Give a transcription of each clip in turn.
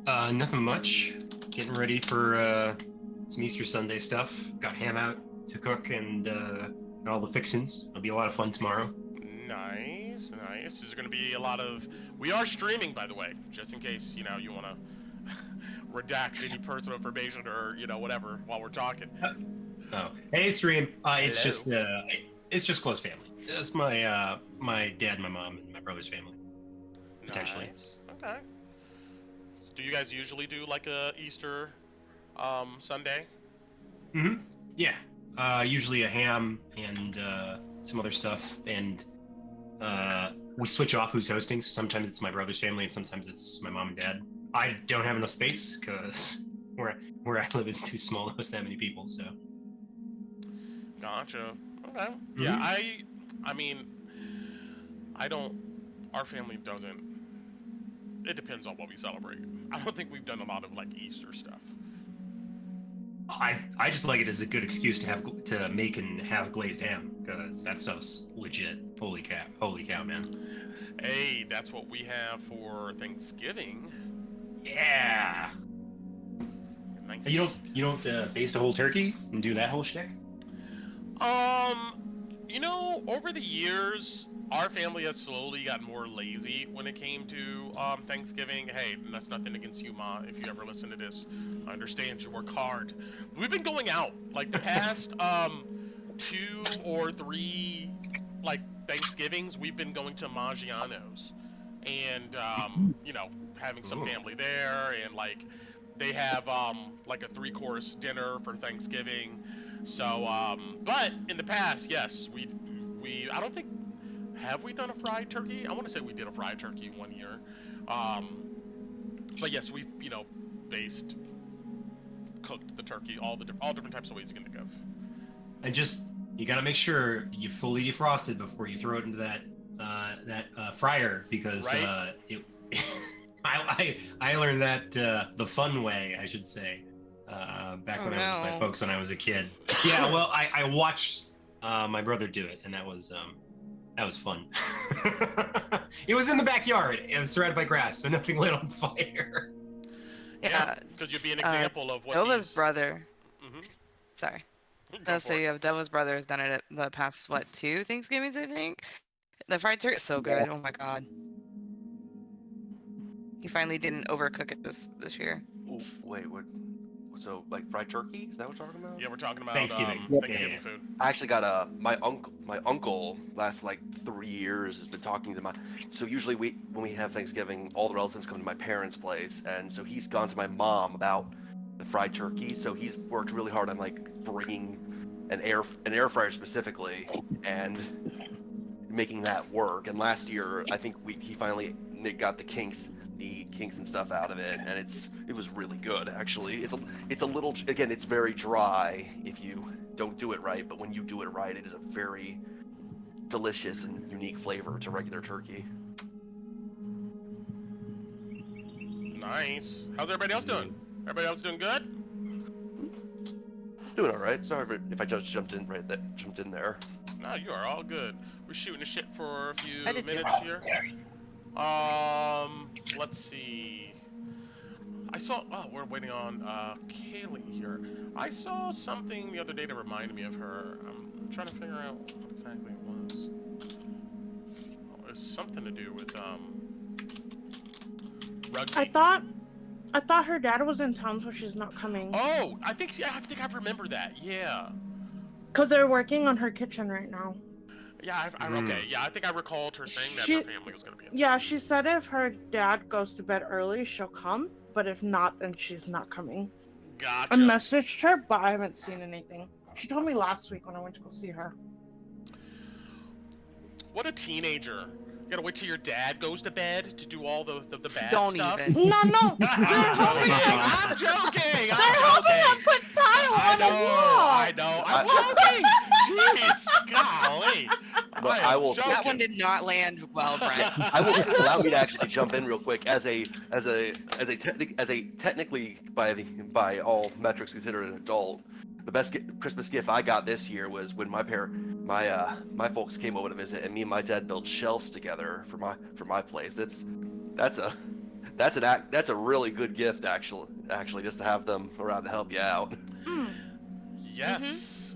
Nothing much. Getting ready for some Easter Sunday stuff. Got ham out to cook and all the fixins. It'll be a lot of fun tomorrow. Nice, nice. There's going to be a lot of... We are streaming, by the way, just in case, you know, you want to redact any personal information or, you know, whatever while we're talking. Oh, hey, stream. It's Hello. just close family. It's my my dad, my mom, and my brother's family. Potentially. Nice. Okay. Do you guys usually do like a Easter Sunday? Mm-hmm. Yeah. Usually a ham and some other stuff, and we switch off who's hosting. So sometimes it's my brother's family, and sometimes it's my mom and dad. I don't have enough space because where I live is too small to host that many people. So. Gotcha. Okay. Mm-hmm. Yeah, I mean, I don't. Our family doesn't. It depends on what we celebrate. I don't think we've done a lot of like Easter stuff. I just like it as a good excuse to make and have glazed ham because that stuff's legit. Holy cow, man! Hey, that's what we have for Thanksgiving. Yeah. Nice. You don't baste a whole turkey and do that whole shtick? You know, over the years, our family has slowly got more lazy when it came to Thanksgiving. Hey, that's nothing against you, Ma. If you ever listen to this, I understand you work hard. We've been going out like the past 2 or 3 like Thanksgivings. We've been going to Maggiano's, and you know, having some family there, and like they have like a 3-course dinner for Thanksgiving. So, but in the past, yes, I don't think, have we done a fried turkey? I want to say we did a fried turkey one year. But yes, we've, you know, cooked the turkey, all different types of ways you can think of. And just, you gotta make sure you fully defrost it before you throw it into that fryer because right? I learned that the fun way, I should say, back when I was with my folks when I was a kid. Yeah, well, I watched my brother do it, and that was fun. It was in the backyard. It was surrounded by grass, so nothing lit on fire. Yeah, because you'd be an example of what Dova's brother. Mm-hmm. Sorry. So you have Dova's brother has done it the past, what, 2 Thanksgivings, I think? The fried turkey is so good. Oh my god. He finally didn't overcook it this year. Ooh, wait, what? So, like fried turkey? Is that what we're talking about? Yeah, we're talking about Thanksgiving. Thanksgiving food. I actually got my uncle last like 3 years has been talking to my. So usually when we have Thanksgiving, all the relatives come to my parents' place, and so he's gone to my mom about the fried turkey. So he's worked really hard on like bringing an air fryer specifically and making that work. And last year, I think he finally got the kinks and stuff out of it, and it was really good actually. It's a little, again, it's very dry if you don't do it right, but when you do it right, it is a very delicious and unique flavor to regular turkey. Nice. How's everybody else doing? Everybody else doing good? Doing all right. Sorry if I just jumped in there. No, you are all good. We're shooting the shit for a few I did minutes too. here. Let's see. I saw. Oh, we're waiting on Kaylee here. I saw something the other day that reminded me of her. I'm trying to figure out what exactly it was. Oh, it was something to do with rugby. I thought her dad was in town, so she's not coming. Oh, I think I remember that. Yeah. Cause they're working on her kitchen right now. Yeah, okay. Yeah, I think I recalled her saying that her family was gonna be in. Yeah, she said if her dad goes to bed early, she'll come. But if not, then she's not coming. Gotcha. I messaged her, but I haven't seen anything. She told me last week when I went to go see her. What a teenager. You gotta wait till your dad goes to bed to do all the bad Don't stuff. even. No. I'm joking. They're helping her put tile on the wall. I know. I'm joking. Jeez, golly. But I will. That one did not land well, Brent. I will allow me to actually jump in real quick as a technically by all metrics considered an adult. The best Christmas gift I got this year was when my folks came over to visit, and me and my dad built shelves together for my place. That's a really good gift, actually, just to have them around to help you out. Yes.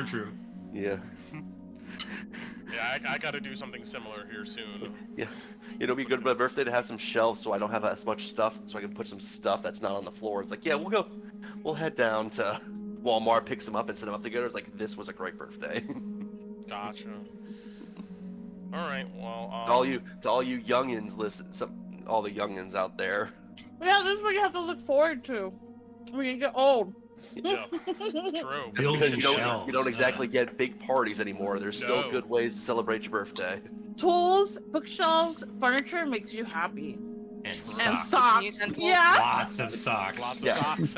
True. Yeah. Yeah, I gotta do something similar here soon. Yeah. It'll be good for my birthday to have some shelves so I don't have as much stuff, so I can put some stuff that's not on the floor. It's like, yeah, we'll head down to Walmart, pick some up, and set them up together. It's like, this was a great birthday. Gotcha. All right. Well, to all you youngins, all the youngins out there. Yeah, this is what you have to look forward to when you get old. yeah, true. Building Because you shelves. don't exactly get big parties anymore. There's still No. good ways to celebrate your birthday. Tools, bookshelves, furniture makes you happy. And And socks. socks. Utensils. Yeah. Lots of socks. Lots of Yeah. socks.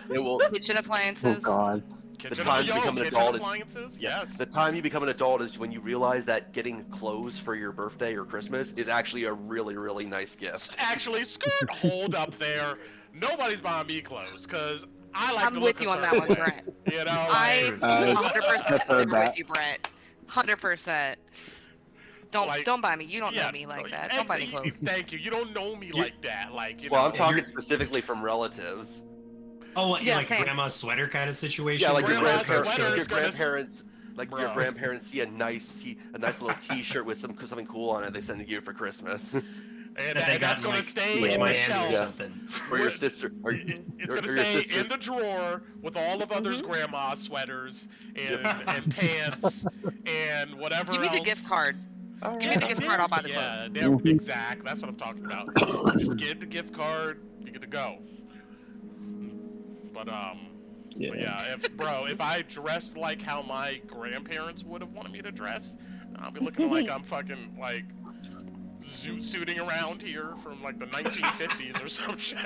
It will. Kitchen Oh appliances. God. Kitchen, time to become an kitchen adult is- appliances. Yes. The time you become an adult is when you realize that getting clothes for your birthday or Christmas is actually a really, really nice gift. Actually, skirt, hold up there. Nobody's buying me clothes because I like I'm to with look a you on that certain one, way. Brent. You know, I Truth. 100% heard agree with that. you, Brent. 100%. Don't buy me. You don't know me like that. Don't buy me clothes. Thank you. You don't know me like that. Like, you Well, know. I'm talking You're- specifically from relatives. Oh, Yeah, like same. grandma's sweater kind of situation. Yeah, like your Grandma's grandparents, sweater your is gonna- grandparents, like your Bro. grandparents see a nice little T-shirt with something cool on it. They send it to you for Christmas, and that they that's got gonna like, stay like in the Miami shelf. or Yeah. something. or your sister, or, It's or gonna your stay sister. in the drawer with all of others' Mhm. grandma's sweaters and, Yep. and pants and whatever Give me else. the gift card. All Give me the gift card, I'll buy the Yeah, clothes. there, exact. That's what I'm talking about. Just give the gift card, you get to go. But yeah, if I dressed like how my grandparents would have wanted me to dress, I'll be looking like I'm fucking like suiting around here from like the 1950s or some shit.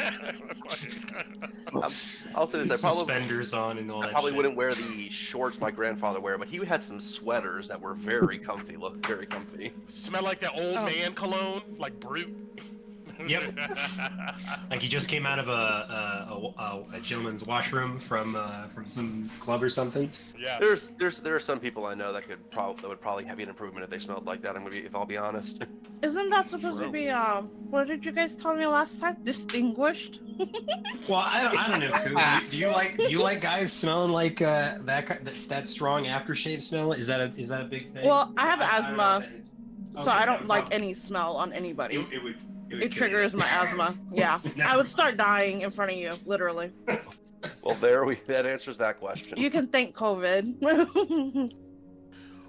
I'll say this: I Suspenders on and all that. probably shit. wouldn't wear the shorts my grandfather wear, but he had some sweaters that were very comfy. Very comfy. Smell like that old Oh. man cologne, like Brute. Yep. Like you just came out of a gentleman's washroom from some club or something. Yeah. There are some people I know that would probably have an improvement if they smelled like that. If I'll be honest. Isn't that supposed to be what did you guys tell me last time? Distinguished? Well, I don't know, Koo. Do you like guys smelling like that strong aftershave smell? Is that a big thing? Well, I have don't asthma, know if it's- so Okay, I no don't like problem. any smell on anybody. It would It kill you. triggers my asthma. Yeah. I would start dying in front of you, literally. Well, that answers that question. You can thank COVID.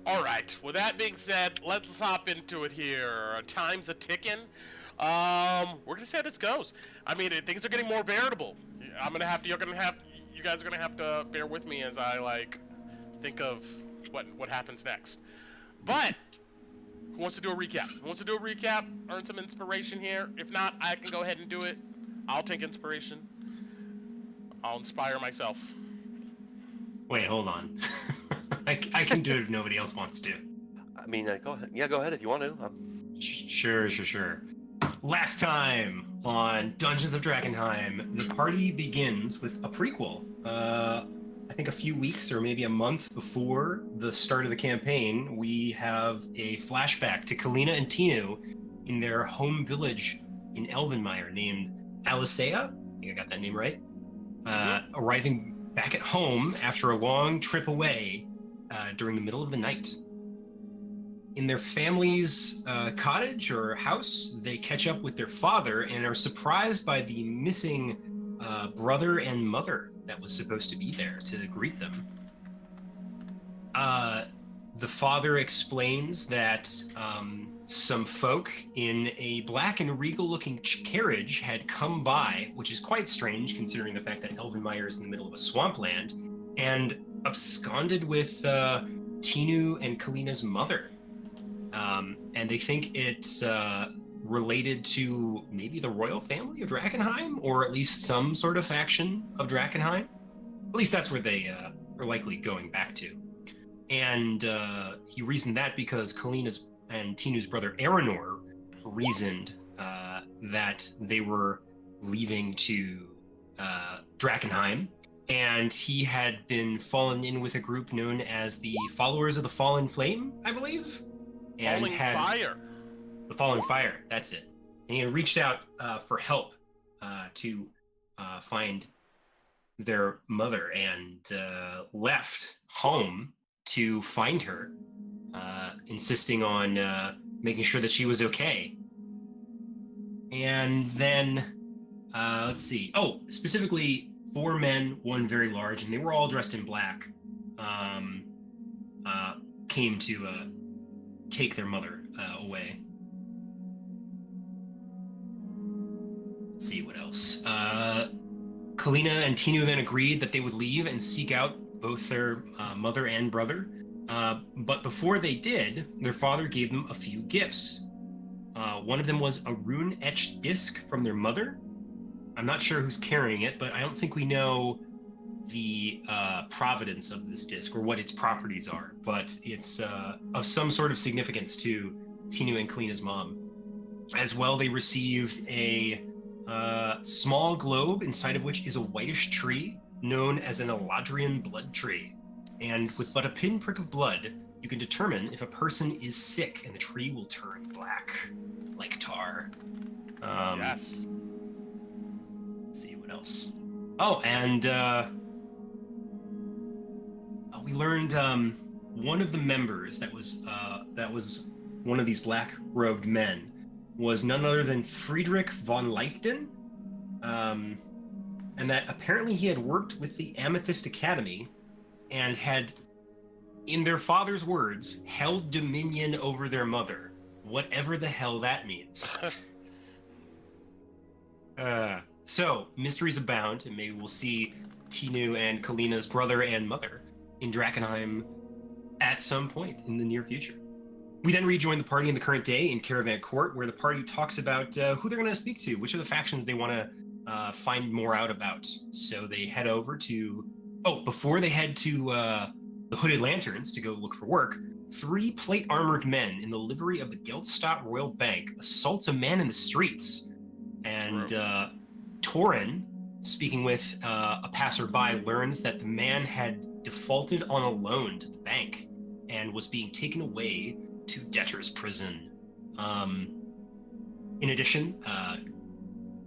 All right. With that being said, let's hop into it here. Time's a ticking. We're gonna see how this goes. I mean, things are getting more veritable. You guys are gonna have to bear with me as I like think of what happens next. But who wants to do a recap? Who wants to do a recap? Earn some inspiration here. If not, I can go ahead and do it. I'll take inspiration. I'll inspire myself. Wait, hold on. I can do it if nobody else wants to. I mean, go ahead. Yeah, go ahead if you want to. Sure. Last time on Dungeons of Drakkenheim, the party begins with a prequel. I think a few weeks or maybe a month before the start of the campaign, we have a flashback to Kalina and Tinu in their home village in Elvenmire named Alicea. I think I got that name right. Arriving back at home after a long trip away during the middle of the night. In their family's cottage or house, they catch up with their father and are surprised by the missing brother and mother that was supposed to be there to greet them. The father explains that some folk in a black and regal-looking carriage had come by, which is quite strange considering the fact that Elvenmire is in the middle of a swampland, and absconded with Tinu and Kalina's mother. And they think it's related to maybe the royal family of Drakkenheim, or at least some sort of faction of Drakkenheim. At least that's where they are likely going back to. And he reasoned that because Kalina's and Tinu's brother Aranor reasoned that they were leaving to Drakkenheim, and he had been fallen in with a group known as the Followers of the Fallen Flame, I believe. And Falling had fire. the Fallen Fire, that's it. and he had reached out for help to find their mother, and left home to find her, insisting on making sure that she was okay. And then, let's see. Oh, specifically 4 men, 1 very large, and they were all dressed in black, came to take their mother away. Let's see what else. Kalina and Tinu then agreed that they would leave and seek out both their mother and brother. But before they did, their father gave them a few gifts. One of them was a rune-etched disc from their mother. I'm not sure who's carrying it, but I don't think we know the providence of this disc or what its properties are. But it's of some sort of significance to Tinu and Kalina's mom. As well, they received a small globe inside of which is a whitish tree known as an Eladrian blood tree. And with but a pinprick of blood, you can determine if a person is sick, and the tree will turn black, like tar. Yes. Let's see what else. Oh, and we learned one of the members that was one of these black-robed men was none other than Friedrich von Leichten, and that apparently he had worked with the Amethyst Academy and had, in their father's words, held dominion over their mother, whatever the hell that means. So, mysteries abound, and maybe we'll see Tinu and Kalina's brother and mother in Drakkenheim at some point in the near future. We then rejoin the party in the current day in Caravan Court, where the party talks about who they're going to speak to, which are the factions they want to find more out about. So they head over to... Oh, before they head to the Hooded Lanterns to go look for work, 3 plate-armored men in the livery of the Geldstadt Royal Bank assaults a man in the streets. And Torin, speaking with a passerby, learns that the man had defaulted on a loan to the bank and was being taken away to debtor's prison. In addition,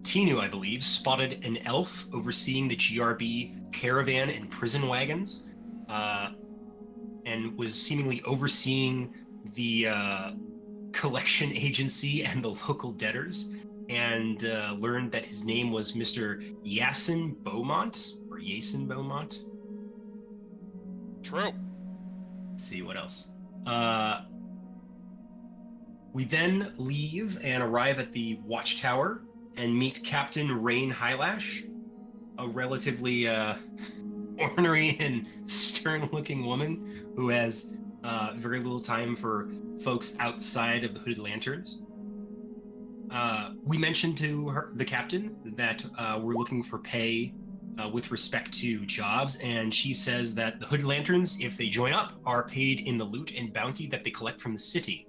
Tinu, I believe, spotted an elf overseeing the GRB caravan and prison wagons, and was seemingly overseeing the collection agency and the local debtors, and learned that his name was Mr. Yasin Beaumont, or Yasin Beaumont. True. Let's see what else. We then leave and arrive at the watchtower and meet Captain Rain Hylash, a relatively ornery and stern-looking woman who has very little time for folks outside of the Hooded Lanterns. We mentioned to her, the captain, that we're looking for pay with respect to jobs, and she says that the Hooded Lanterns, if they join up, are paid in the loot and bounty that they collect from the city.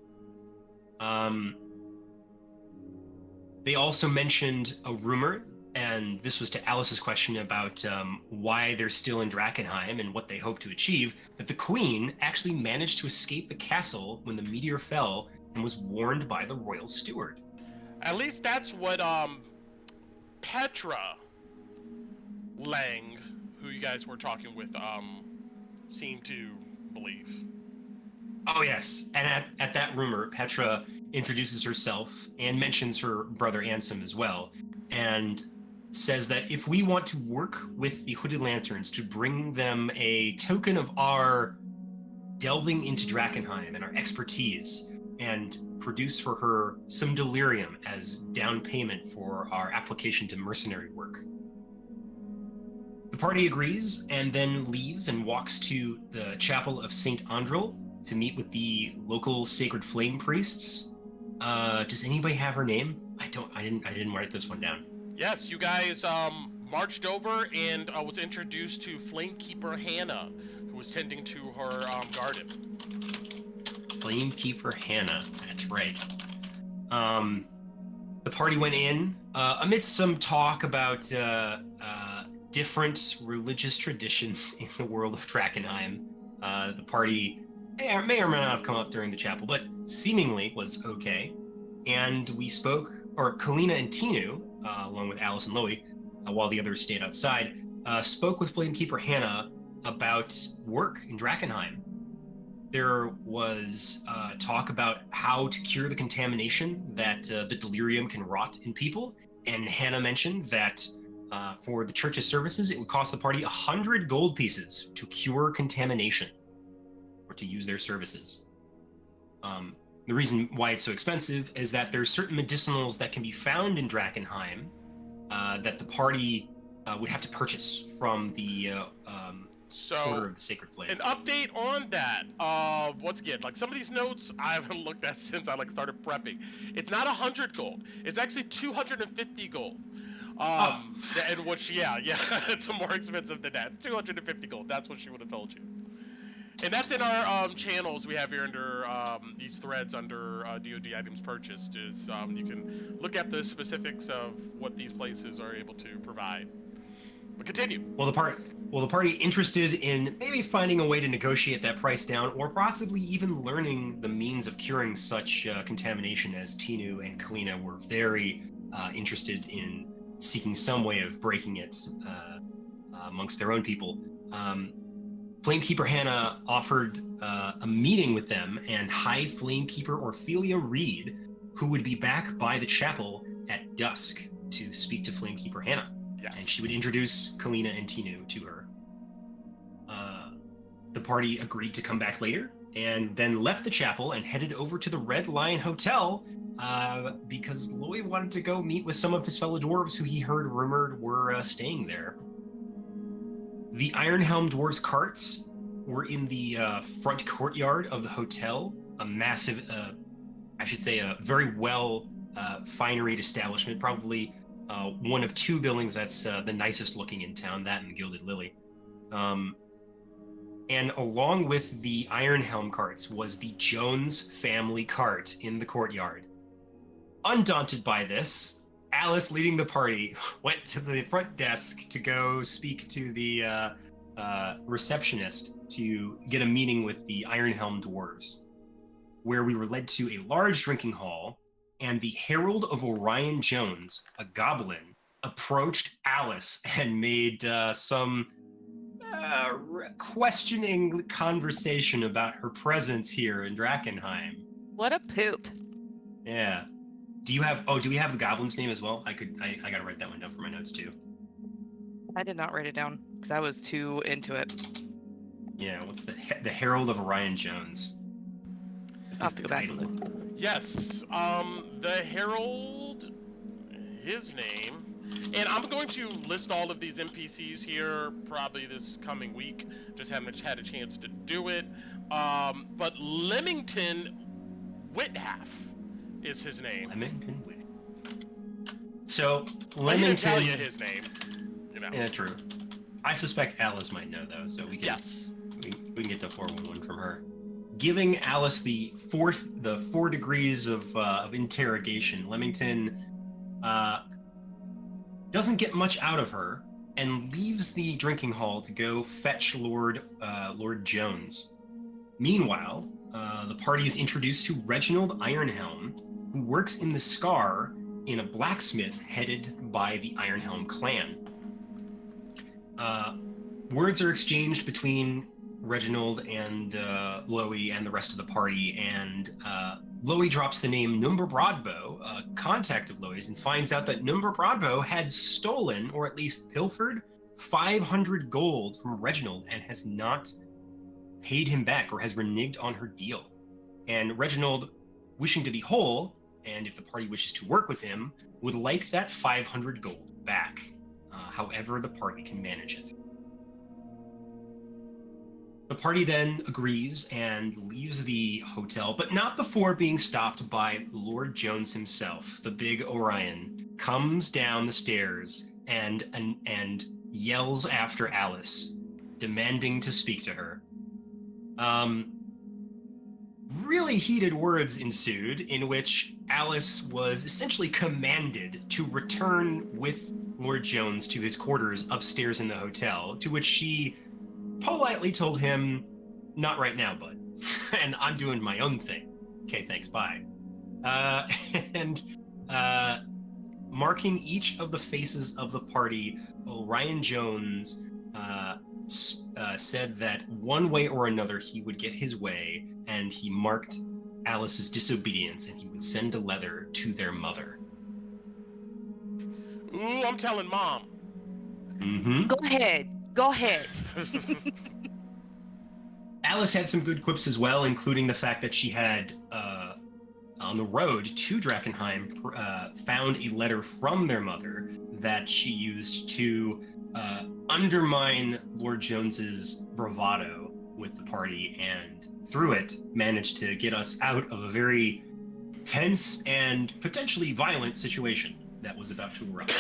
They also mentioned a rumor, and this was to Alice's question about why they're still in Drakkenheim and what they hope to achieve, that the Queen actually managed to escape the castle when the meteor fell and was warned by the Royal Steward. At least that's what Petra Lang, who you guys were talking with, seemed to believe. Oh yes, and at that rumor, Petra introduces herself and mentions her brother Ansem as well, and says that if we want to work with the Hooded Lanterns to bring them a token of our delving into Drakkenheim and our expertise, and produce for her some delirium as down payment for our application to mercenary work. The party agrees and then leaves and walks to the chapel of St. Andril to meet with the local sacred flame priests. Does anybody have her name? I didn't write this one down. Yes, you guys marched over and was introduced to Flamekeeper Hannah, who was tending to her garden. Flamekeeper Hannah, that's right. The party went in amidst some talk about different religious traditions in the world of Drakkenheim. The party may or may not have come up during the chapel, but seemingly was okay. And we spoke Kalina and Tinu, along with Alice and Loey, while the others stayed outside, spoke with Flamekeeper Hannah about work in Drakkenheim. There was talk about how to cure the contamination that the delirium can rot in people, and Hannah mentioned that for the church's services, it would cost the party 100 gold pieces to cure contamination, or to use their services. The reason why it's so expensive is that there's certain medicinals that can be found in Drakkenheim that the party would have to purchase from the Order of the Sacred Flame. An update on that. Once again, like some of these notes I haven't looked at since I started prepping. It's not 100 gold. It's actually 250 gold. And which, yeah, it's more expensive than that. It's 250 gold. That's what she would have told you. And that's in our channels we have here under these threads under DoD items purchased. Is you can look at the specifics of what these places are able to provide. But continue. Well, the party interested in maybe finding a way to negotiate that price down, or possibly even learning the means of curing such contamination, as Tinu and Kalina were very interested in seeking some way of breaking it amongst their own people. Flamekeeper Hannah offered a meeting with them and hired Flamekeeper Ophelia Reed, who would be back by the chapel at dusk to speak to Flamekeeper Hannah. Yes. And she would introduce Kalina and Tinu to her. The party agreed to come back later, and then left the chapel and headed over to the Red Lion Hotel because Loy wanted to go meet with some of his fellow dwarves who he heard rumored were staying there. The Ironhelm dwarves' carts were in the front courtyard of the hotel, a massive, a very well fineried establishment, probably one of two buildings that's the nicest looking in town, that and the Gilded Lily. And along with the Ironhelm carts was the Jones family cart in the courtyard. Undaunted by this, Alice, leading the party, went to the front desk to go speak to the receptionist to get a meeting with the Ironhelm dwarves, where we were led to a large drinking hall, and the Herald of Orion Jones, a goblin, approached Alice and made some questioning conversation about her presence here in Drakkenheim. What a poop. Yeah. Do we have the goblin's name as well? I gotta write that one down for my notes too. I did not write it down because I was too into it. Yeah, what's the Herald of Orion Jones? I'll have to go back and look. Yes, the Herald, his name, and I'm going to list all of these NPCs here probably this coming week. Just haven't had a chance to do it. But Leamington Whithalf is his name. Leamington Whit. So Well, he didn't tell Leamington. you his name. You know. Yeah, true. I suspect Alice might know though, so we can we can get the 411 from her. Giving Alice the 4 degrees of interrogation, Leamington doesn't get much out of her and leaves the drinking hall to go fetch Lord Jones. Meanwhile, the party is introduced to Reginald Ironhelm, who works in the Scar in a blacksmith headed by the Ironhelm clan. Words are exchanged between Reginald and Loey and the rest of the party, and Loey drops the name Number Broadbow, a contact of Loey's, and finds out that Number Broadbow had stolen, or at least pilfered, 500 gold from Reginald and has not paid him back, or has reneged on her deal. And Reginald, wishing to be whole, and if the party wishes to work with him, would like that 500 gold back, however the party can manage it. The party then agrees and leaves the hotel, but not before being stopped by Lord Jones himself. The big Orion comes down the stairs and yells after Alice, demanding to speak to her. Really heated words ensued, in which Alice was essentially commanded to return with Lord Jones to his quarters upstairs in the hotel, to which she politely told him, "Not right now, bud. And I'm doing my own thing. Okay, thanks, bye." And Marking each of the faces of the party, Orion Jones said that one way or another he would get his way, and he marked Alice's disobedience, and he would send a letter to their mother. Ooh, I'm telling Mom. Mm-hmm. Go ahead. Alice had some good quips as well, including the fact that she had, on the road to Drakkenheim, found a letter from their mother that she used to undermine Lord Jones's bravado with the party, and through it managed to get us out of a very tense and potentially violent situation that was about to erupt.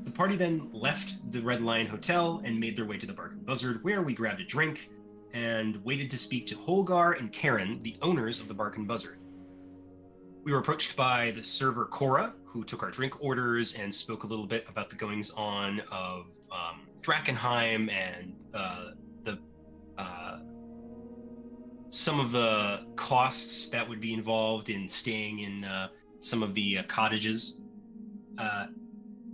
The party then left the Red Lion Hotel and made their way to the Bark and Buzzard, where we grabbed a drink and waited to speak to Holgar and Karen, the owners of the Bark and Buzzard. We were approached by the server Cora, who took our drink orders and spoke a little bit about the goings-on of Drakkenheim and some of the costs that would be involved in staying in some of the cottages.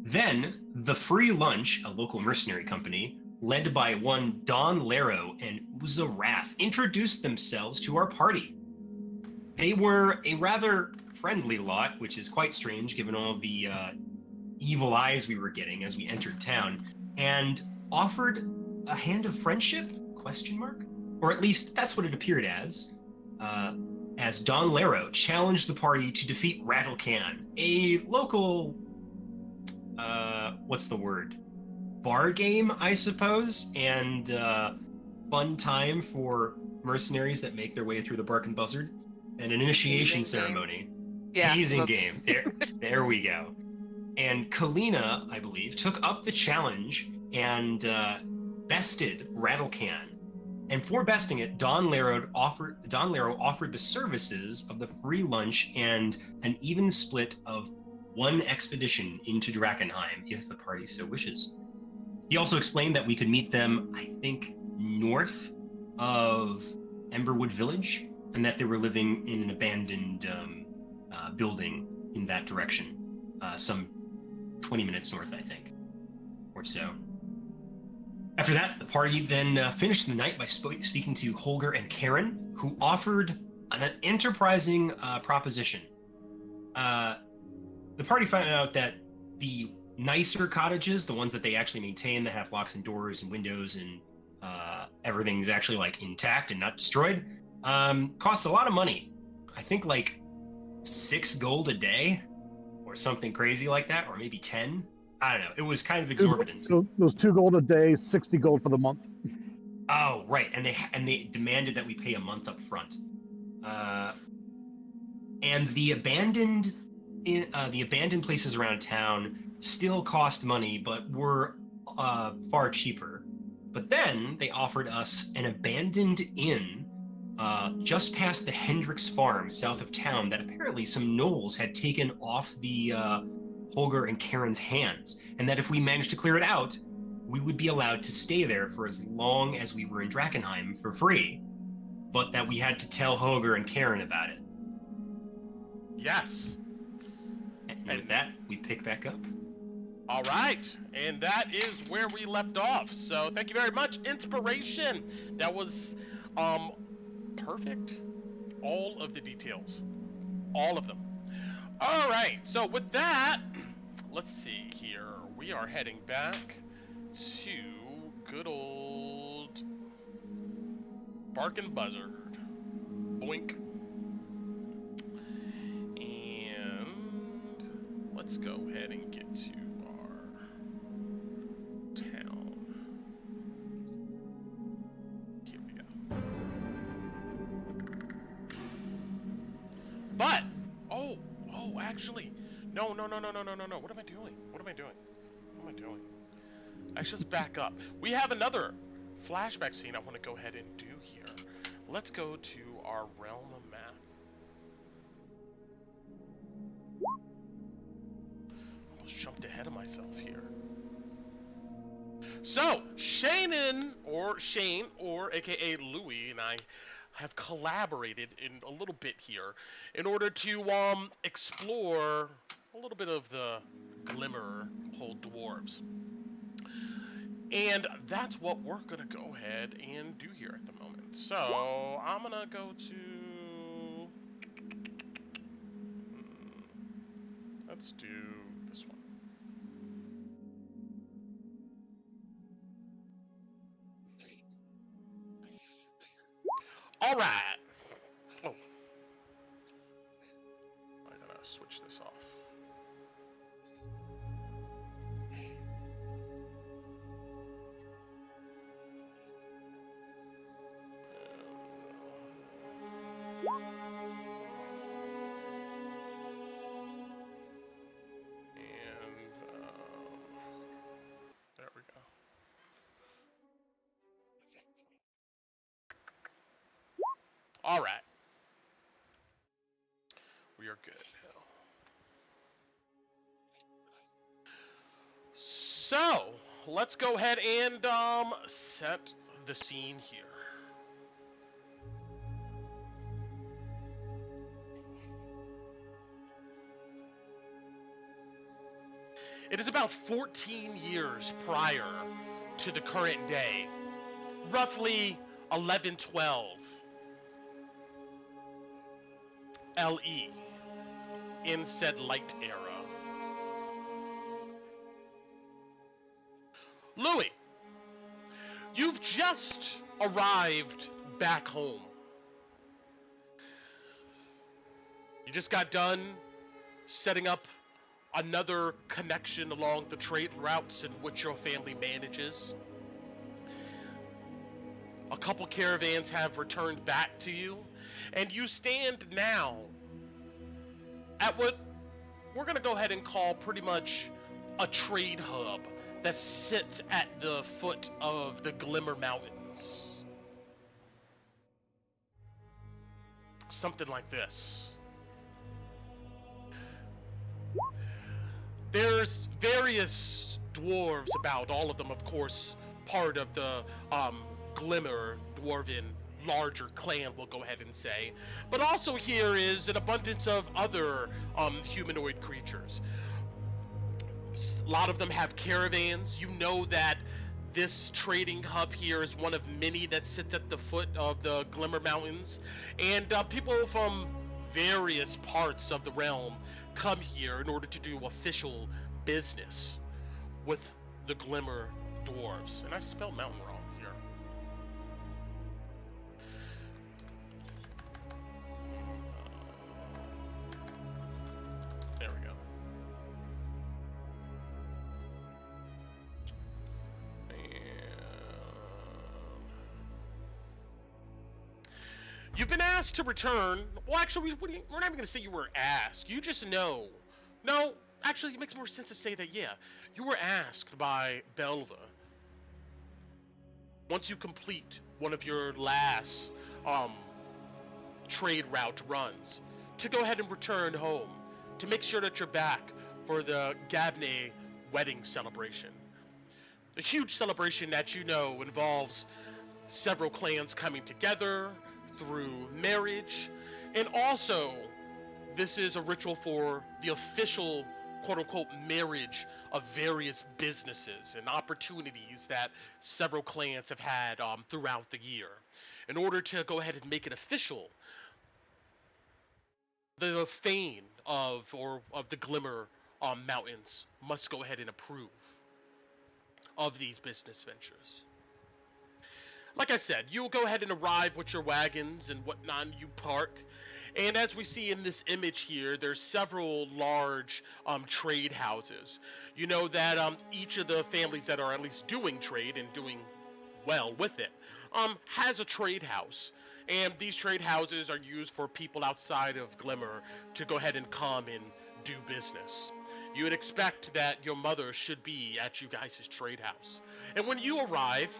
Then the Free Lunch, a local mercenary company, led by one Don Laro and Uza Wrath, introduced themselves to our party. They were a rather friendly lot, which is quite strange given all of the evil eyes we were getting as we entered town, and offered a hand of friendship? ? Or at least that's what it appeared as Don Laro challenged the party to defeat Rattlecan, a local, what's the word? Bar game, I suppose, and fun time for mercenaries that make their way through the Bark and Buzzard, and an initiation ceremony. Yeah, Hazing game. There we go. And Kalina, I believe, took up the challenge and bested Rattlecan. And for besting it, Don Laro offered the services of the Free Lunch and an even split of one expedition into Drakkenheim, if the party so wishes. He also explained that we could meet them, I think, north of Emberwood Village, and that they were living in an abandoned building in that direction, some 20 minutes north, I think, or so. After that, the party then finished the night by speaking to Holger and Karen, who offered an enterprising proposition. The party found out that the nicer cottages, the ones that they actually maintain, that have locks and doors and windows and everything's actually like intact and not destroyed, costs a lot of money. I think like 6 gold a day or something crazy like that, or maybe 10. I don't know. It was kind of exorbitant. So it was 2 gold a day, 60 gold for the month. Oh, right. And they demanded that we pay a month up front. And the abandoned places around town still cost money, but were far cheaper. But then they offered us an abandoned inn just past the Hendricks farm south of town that apparently some gnolls had taken off the Holger and Karen's hands, and that if we managed to clear it out, we would be allowed to stay there for as long as we were in Drakkenheim for free, but that we had to tell Holger and Karen about it. Yes. And with that, we pick back up. All right, and that is where we left off. So thank you very much, Inspiration. That was perfect. All of the details, all of them. All right, so with that, let's see here. We are heading back to good old Bark and Buzzard. Boink. And let's go ahead and get to our town. Here we go. But, actually, no. What am I doing? What am I doing? Actually, let's back up. We have another flashback scene I want to go ahead and do here. Let's go to our realm map. Almost jumped ahead of myself here. So, Shane, or AKA Louie, and I have collaborated in a little bit here in order to explore a little bit of the Glimmer Hole Dwarves. And that's what we're going to go ahead and do here at the moment. So I'm going to go to... let's do this one. All right. Oh. I gotta switch this off. There we go. All right. We are good now. So, let's go ahead and set the scene here. It is about 14 years prior to the current day, roughly 1112 LE in said light era. Louis, you've just arrived back home. You just got done setting up another connection along the trade routes in which your family manages. A couple caravans have returned back to you, and you stand now at what we're going to go ahead and call pretty much a trade hub that sits at the foot of the Glimmer Mountains. Something like this. There's various dwarves about, all of them, of course, part of the Glimmer Dwarven larger clan, we'll go ahead and say. But also here is an abundance of other humanoid creatures. A lot of them have caravans. You know that this trading hub here is one of many that sits at the foot of the Glimmer Mountains. And people from various parts of the realm come here in order to do official business with the Glimmer Dwarves. And I spelled mountain wrong here. There we go. You've been asked to return. Well, actually, we're not even going to say you were asked. You just know. No, actually, it makes more sense to say that, yeah. You were asked by Belva, once you complete one of your last trade route runs, to go ahead and return home, to make sure that you're back for the Gabne wedding celebration. A huge celebration that you know involves several clans coming together through marriage, and also this is a ritual for the official quote-unquote marriage of various businesses and opportunities that several clans have had throughout the year. In order to go ahead and make it official, the Fane of the Glimmer Mountains must go ahead and approve of these business ventures. Like I said, you'll go ahead and arrive with your wagons and whatnot, and you park. And as we see in this image here, there's several large trade houses. You know that each of the families that are at least doing trade and doing well with it has a trade house. And these trade houses are used for people outside of Glimmer to go ahead and come and do business. You would expect that your mother should be at you guys' trade house. And when you arrive,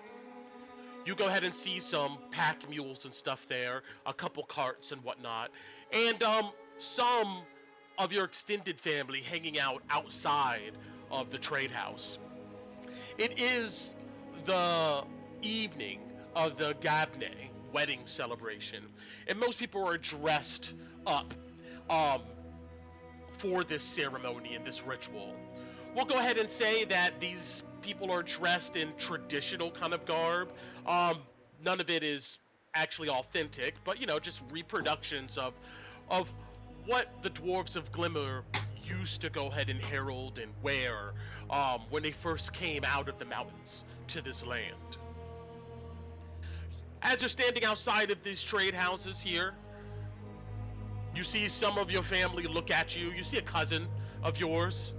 you go ahead and see some pack mules and stuff there, a couple carts and whatnot, and some of your extended family hanging out outside of the trade house. It is the evening of the Gabne wedding celebration, and most people are dressed up um, for this ceremony and this ritual. We'll go ahead and say that these people are dressed in traditional kind of garb. None of it is actually authentic, but just reproductions of what the dwarves of Glimmer used to go ahead and herald and wear when they first came out of the mountains to this land. As you're standing outside of these trade houses here, you see some of your family look at you. You see a cousin of yours.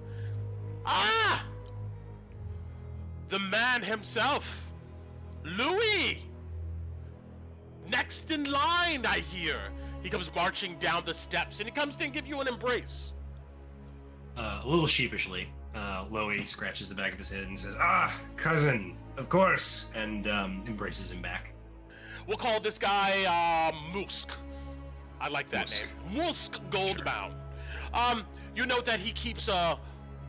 Ah! The man himself, Louis! Next in line, I hear. He comes marching down the steps, and he comes to give you an embrace. A little sheepishly, Louis scratches the back of his head and says, cousin, of course, and embraces him back. We'll call this guy, Musk. I like that Musk. name. Musk Goldbaum. You note that he keeps a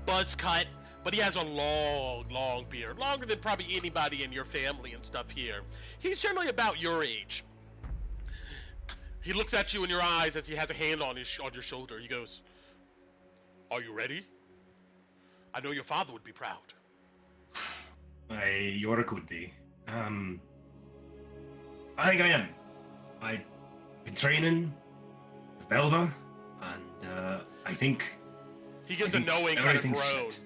buzz cut, but he has a long beard. Longer than probably anybody in your family and stuff here. He's generally about your age. He looks at you in your eyes as he has a hand on your shoulder. He goes, "Are you ready? I know your father would be proud." Yorick would be. I think I am. I've been training with Belva, and I think... He gives a knowing kind of everything's groan. set.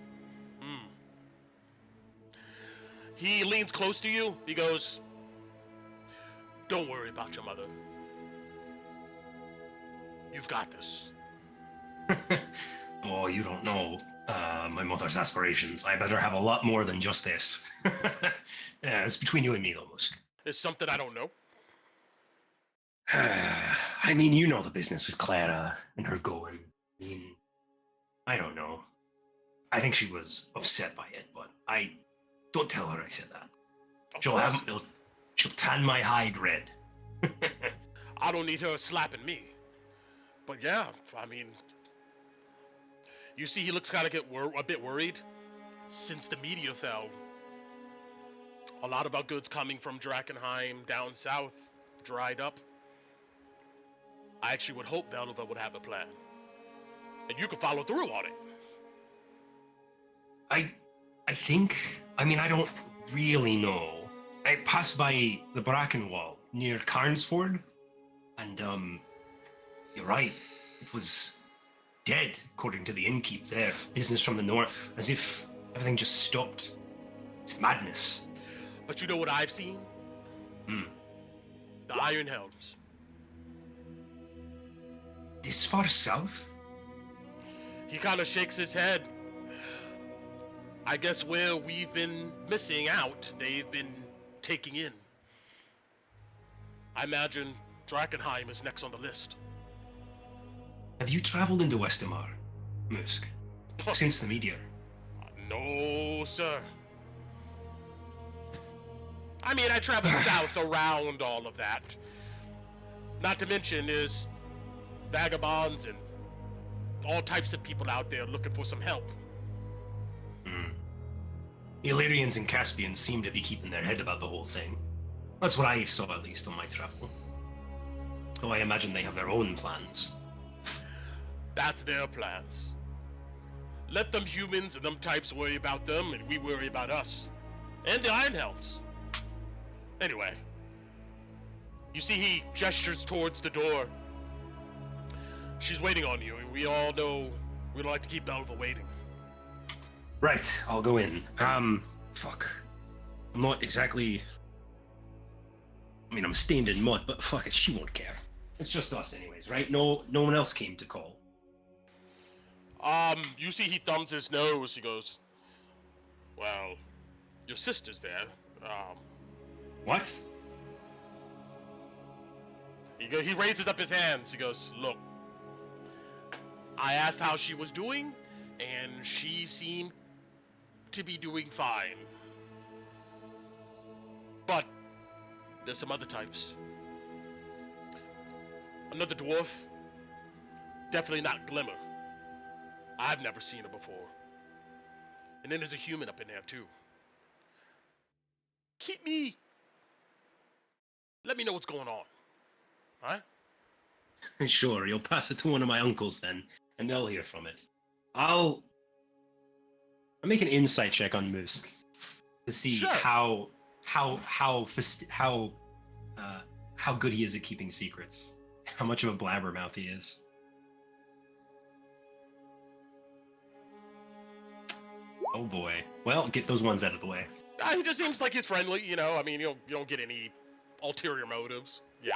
He leans close to you. He goes, "Don't worry about your mother. You've got this." Oh, you don't know my mother's aspirations. I better have a lot more than just this. Yeah, it's between you and me, though, Musk. It's something I don't know. I mean, you know the business with Clara and her going. I mean, I don't know. I think she was upset by it, but I don't tell her I said that. She'll tan my hide red. I don't need her slapping me. But yeah, I mean, you see, he looks kind of a bit worried. Since the meteor fell, a lot of our goods coming from Drakkenheim down south dried up. I actually would hope Belva would have a plan, and you could follow through on it. I think. I mean, I don't really know. I passed by the Bracken Wall near Carnsford, and you're right. It was dead, according to the innkeep there. Business from the north, as if everything just stopped. It's madness. But you know what I've seen? The Iron Helms. This far south? He kind of shakes his head. I guess where we've been missing out, they've been taking in. I imagine Drakkenheim is next on the list. Have you traveled into Westamar, Musk, since the meteor? No, sir. I mean, I traveled south around all of that. Not to mention is vagabonds and all types of people out there looking for some help. Illyrians and Caspians seem to be keeping their head about the whole thing. That's what I saw, at least, on my travel. Though I imagine they have their own plans. That's their plans. Let them humans and them types worry about them, and we worry about us. And the Iron Helms. Anyway. You see he gestures towards the door. She's waiting on you, and we all know we don't like to keep Belva waiting. Right, I'll go in. Fuck. I'm not exactly... I mean, I'm stained in mud, but fuck it, she won't care. It's just us anyways, right? No one else came to call. You see he thumbs his nose. He goes, "Well, your sister's there." What? He raises up his hands. He goes, "Look, I asked how she was doing, and she seemed to be doing fine. But there's some other types. Another dwarf, definitely not Glimmer. I've never seen her before. And then there's a human up in there too. Keep me let me know what's going on. Alright? Sure, you'll pass it to one of my uncles then, and they'll hear from it. I'll make an insight check on Musk to see Sure. how good he is at keeping secrets, how much of a blabbermouth he is. Oh boy. Well, get those ones out of the way. He just seems like he's friendly, you know. I mean, you don't get any ulterior motives. Yeah.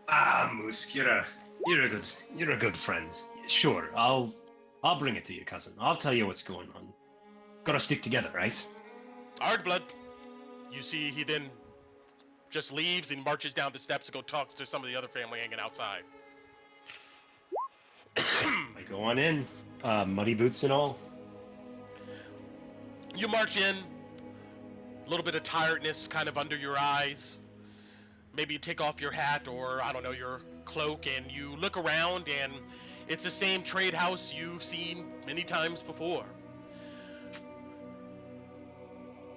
Ah, Musk, you're a good friend. Sure, I'll bring it to you, cousin. I'll tell you what's going on. Gotta stick together, right? Alright, blood. You see, he then just leaves and marches down the steps to go talk to some of the other family hanging outside. I go on in, muddy boots and all. You march in, a little bit of tiredness kind of under your eyes. Maybe you take off your hat or, I don't know, your cloak, and you look around, and it's the same trade house you've seen many times before.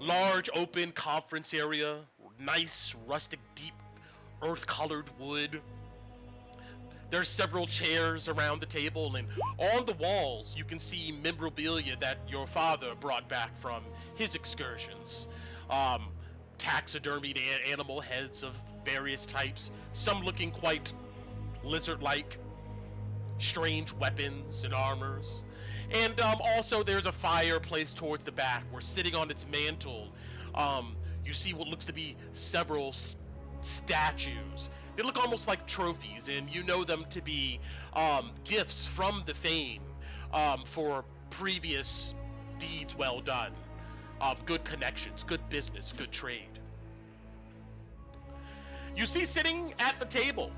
Large open conference area, nice rustic deep earth-colored wood. There's several chairs around the table, and on the walls you can see memorabilia that your father brought back from his excursions. Taxidermied animal heads of various types, some looking quite lizard-like, strange weapons and armors. And also there's a fireplace towards the back where, sitting on its mantle, you see what looks to be several statues. They look almost like trophies, and you know them to be gifts from the fame for previous deeds well done. Good connections, good business, good trade. You see, sitting at the table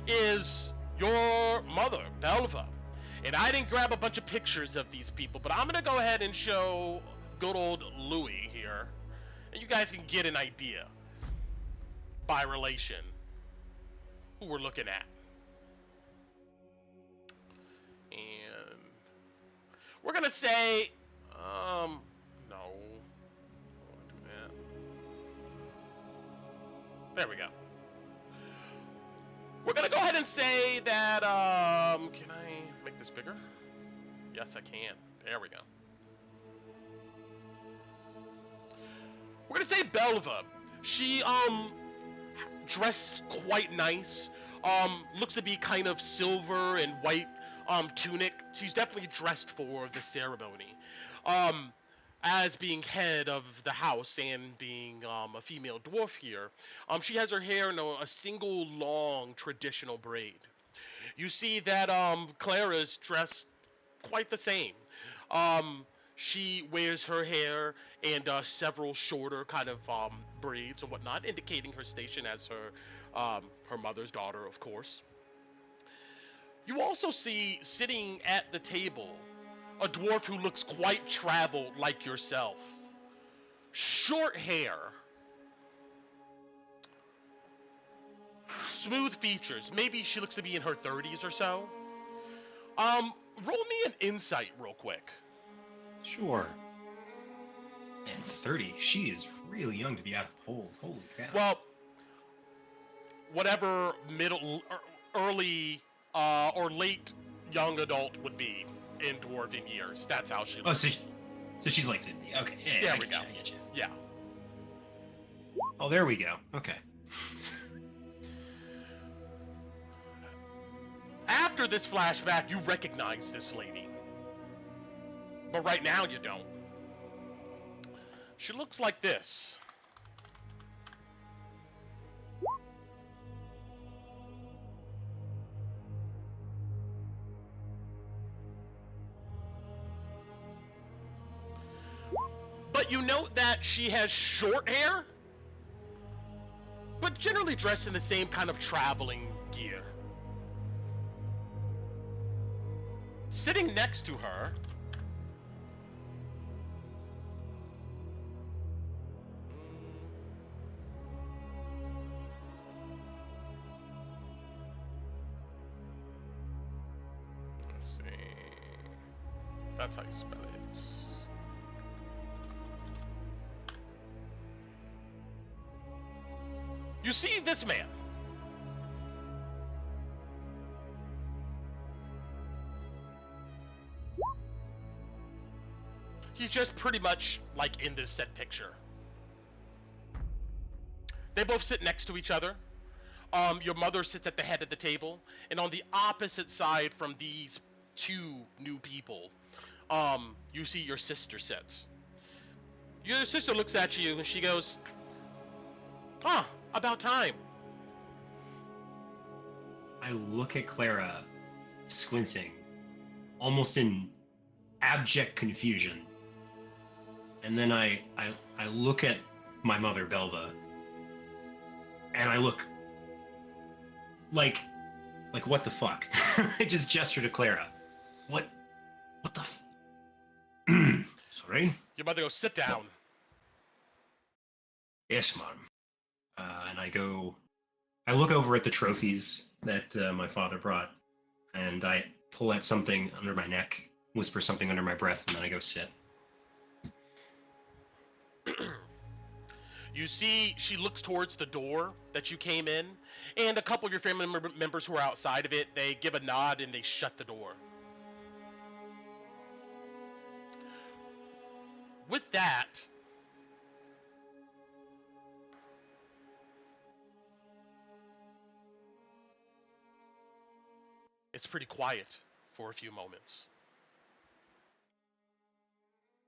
is your mother, Belva. And I didn't grab a bunch of pictures of these people, but I'm going to go ahead and show good old Louis here. And you guys can get an idea, by relation, who we're looking at. And we're going to say, no. There we go. We're gonna go ahead and say that, can I make this bigger? Yes, I can. There we go. We're gonna say Belva. She, dressed quite nice. Looks to be kind of silver and white, tunic. She's definitely dressed for the ceremony. As being head of the house and being a female dwarf here, she has her hair in a single long traditional braid. You see that Clara's dressed quite the same. She wears her hair in several shorter kind of braids and whatnot, indicating her station as her mother's daughter, of course. You also see, sitting at the table, a dwarf who looks quite traveled like yourself. Short hair. Smooth features. Maybe she looks to be in her 30s or so. Roll me an insight real quick. Sure. And 30, she is really young to be out of the hold. Holy cow. Well, whatever middle, early, or late young adult would be in dwarven years. That's how she looks. So she's like 50. Okay, yeah, There I we get go. you, I get you. Yeah. Oh, there we go. Okay. After this flashback, you recognize this lady. But right now, you don't. She looks like this. But you note that she has short hair, but generally dressed in the same kind of traveling gear. Sitting next to her let's see. That's how you spell it. You see this man. He's just pretty much like in this said picture. They both sit next to each other. Your mother sits at the head of the table, and on the opposite side from these two new people, you see your sister sits. Your sister looks at you and she goes, "Ah, about time." I look at Clara, squinting, almost in abject confusion. And then I look at my mother, Belva, and I look like what the fuck? I just gesture to Clara. What the Sorry? Your mother goes, "Sit down." Yes, mom. And I look over at the trophies that my father brought, and I pull at something under my neck, whisper something under my breath, and then I go sit. You see, she looks towards the door that you came in, and a couple of your family members who are outside of it, they give a nod and they shut the door. With that, it's pretty quiet for a few moments.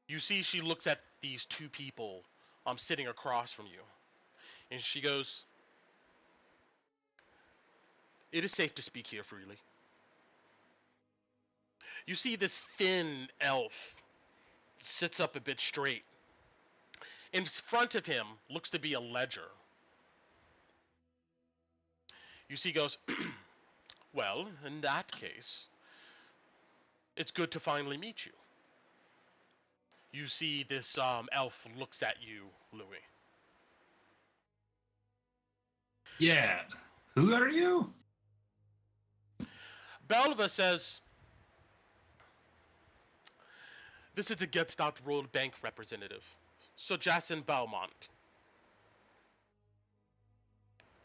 You see, she looks at these two people sitting across from you, and she goes, "It is safe to speak here freely." You see this thin elf sits up a bit straight. In front of him looks to be a ledger. You see, he goes, "Well, in that case, it's good to finally meet you." You see this elf looks at you, Louis. Yeah. Who are you? Belva says, "This is a Getstadt Road Bank representative, Sir Jason Belmont."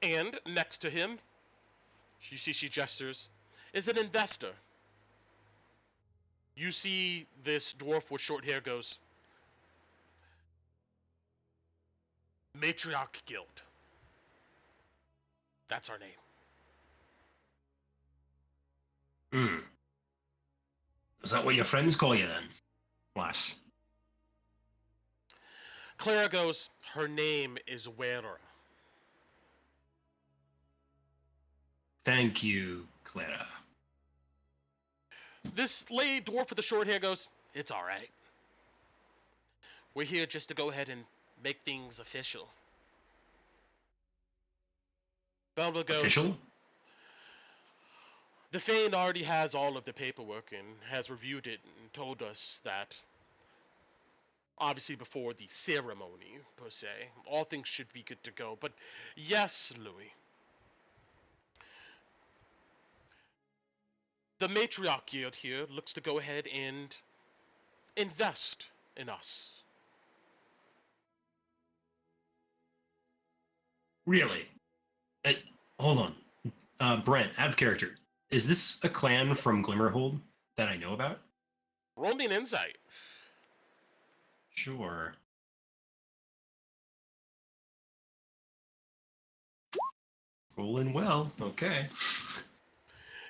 And next to him, you see she gestures, is an investor. You see this dwarf with short hair goes, "Matriarch Guild. That's our name." Hmm. Is that what your friends call you then, lass? Clara goes, "Her name is Wera." Thank you, Clara. This lady dwarf with the short hair goes, "It's alright. We're here just to go ahead and make things official." Belva goes, Official? "The Fane already has all of the paperwork and has reviewed it and told us that, obviously before the ceremony, per se, all things should be good to go. But yes, Louis, the Matriarch Guild here looks to go ahead and invest in us." Really? Hold on. Brent, out of character. Is this a clan from Glimmerhold that I know about? Roll me an insight. Sure. Rolling well. Okay.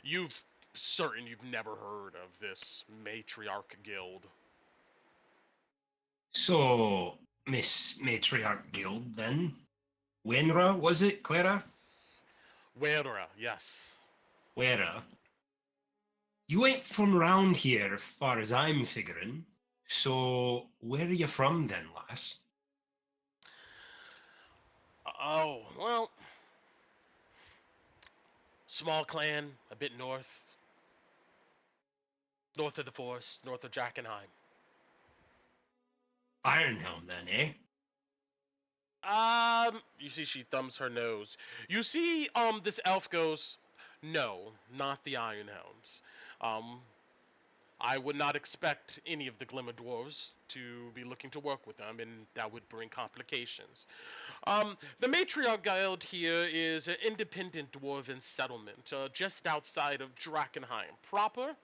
You've never heard of this Matriarch Guild. So, Miss Matriarch Guild, then? Wenra, was it, Clara? Wera, yes. Wera. You ain't from round here, far as I'm figuring. So, where are you from then, lass? Oh, well, small clan, a bit north of the forest, north of Drakkenheim. Ironhelm, then, eh? You see she thumbs her nose. You see, this elf goes, "No, not the Iron Helms. I would not expect any of the Glimmer Dwarves to be looking to work with them, and that would bring complications. The Matriarch Guild here is an independent dwarven settlement just outside of Drakkenheim proper.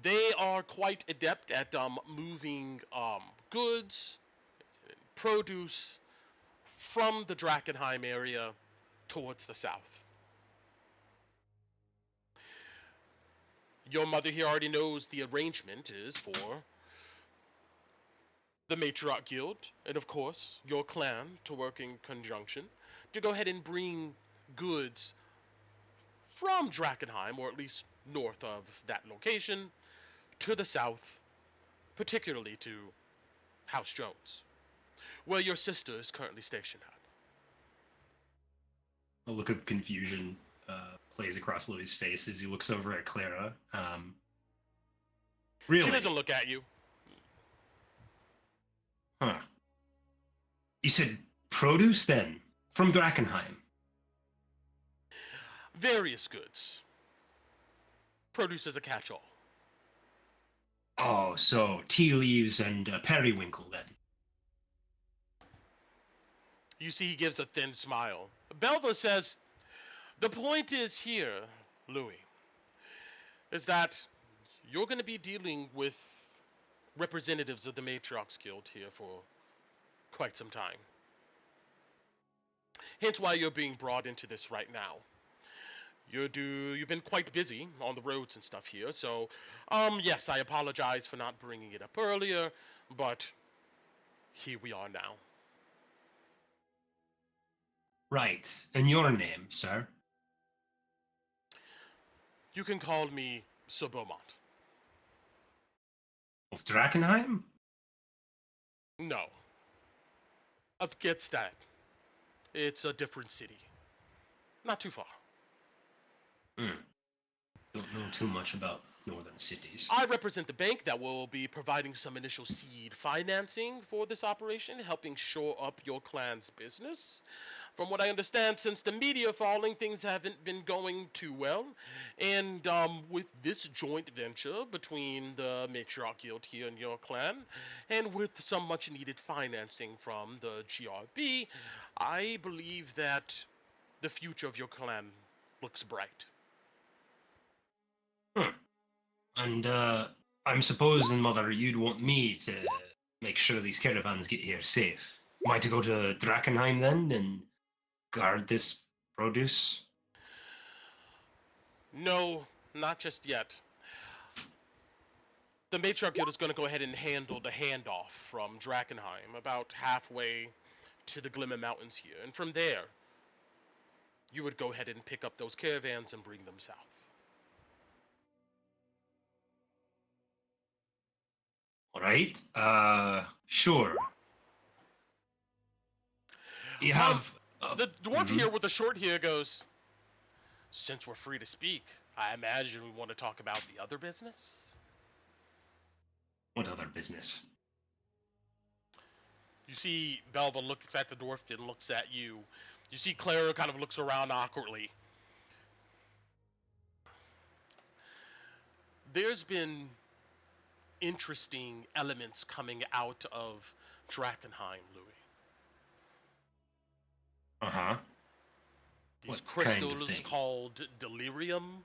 They are quite adept at moving goods, produce from the Drakkenheim area towards the south. Your mother here already knows the arrangement is for the Matriarch Guild, and of course, your clan to work in conjunction to go ahead and bring goods from Drakkenheim, or at least north of that location, to the south, particularly to House Jones, where your sister is currently stationed at. A look of confusion plays across Louis' face as he looks over at Clara. Really? She doesn't look at you. Huh. You said produce then? From Drakkenheim? Various goods. Produce is a catch-all. Oh, so tea leaves and periwinkle then. You see he gives a thin smile. Belva says, the point is here, Louis, is that you're going to be dealing with representatives of the Matriarch's Guild here for quite some time. Hence why you're being brought into this right now. You've been quite busy on the roads and stuff here, so, yes, I apologize for not bringing it up earlier, but here we are now. Right. And your name, sir? You can call me Sir Beaumont. Of Drakkenheim? No. Against that. It's a different city. Not too far. Hmm. Don't know too much about northern cities. I represent the bank that will be providing some initial seed financing for this operation, helping shore up your clan's business. From what I understand, since the media falling, things haven't been going too well. And with this joint venture between the Matriarch Guild here and your clan, and with some much needed financing from the GRB, I believe that the future of your clan looks bright. And, I'm supposing, Mother, you'd want me to make sure these caravans get here safe. Am I to go to Drakkenheim then and guard this produce? No, not just yet. The Matriarch Guild is going to go ahead and handle the handoff from Drakkenheim, about halfway to the Glimmer Mountains here. And from there, you would go ahead and pick up those caravans and bring them south. All right. Sure. You have The dwarf here with the short hair goes, since we're free to speak, I imagine we want to talk about the other business? What other business? You see Belva looks at the dwarf and looks at you. You see Clara kind of looks around awkwardly. There's been interesting elements coming out of Drakkenheim, Louis. Uh-huh. These What kind of crystals thing? called delirium.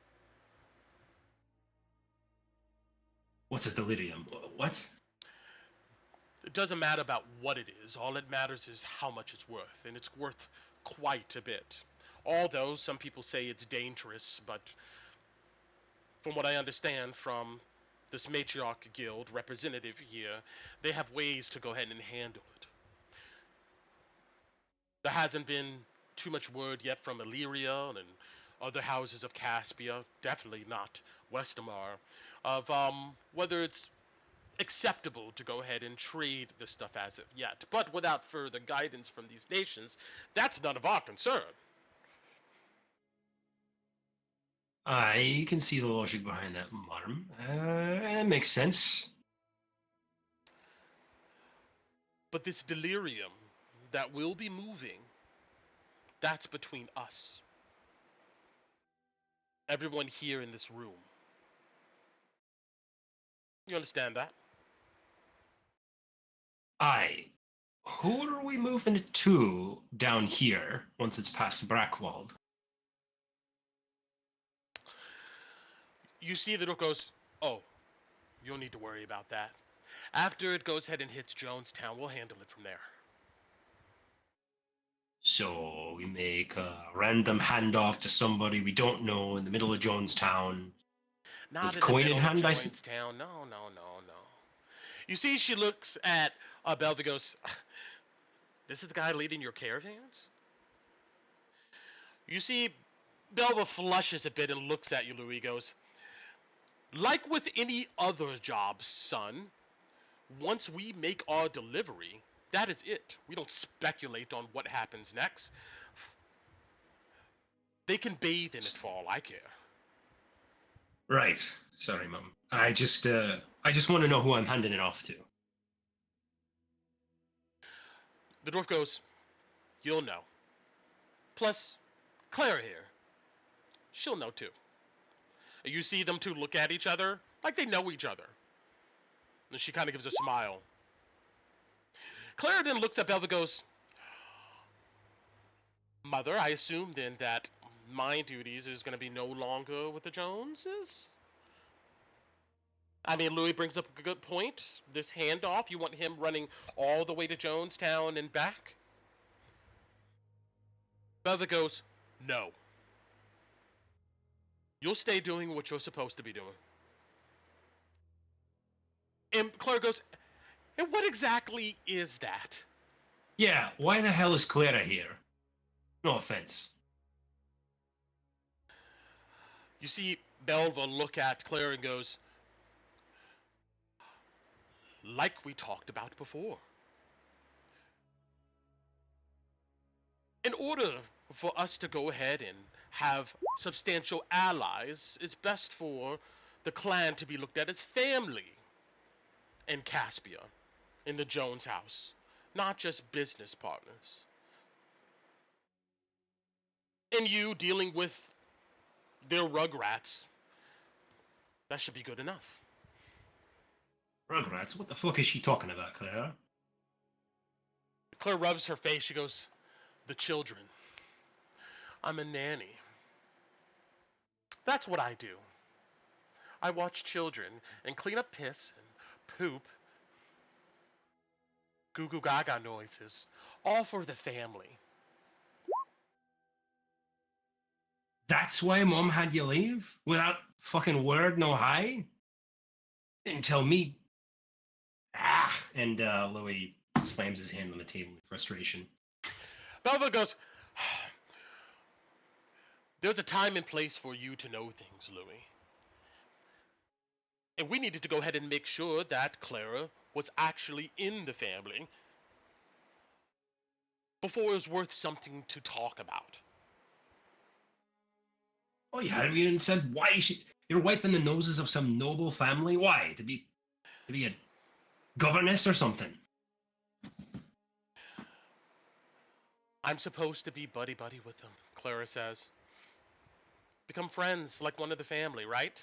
What's a delirium? What? It doesn't matter about what it is. All that matters is how much it's worth, and it's worth quite a bit. Although some people say it's dangerous, but from what I understand from this Matriarch Guild representative here, they have ways to go ahead and handle it. There hasn't been too much word yet from Illyria and other houses of Caspia, definitely not Westamar, of whether it's acceptable to go ahead and trade this stuff as of yet. But without further guidance from these nations, that's none of our concern. I can see the logic behind that, Marm. It makes sense. But this delirium that will be moving, that's between us. Everyone here in this room. You understand that? Aye. Who are we moving it to down here once it's past the Brackwald? You see that it goes, oh, you don't need to worry about that. After it goes ahead and hits Jonestown, we'll handle it from there. So we make a random handoff to somebody we don't know in the middle of Jonestown. Not With in coin the in middle hand, of I see. Jonestown. No. You see, she looks at Belva, goes, this is the guy leading your caravans? You see, Belva flushes a bit and looks at you, Louis, goes, like with any other job, son, once we make our delivery, that is it. We don't speculate on what happens next. They can bathe in it for all I care. Right. Sorry, Mum. I just want to know who I'm handing it off to. The dwarf goes, you'll know. Plus, Clara here. She'll know too. You see them two look at each other like they know each other. And she kind of gives a smile. Clara then looks at Belva and goes, Mother, I assume then that my duties is going to be no longer with the Joneses? I mean, Louis brings up a good point. This handoff, you want him running all the way to Jonestown and back? Belva goes, no. You'll stay doing what you're supposed to be doing. And Clara goes, and what exactly is that? Yeah, why the hell is Clara here? No offense. You see Belva look at Clara and goes, like we talked about before. In order for us to go ahead and have substantial allies, it's best for the clan to be looked at as family in Caspia, in the Jones house, not just business partners. And you dealing with their rugrats, that should be good enough. Rugrats? What the fuck is she talking about, Clara? Claire rubs her face. She goes, the children. I'm a nanny. That's what I do. I watch children and clean up piss and poop, goo goo gaga noises, all for the family. That's why Mom had you leave? Without fucking word, no hi? Didn't tell me. Ah! And Louis slams his hand on the table in frustration. Belva goes, there's a time and place for you to know things, Louis. And we needed to go ahead and make sure that Clara was actually in the family before it was worth something to talk about. Oh, you hadn't even said why you're wiping the noses of some noble family? Why? To be a governess or something? I'm supposed to be buddy-buddy with them, Clara says. Become friends like one of the family, right?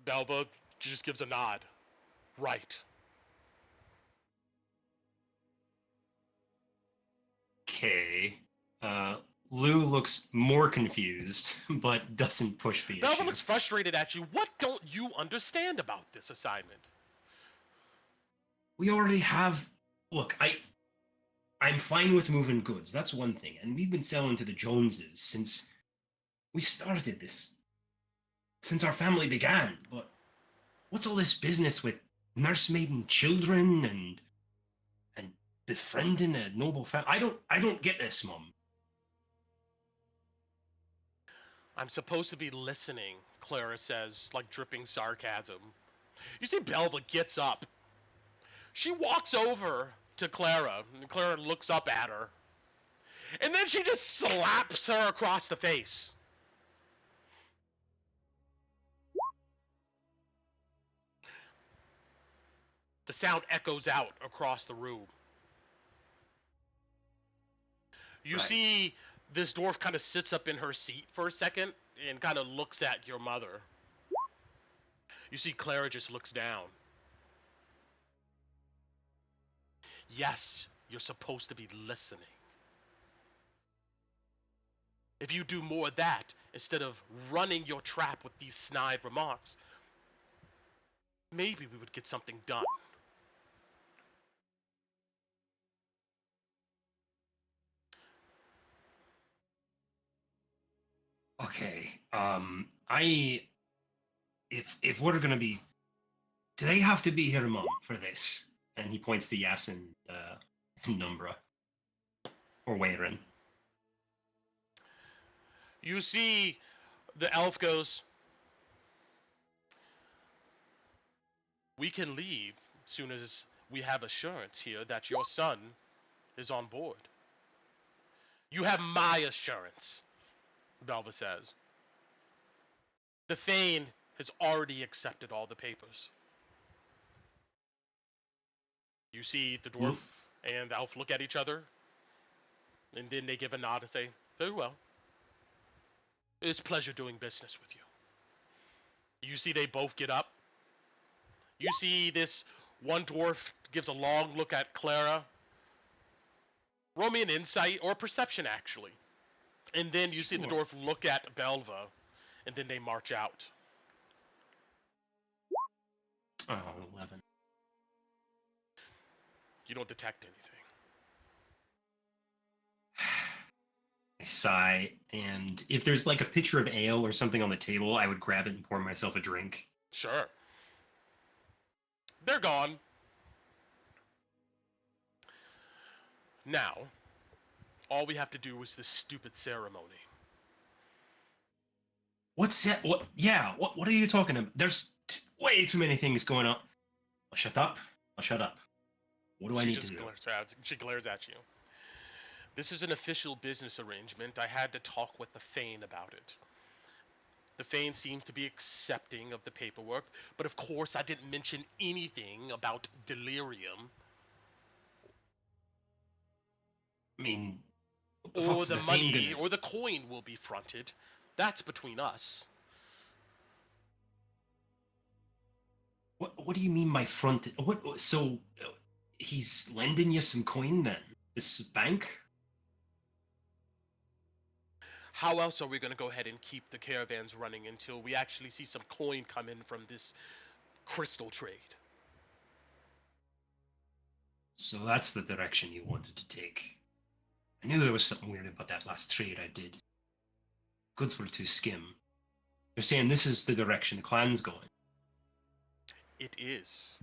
Belva just gives a nod. Right. Okay. Lou looks more confused, but doesn't push the Belva issue. looks frustrated at you. What don't you understand about this assignment? We already have. Look, I'm fine with moving goods. That's one thing, and we've been selling to the Joneses since we started this, since our family began. But what's all this business with nursemaiding children and befriending a noble family? I don't get this, Mum. I'm supposed to be listening, Clara says, like dripping sarcasm. You see Belva gets up. She walks over to Clara, and Clara looks up at her. And then she just slaps her across the face. The sound echoes out across the room. You Right. see this dwarf kind of sits up in her seat for a second, and kind of looks at your mother. You see Clara just looks down. Yes, you're supposed to be listening. If you do more of that, instead of running your trap with these snide remarks, maybe we would get something done. Okay. If we're gonna be, do they have to be here, Mom, for this? And he points to Yas and Numbra, or Wayrin. You see the elf goes, we can leave as soon as we have assurance here that your son is on board. You have my assurance, Belva says. The Thane has already accepted all the papers. You see the dwarf and the elf look at each other, and then they give a nod and say, very well. It's a pleasure doing business with you. You see they both get up. You see this one dwarf gives a long look at Clara. Roll me an insight or perception, actually. And then you see the dwarf look at Belva, and then they march out. Oh, 11. You don't detect anything. I sigh, and if there's like a pitcher of ale or something on the table, I would grab it and pour myself a drink. Sure. They're gone. Now, all we have to do is this stupid ceremony. What's that? What? Yeah. What are you talking about? There's way too many things going on. I'll shut up. I'll shut up. What do I need to do? She glares at you. This is an official business arrangement. I had to talk with the Thane about it. The Thane seems to be accepting of the paperwork, but of course I didn't mention anything about delirium. I mean, what the Or fuck's the Thane money, gonna... or the coin will be fronted. That's between us. What do you mean by fronted? What? So he's lending you some coin then? This bank? How else are we going to go ahead and keep the caravans running until we actually see some coin come in from this crystal trade? So that's the direction you wanted to take. I knew there was something weird about that last trade I did. Goods were too skim. You're saying this is the direction the clan's going? It is.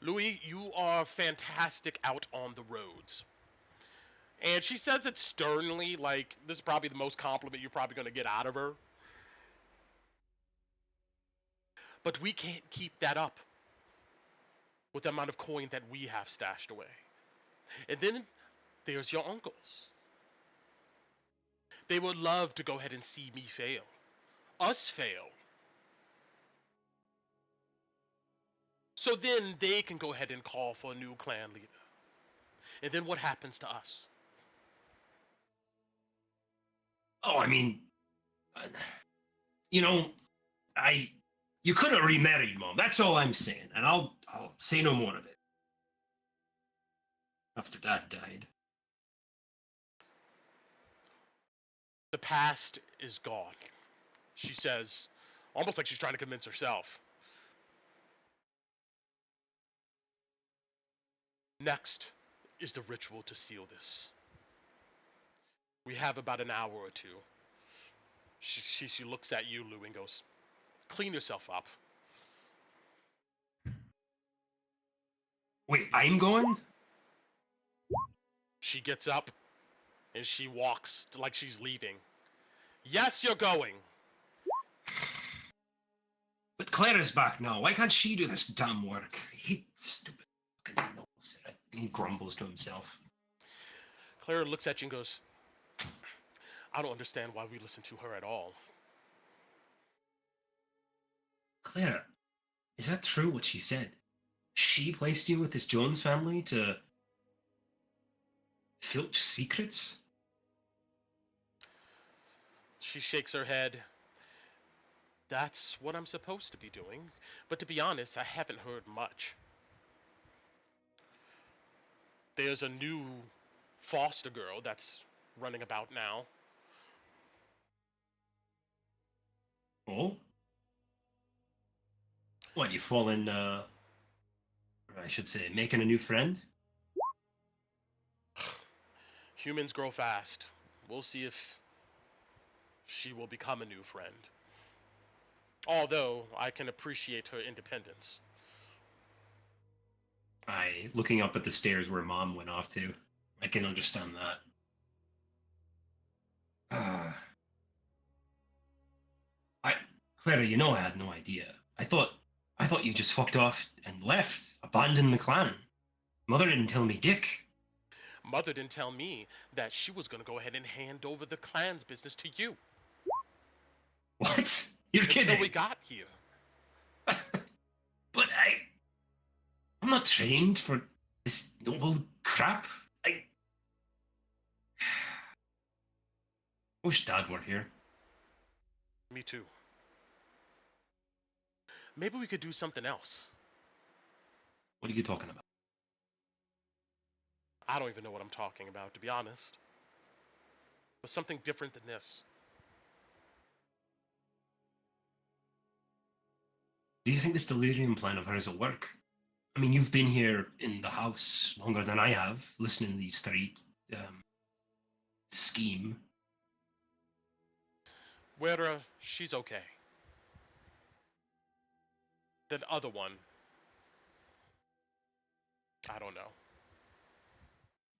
Louis, you are fantastic out on the roads. And she says it sternly, like this is probably the most compliment you're probably going to get out of her. But we can't keep that up with the amount of coin that we have stashed away. And then there's your uncles. They would love to go ahead and see me fail. Us fail. So then they can go ahead and call for a new clan leader. And then what happens to us? Oh, I mean, you know, you could have remarried, Mom. That's all I'm saying, and I'll say no more of it. After Dad died. The past is gone, she says, almost like she's trying to convince herself. Next is the ritual to seal this. We have about an hour or two. She looks at you, Lou, and goes, clean yourself up. Wait, I'm going? She gets up and she walks like she's leaving. Yes, you're going. But Clara's back now. Why can't she do this damn work? I hate stupid fucking nobles. He grumbles to himself. Clara looks at you and goes, I don't understand why we listen to her at all. Clara, is that true what she said? She placed you with this Jones family to filch secrets? She shakes her head. That's what I'm supposed to be doing, but to be honest, I haven't heard much. There's a new foster girl that's running about now. Oh? What, you fallen, or I should say, making a new friend? Humans grow fast. We'll see if she will become a new friend. Although, I can appreciate her independence. Looking up at the stairs where Mom went off to, I can understand that. Clara, you know I had no idea. I thought you just fucked off and left, abandoned the clan. Mother didn't tell me dick. Mother didn't tell me that she was gonna go ahead and hand over the clan's business to you. What? You're Until kidding. we got here. But I'm not trained for this noble crap. I wish Dad were here. Me too. Maybe we could do something else. What are you talking about? I don't even know what I'm talking about, to be honest. But something different than this. Do you think this delirium plan of hers will work? I mean, you've been here in the house longer than I have, listening to these three scheme. Where she's okay. The other one, I don't know.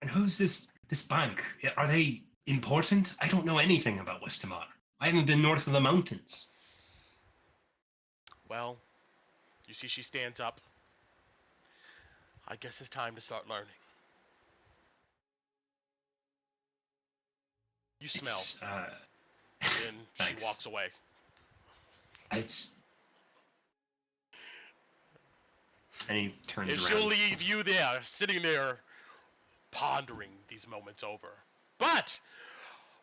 And who's this bank? Are they important? I don't know anything about Westamar. I haven't been north of the mountains. Well, you see she stands up. I guess it's time to start learning. You smell. It's, And she thanks. walks away. It's... And he turns And around. she'll leave you there, sitting there, pondering these moments over. But,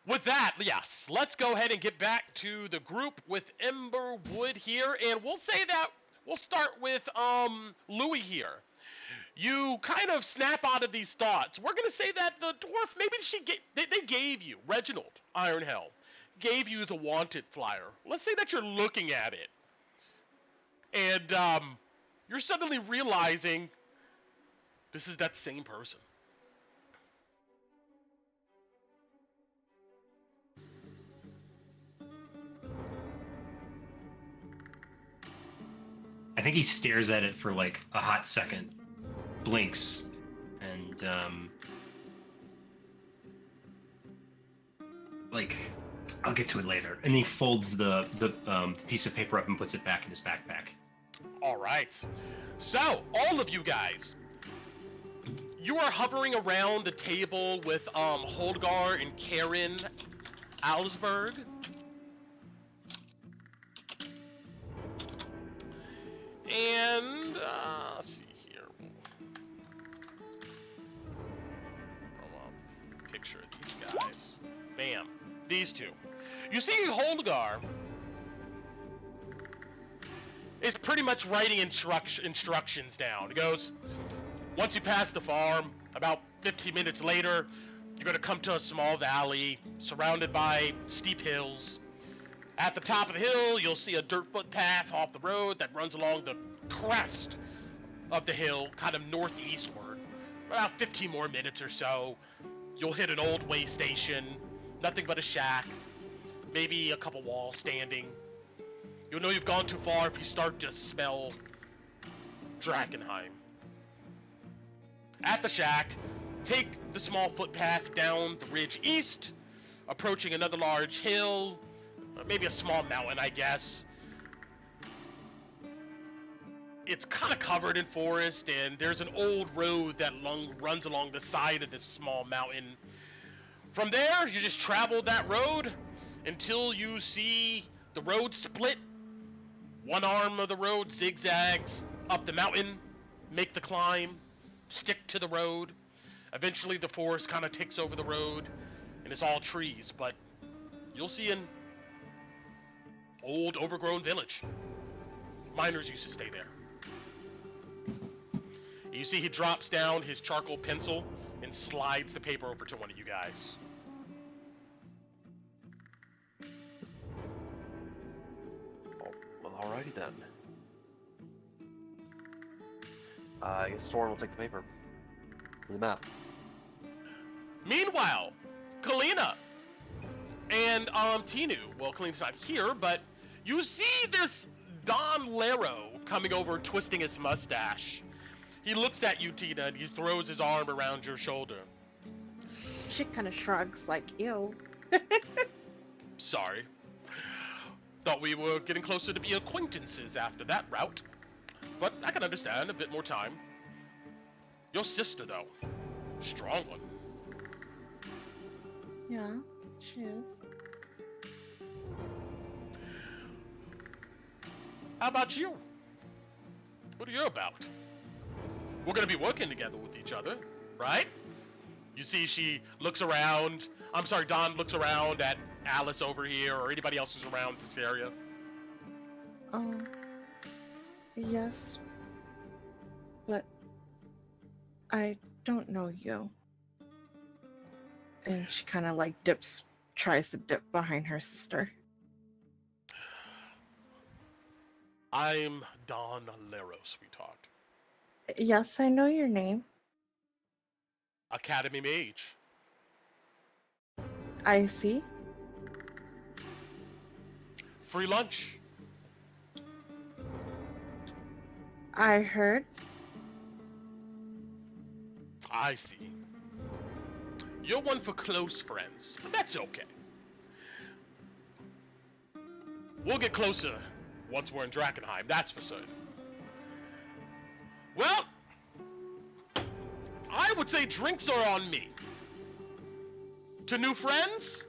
with that, yes, let's go ahead and get back to the group with Emberwood here. And we'll say that, we'll start with, Louis here. You kind of snap out of these thoughts. We're going to say that the dwarf, maybe they gave you, Reginald Ironhell, gave you the wanted flyer. Let's say that you're looking at it. And, you're suddenly realizing this is that same person. I think he stares at it for like a hot second, blinks, and like, I'll get to it later. And he folds the piece of paper up and puts it back in his backpack. All right. So, all of you guys, you are hovering around the table with Holdgar and Karen Alsberg. And let's see here. Throw up a picture of these guys. Bam. These two. You see Holdgar is pretty much writing instructions down. It goes, once you pass the farm, about 15 minutes later, you're going to come to a small valley surrounded by steep hills. At the top of the hill, you'll see a dirt footpath off the road that runs along the crest of the hill, kind of northeastward. About 15 more minutes or so, you'll hit an old way station, nothing but a shack, maybe a couple walls standing. You'll know you've gone too far if you start to smell Drakkenheim. At the shack, take the small footpath down the ridge east, approaching another large hill, maybe a small mountain, I guess. It's kind of covered in forest, and there's an old road that runs along the side of this small mountain. From there, you just travel that road until you see the road split. One arm of the road zigzags up the mountain, make the climb, stick to the road. Eventually the forest kind of takes over the road, and it's all trees, but you'll see in Old, overgrown village. Miners used to stay there. You see he drops down his charcoal pencil and slides the paper over to one of you guys. Oh, well, alrighty then. I guess Soren will take the paper. The map. Meanwhile, Kalina and Tinu, well, Kalina's not here, but you see this Don Lero coming over, twisting his mustache. He looks at you, Tina, and he throws his arm around your shoulder. She kind of shrugs, like, ew. Sorry. Thought we were getting closer to be acquaintances after that route. But I can understand a bit more time. Your sister, though. Strong one. Yeah, she is. How about you? What are you about? We're gonna be working together with each other, right? You see she looks around. I'm sorry, Don looks around at Alice over here or anybody else who's around this area. Yes. But I don't know you. And she kind of like tries to dip behind her sister. I'm Don Lero, sweetheart. Yes, I know your name. Academy Mage. I see. Free lunch. I heard. I see. You're one for close friends, but that's okay. We'll get closer once we're in Drakkenheim, that's for certain. Well, I would say drinks are on me. To new friends?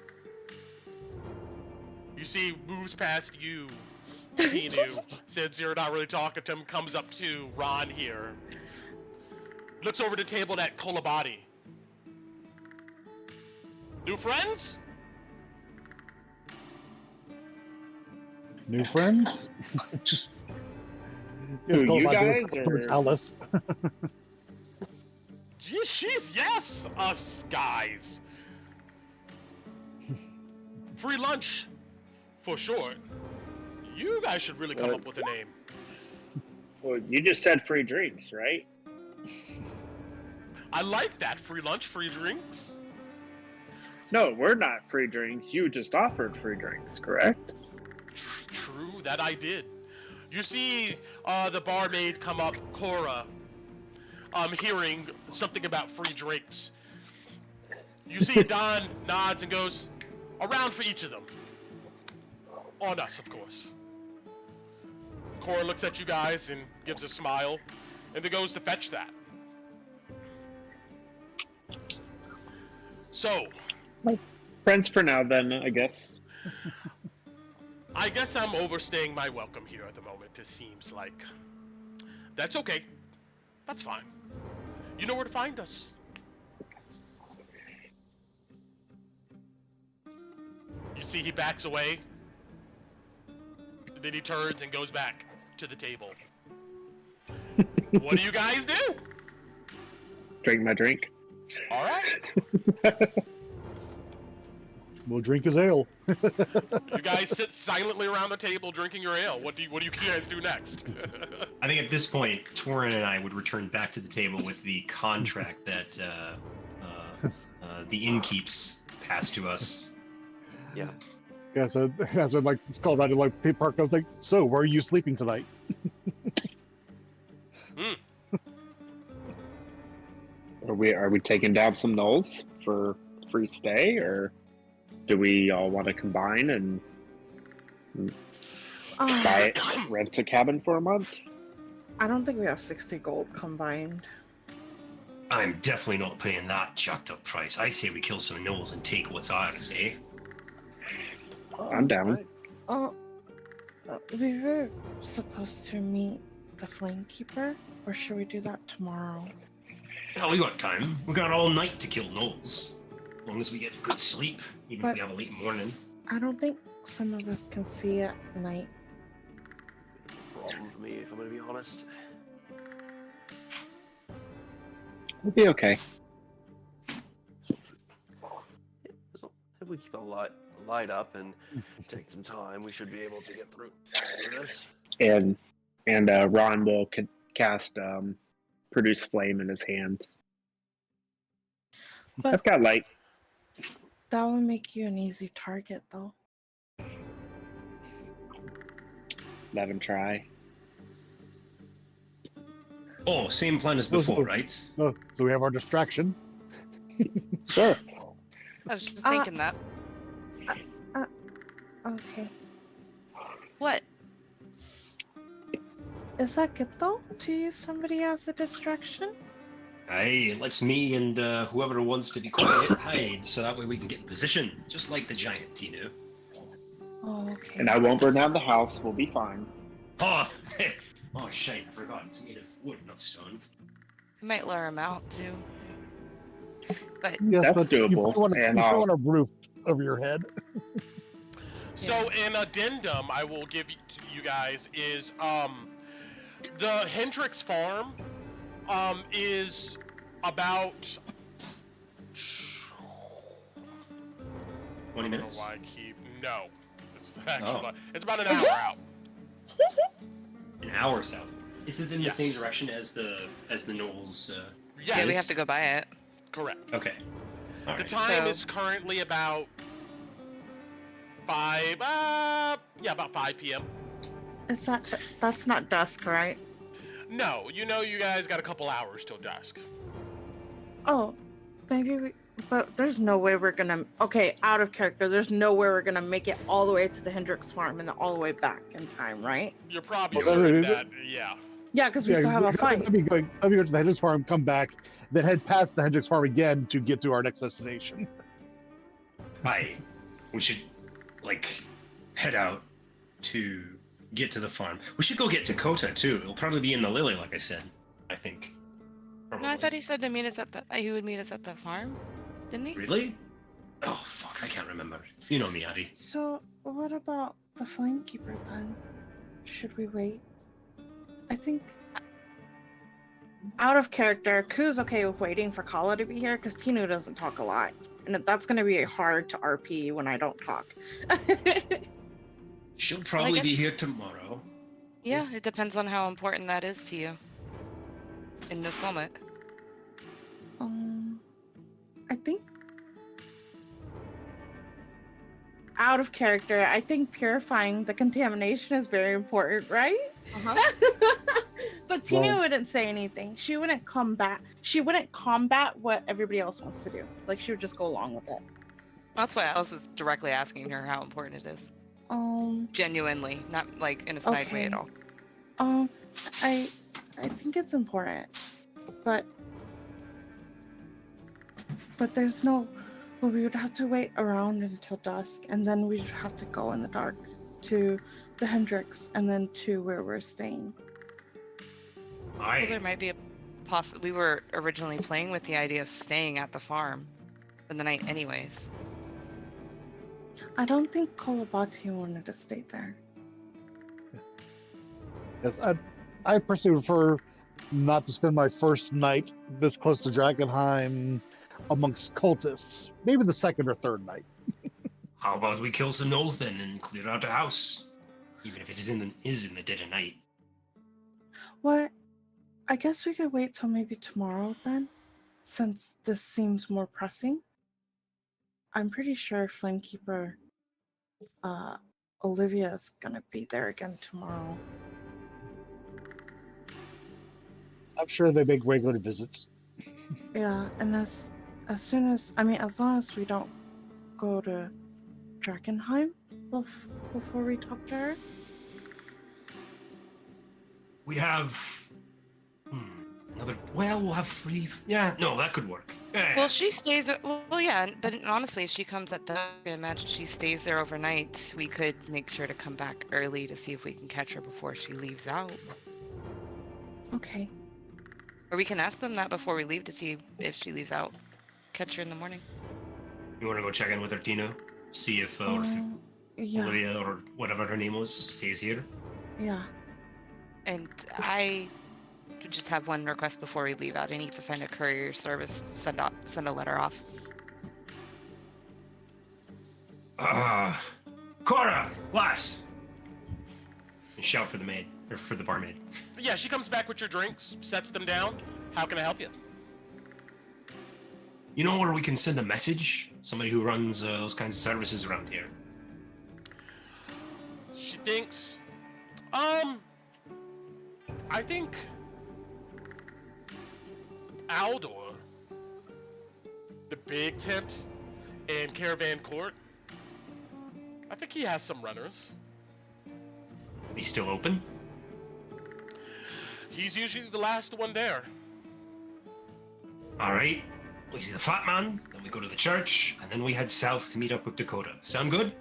You see, moves past you, Tinu, since you're not really talking to him, comes up to Ron here. Looks over the table at Kolabadi. New friends? New friends? Who, Yes, you I do guys, towards or- Alice. Yes, us guys. Free lunch, for sure. You guys should really come up with a name. Well, you just said free drinks, right? I like that. Free lunch, free drinks. No, we're not free drinks. You just offered free drinks, correct? True, that I did. You see the barmaid come up, Cora, hearing something about free drinks. You see Don nods and goes, around for each of them. On us, of course. Cora looks at you guys and gives a smile, and then goes to fetch that. So, Friends for now, then, I guess. I guess I'm overstaying my welcome here at the moment, it seems like. That's okay. That's fine. You know where to find us. You see he backs away. Then he turns and goes back to the table. What do you guys do? Drink my drink. Alright. We'll drink his ale. You guys sit silently around the table drinking your ale. What do you guys do next? I think at this point, Torin and I would return back to the table with the contract that the innkeeps passed to us. Yeah. Yeah, so as I like it's called out in like Pete Park, I was like, so where are you sleeping tonight? Are we taking down some knolls for free stay, or do we all want to combine and rent a cabin for a month? I don't think we have 60 gold combined. I'm definitely not paying that chucked up price. I say we kill some gnolls and take what's ours, eh? I'm down. We were supposed to meet the Flamekeeper, or should we do that tomorrow? Hell, we got time. We got all night to kill gnolls. As long as we get good sleep, even if we have a late morning. I don't think some of us can see at night. Problem for me, if I'm gonna be honest. We'll be okay. If we keep a light up and take some time, we should be able to get through this. And Ron will cast produce flame in his hand. But I've got light. that will make you an easy target, though. Let him try. Oh, same plan as before, right? So we have our distraction. Sure. I was just thinking that. Okay. What? Is that good, though, to use somebody as a distraction? Aye, it lets me and whoever wants to be quiet hide, so that way we can get in position, just like the giant Tinu. Oh, okay. And I won't burn down the house. We'll be fine. Oh, oh shit, I forgot. It's made of wood, not stone. We might lure him out too. But Yes, That's but you doable, want and a roof over your head. So, an addendum I will give to you guys is the Hendrix farm is about 20 minutes? I don't know why I keep no. It's actually Oh. it's about an hour out. An hour south. Is it in Yes. the same direction as the Knolls? Yes, yeah, we have to go by it. correct. Okay. All The right. time So- is currently about 5 p.m. That's not dusk, right? No, you guys got a couple hours till dusk. Oh, but there's no way we're gonna. Okay, out of character. There's no way we're gonna make it all the way to the Hendrix farm and then all the way back in time, right? You're probably Well, certain that- that, yeah. Yeah, because we still have a fight. Let me go to the Hendrix farm, come back, then head past the Hendrix farm again to get to our next destination. Aye. We should, head out to get to the farm. We should go get Dakota, too. It'll probably be in the Lily, like I said. I think. Probably. No, I thought he said to meet us at the. He would meet us at the farm, didn't he? Really? Oh, fuck. I can't remember. You know me, Addy. So, what about the Flamekeeper then? Should we wait? I think. Out of character, Ku's okay with waiting for Kala to be here because Tinu doesn't talk a lot. And that's going to be hard to RP when I don't talk. She'll probably be guess- here tomorrow. Yeah, it depends on how important that is to you. In this moment. I think. Out of character, I think purifying the contamination is very important, right? But Tina wouldn't say anything. She wouldn't combat. She wouldn't combat what everybody else wants to do. Like she would just go along with it. That's why Alice is directly asking her how important it is. Genuinely, Genuinely, not like in a snide way at Okay. all. I think it's important, but there's no. Well, we would have to wait around until dusk, and then we'd have to go in the dark to the Hendrix, and then to where we're staying. Well, there might be a we were originally playing with the idea of staying at the farm for the night anyways. I don't think Kolobati wanted to stay there. Yes, I personally prefer not to spend my first night this close to Drakkenheim amongst cultists. Maybe the second or third night. How about we kill some gnolls then and clear out the house? Even if it is in the dead of night. What? I guess we could wait till maybe tomorrow then, since this seems more pressing. I'm pretty sure Flamekeeper Olivia is gonna be there again tomorrow. I'm sure they make regular visits. Yeah, and as soon as as long as we don't go to Drakkenheim before we talk to her. We have another. Well, we'll have free. Yeah, no, that could work. Yeah. Well, she stays. Well, yeah, but honestly, if she comes at dusk, I imagine she stays there overnight. We could make sure to come back early to see if we can catch her before she leaves out. Okay. Or we can ask them that before we leave to see if she leaves out. Catch her in the morning. You want to go check in with her, Tino? See if. Yeah. Olivia, or whatever her name was, stays here. Yeah. And I just have one request before we leave out. I need to find a courier service to send a letter off. Cora! Lass! And shout for the maid, or for the barmaid. Yeah, she comes back with your drinks, sets them down. How can I help you? You know where we can send a message? Somebody who runs those kinds of services around here. She thinks, I think Aldor, the big tent in Caravan Court, I think he has some runners. He's still open? He's usually the last one there. Alright. We see the fat man, then we go to the church, and then we head south to meet up with Dakota. Sound good?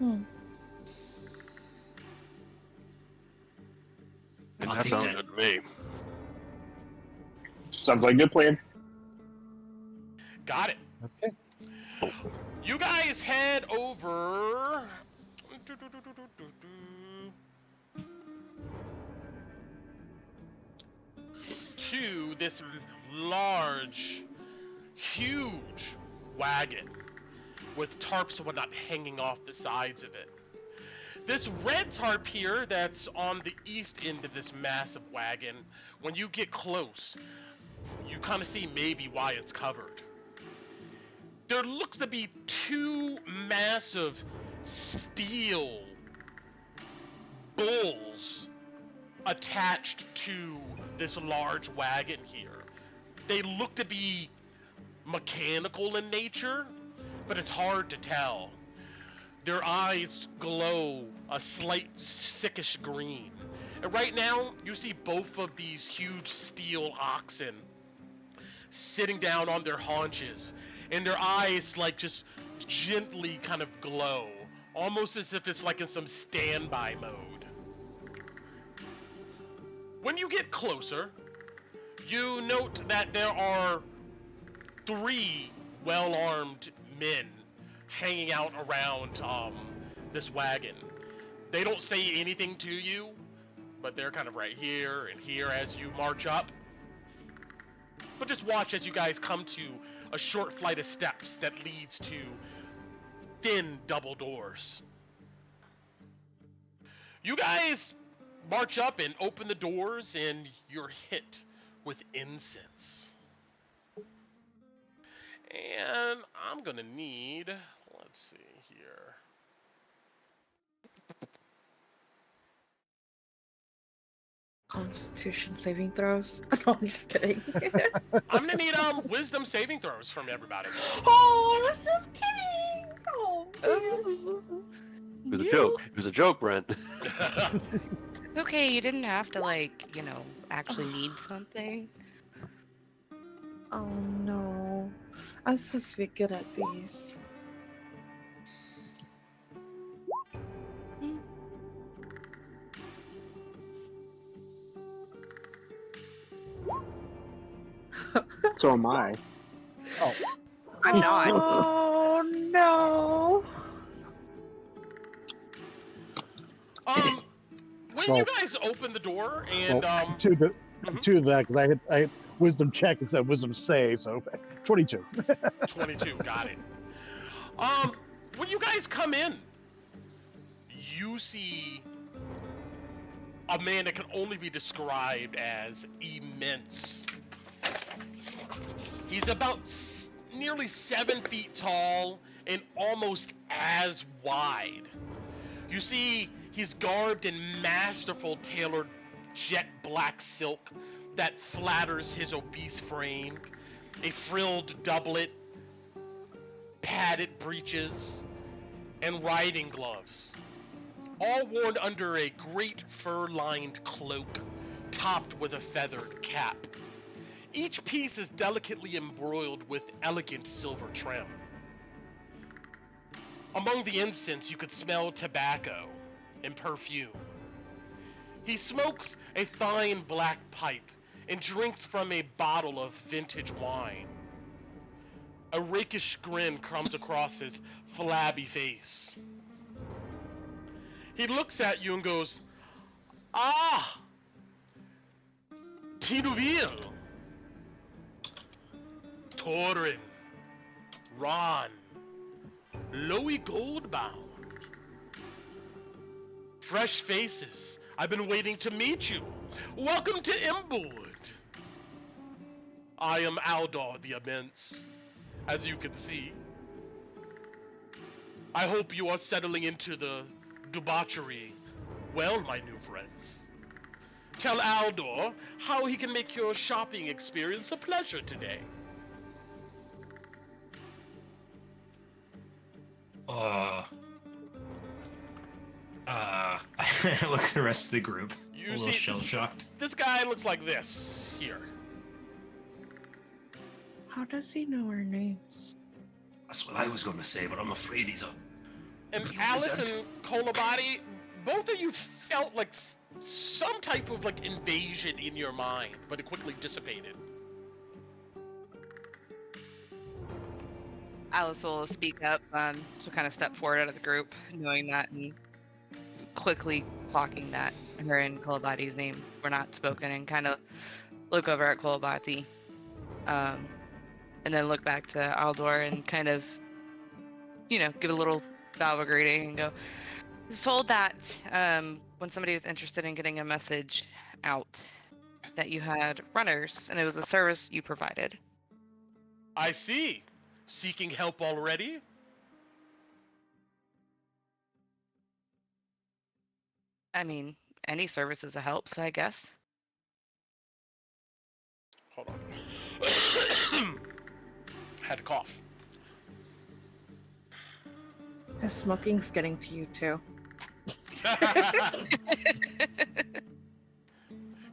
I'll That take sounds that. good to me. Sounds like a good plan. Got it. Okay. You guys head over to this large, huge wagon with tarps and whatnot hanging off the sides of it. This red tarp here that's on the east end of this massive wagon, when you get close, you kind of see maybe why it's covered. There looks to be two massive steel bulls attached to this large wagon here. They look to be mechanical in nature, but it's hard to tell. Their eyes glow a slight sickish green. And right now, you see both of these huge steel oxen sitting down on their haunches, and their eyes like just gently kind of glow, almost as if it's like in some standby mode. When you get closer, you note that there are 3 well-armed men hanging out around this wagon. They don't say anything to you, but they're kind of right here and here as you march up. But just watch as you guys come to a short flight of steps that leads to thin double doors. You guys march up and open the doors, and you're hit with incense. And I'm gonna need, let's see here. Constitution saving throws. No, I'm just kidding. I'm gonna need wisdom saving throws from everybody. Oh, I was just kidding. Oh, man. It was a joke. It was a joke, Brent. It's okay. You didn't have to, like, actually need something. Oh no. I'm supposed to be good at these. So am I. I'm not. Oh no. When Well- you guys open the door and Well, two of that, because I had wisdom check instead of wisdom save, so 22. 22, got it. When you guys come in, you see a man that can only be described as immense. He's about nearly 7 feet tall and almost as wide. You see, he's garbed in masterful tailored jet black silk that flatters his obese frame, a frilled doublet, padded breeches, and riding gloves, all worn under a great fur-lined cloak topped with a feathered cap. Each piece is delicately embroidered with elegant silver trim. Among the incense, you could smell tobacco and perfume. He smokes a fine black pipe and drinks from a bottle of vintage wine. A rakish grin comes across his flabby face. He looks at you and goes, "Ah, Tinuville, Torin, Ron, Loey Goldbound. Fresh faces. I've been waiting to meet you. Welcome to Emberwood. I am Aldor the Immense, as you can see. I hope you are settling into the debauchery well, my new friends. Tell Aldor how he can make your shopping experience a pleasure today." I look at the rest of the group. You A little see- shell-shocked. This guy looks like this here. How does he know our names? That's what I was going to say, but I'm afraid he's a... And You Alice listen. and Kolabadi, both of you felt like some type of like invasion in your mind, but it quickly dissipated. Alice will speak up. She'll kind of step forward out of the group, knowing that, and quickly clocking that her and Kolabati's name were not spoken, and kind of look over at Kolabati, and then look back to Aldor and kind of, give a little bow of greeting and go. I was told that when somebody was interested in getting a message out, that you had runners, and it was a service you provided. I see. Seeking help already? I mean, any service is a help, so I guess. Hold on. Had to cough. His smoking's getting to you too.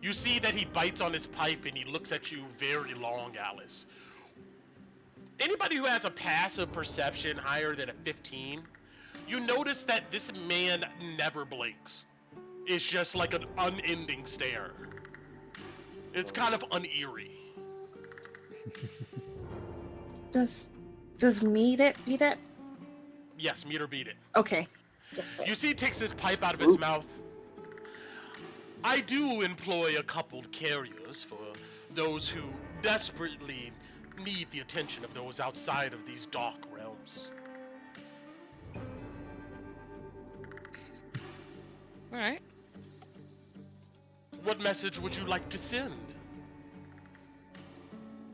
You see that he bites on his pipe and he looks at you very long, Alice. Anybody who has a passive perception higher than a 15, you notice that this man never blinks. It's just like an unending stare. It's kind of uneery. Does meet it beat it? Yes, meet or beat it. Okay. Yes, sir. You see he takes his pipe out of his mouth. I do employ a coupled carriers for those who desperately need the attention of those outside of these dark realms. All right. What message would you like to send?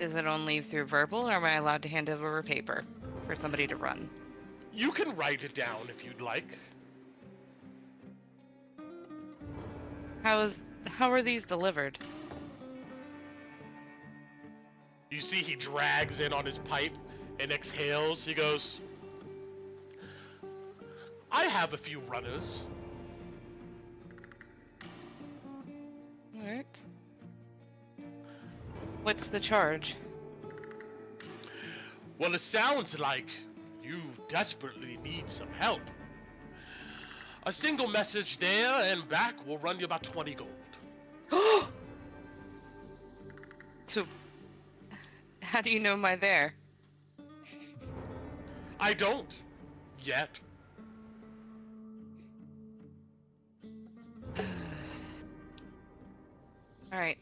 Is it only through verbal, or am I allowed to hand over paper for somebody to run? You can write it down if you'd like. How are these delivered? You see he drags in on his pipe and exhales. He goes, I have a few runners. All right. What's the charge? Well, it sounds like you desperately need some help. A single message there and back will run you about 20 gold. How do you know my there? I don't. Yet. All right.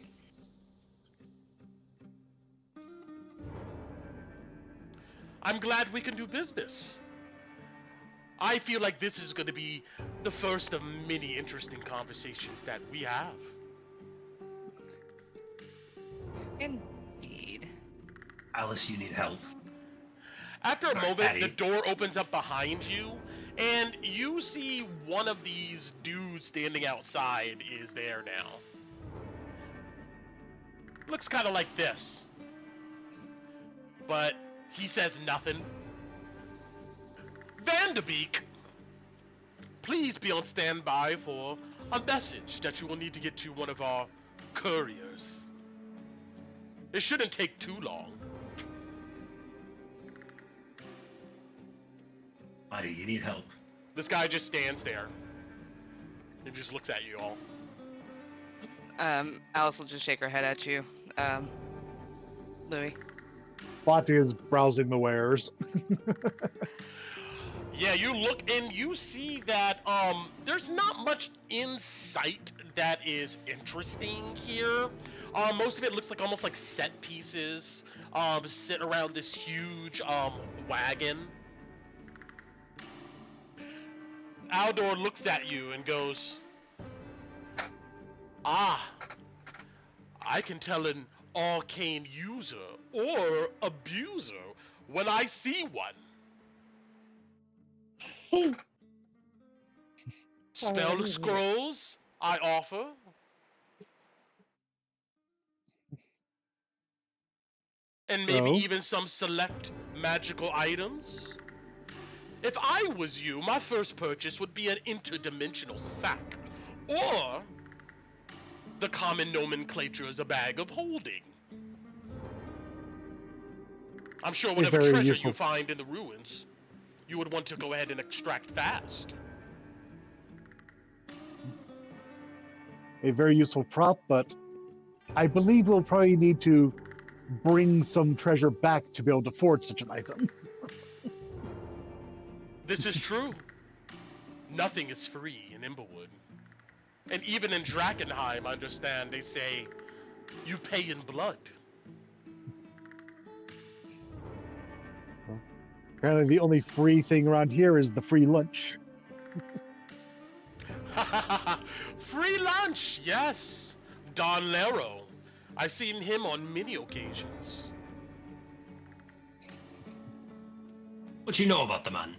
I'm glad we can do business. I feel like this is going to be the first of many interesting conversations that we have. Indeed. Alice, you need help. After a Sorry, moment, Patty. the door opens up behind you, and you see one of these dudes standing outside is there now. Looks kind of like this. But he says nothing. Vanderbeek, please be on standby for a message that you will need to get to one of our couriers. It shouldn't take too long. Patty, you need help. This guy just stands there and just looks at you all. Alice will just shake her head at you. Louis. Lottie is browsing the wares. Yeah, you look and you see that there's not much in sight that is interesting here. Most of it looks like almost like set pieces sit around this huge wagon. Aldor looks at you and goes, "Ah, I can tell an arcane user or abuser when I see one. Spell Alrighty. scrolls I offer. And maybe Oh. even some select magical items. If I was you, my first purchase would be an interdimensional sack, or the common nomenclature is a bag of holding. I'm sure whatever very treasure useful. you find in the ruins, you would want to go ahead and extract fast." A very useful prop, but I believe we'll probably need to bring some treasure back to be able to afford such an item. This is true. Nothing is free in Emberwood. And even in Drakkenheim, I understand they say you pay in blood. Apparently, the only free thing around here is the free lunch. Free lunch, yes. Don Lero. I've seen him on many occasions. What you know about the man?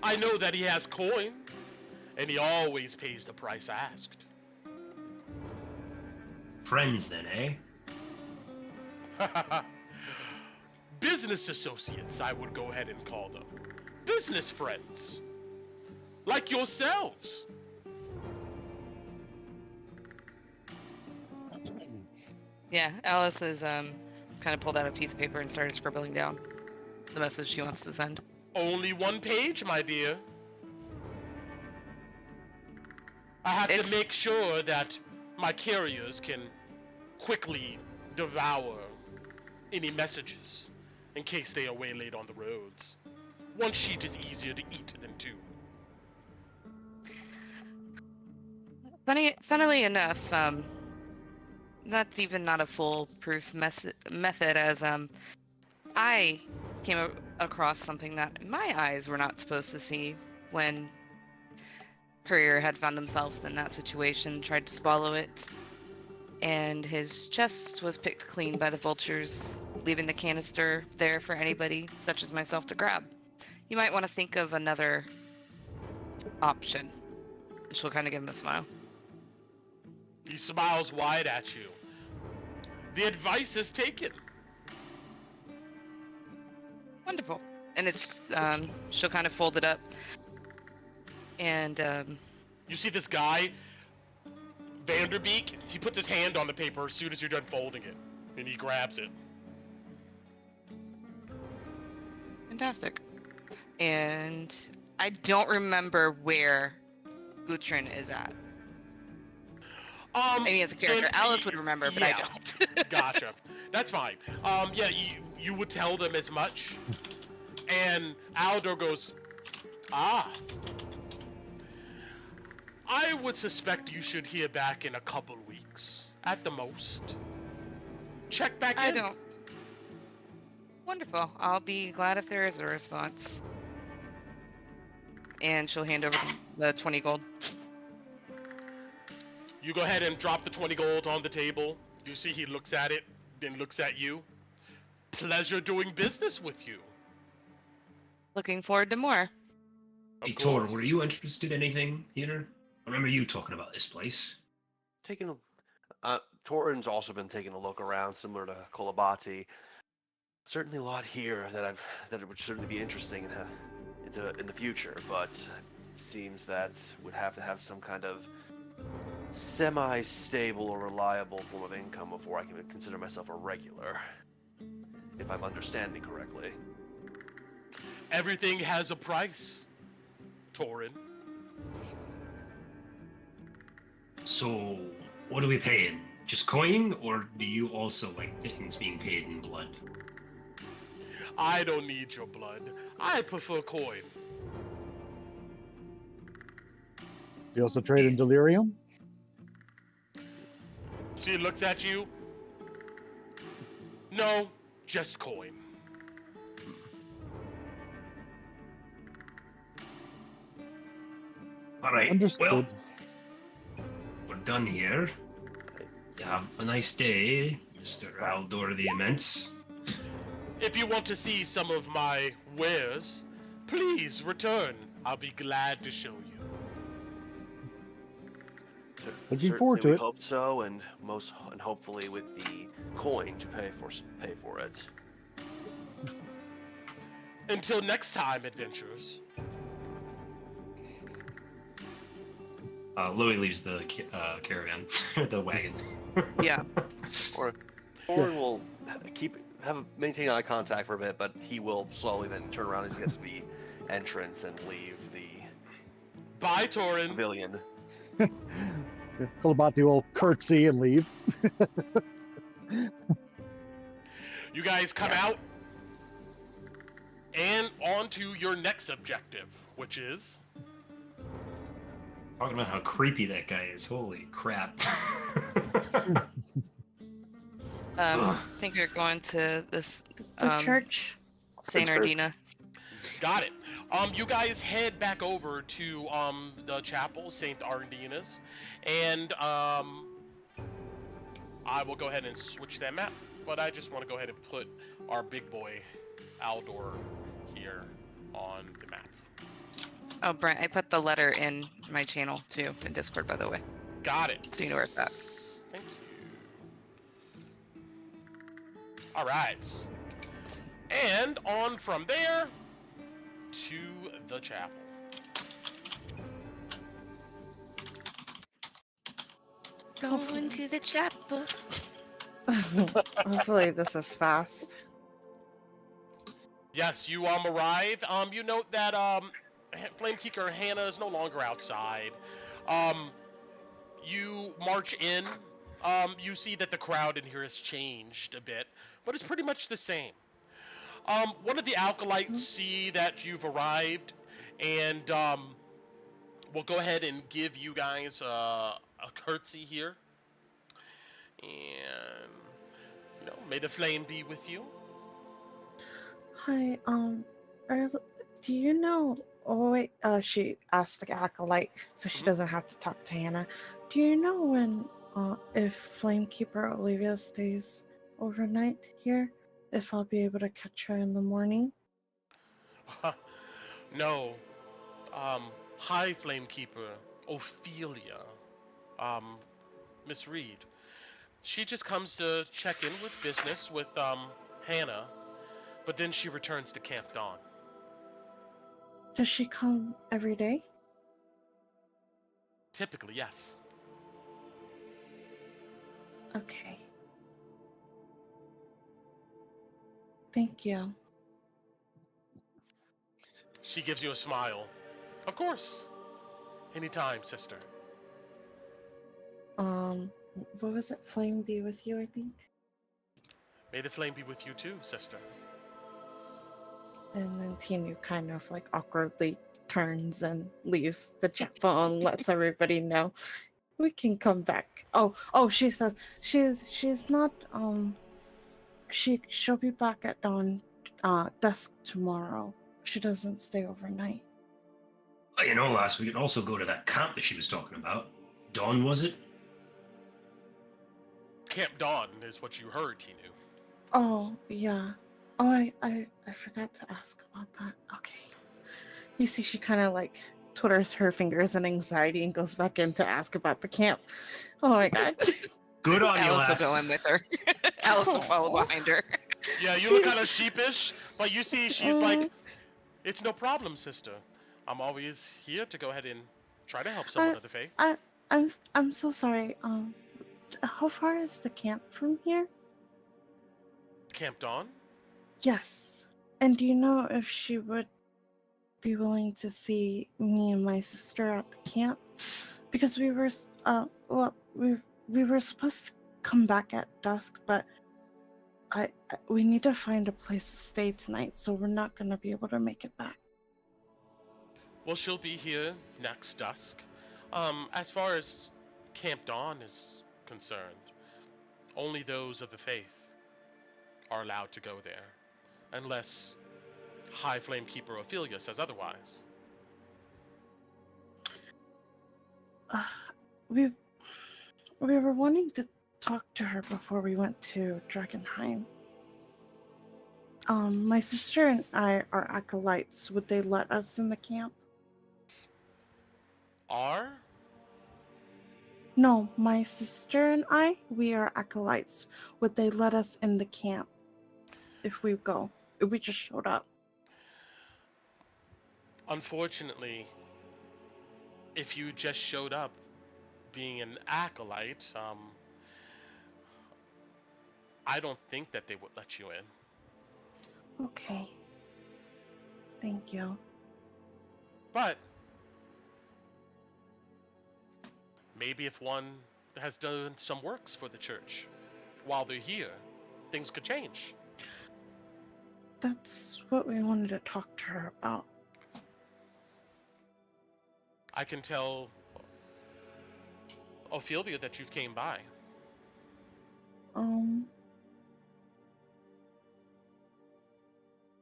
I know that he has coin, and he always pays the price asked. Friends, then, eh? Business associates, I would go ahead and call them. Business friends. Like yourselves. Yeah, Alice has kind of pulled out a piece of paper and started scribbling down the message she wants to send. Only one page, my dear. I have It's- to make sure that my carriers can quickly devour any messages in case they are waylaid on the roads. One sheet is easier to eat than two. Funnily enough, that's even not a foolproof method, as I came across something that my eyes were not supposed to see when Courier had found themselves in that situation, tried to swallow it, and his chest was picked clean by the vultures, leaving the canister there for anybody such as myself to grab. You might want to think of another option. She'll kind of give him a smile. He smiles wide at you. The advice is taken. Wonderful. And it's she'll kind of fold it up, and You see this guy, Vanderbeek, he puts his hand on the paper as soon as you're done folding it, and he grabs it. fantastic. And I don't remember where Gutrin is at. I mean, as a character, and Alice would remember, but yeah. I don't. Gotcha. That's fine. Yeah, you would tell them as much. And Aldor goes, "Ah. I would suspect you should hear back in a couple weeks, at the most. Check back I in." don't. Wonderful. I'll be glad if there is a response. And she'll hand over the 20 gold. You go ahead and drop the 20 gold on the table. You see he looks at it, then looks at you. "Pleasure doing business with you." Looking forward to more. Of Hey, Tor, course. were you interested in anything here? I remember you talking about this place. Taking a Torin's also been taking a look around, similar to Kolobati. Certainly a lot here that it would certainly be interesting in the future, but it seems that would have to have some kind of semi-stable or reliable form of income before I can consider myself a regular, if I'm understanding correctly. Everything has a price, Torin. So, what are we paying? Just coin, or do you also like things being paid in blood? I don't need your blood. I prefer coin. You also trade in delirium? She looks at you. No, just coin. All right. Understood. Well, we're done here. You have a nice day, Mr. Aldor the Immense. If you want to see some of my wares, please return. I'll be glad to show you. Looking Certainly forward to we it. hope so, and hopefully with the coin to pay for it. Until next time, adventurers. Louis leaves the caravan, the wagon. Yeah. Or will maintain eye contact for a bit, but he will slowly then turn around as he gets to the entrance and leave the Bye, Torin. pavilion. Kolobati will curtsy and leave. You guys come out and on to your next objective, which is Talking about how creepy that guy is. Holy crap. I think we're going to this The church. Saint church. Ardina. got it. You guys head back over to the chapel, Saint Ardina's, and I will go ahead and switch that map. But I just want to go ahead and put our big boy Aldor here on the map. Oh, Brent, I put the letter in my channel too, in Discord, by the way. Got it. So you know where it's at. Thank you. All right. And on from there to the chapel. Going to the chapel. Hopefully this is fast. Yes, you arrive. You note that Flamekeeper Hannah is no longer outside. You march in. You see that the crowd in here has changed a bit, but it's pretty much the same. One of the acolytes see that you've arrived, and we'll go ahead and give you guys a curtsy here. And may the flame be with you. Hi, do you know? Oh wait, she asked the acolyte, so she doesn't have to talk to Hannah. Do you know when, if Flamekeeper Olivia stays overnight here, if I'll be able to catch her in the morning? No. Hi, Flamekeeper Ophelia. Miss Reed. She just comes to check in with business with Hannah, but then she returns to Camp Dawn. Does she come every day? Typically, yes. Okay. Thank you. She gives you a smile. Of course. Anytime, sister. What was it? Flame be with you, I think? May the flame be with you too, sister. And then Tinu kind of like awkwardly turns and leaves the chapel and lets everybody know we can come back. Oh, she says she's not she'll be back at dusk tomorrow. She doesn't stay overnight. Well, lass, we could also go to that camp that she was talking about. Dawn, was it? Camp Dawn is what you heard, Tinu. Oh, yeah. Oh, I forgot to ask about that. Okay. You see, she kind of like twiddles her fingers in anxiety and goes back in to ask about the camp. Oh my god. Good on you, Alice will lass. go in with her. Alice will follow behind her. Yeah, you look kind of sheepish, but you see she's like, it's no problem, sister. I'm always here to go ahead and try to help someone of the faith. I'm so sorry. How far is the camp from here? Camp Dawn? Yes. And do you know if she would be willing to see me and my sister at the camp? Because we were we were supposed to come back at dusk, but we need to find a place to stay tonight, so we're not gonna be able to make it back. Well, she'll be here next dusk. As far as Camp Dawn is concerned, only those of the faith are allowed to go there, unless High Flame Keeper Ophelia says otherwise. We were wanting to talk to her before we went to Drakkenheim. My sister and I are acolytes. Would they let us in the camp? Are? No, my sister and I, we are acolytes. Would they let us in the camp if we go? If we just showed up? Unfortunately, if you just showed up being an acolyte, I don't think that they would let you in. Okay. Thank you. But maybe if one has done some works for the church while they're here, things could change. That's what we wanted to talk to her about. I can tell Ophelia that you've came by.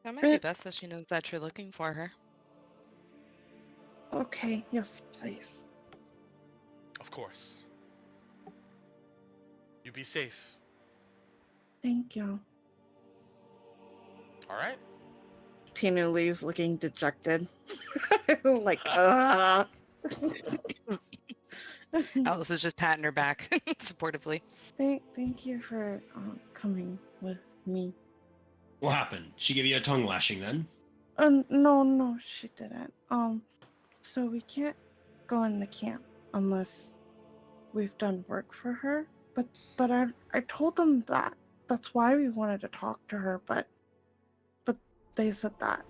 That might be best if she knows that you're looking for her. Okay, yes, please. Of course. You be safe. Thank you. All right? Tinu leaves looking dejected. Like, Alice is just patting her back supportively. Thank you for coming with me. What happened? She gave you a tongue lashing then? No, she didn't. So we can't go in the camp unless we've done work for her. But I told them that. That's why we wanted to talk to her, but they said that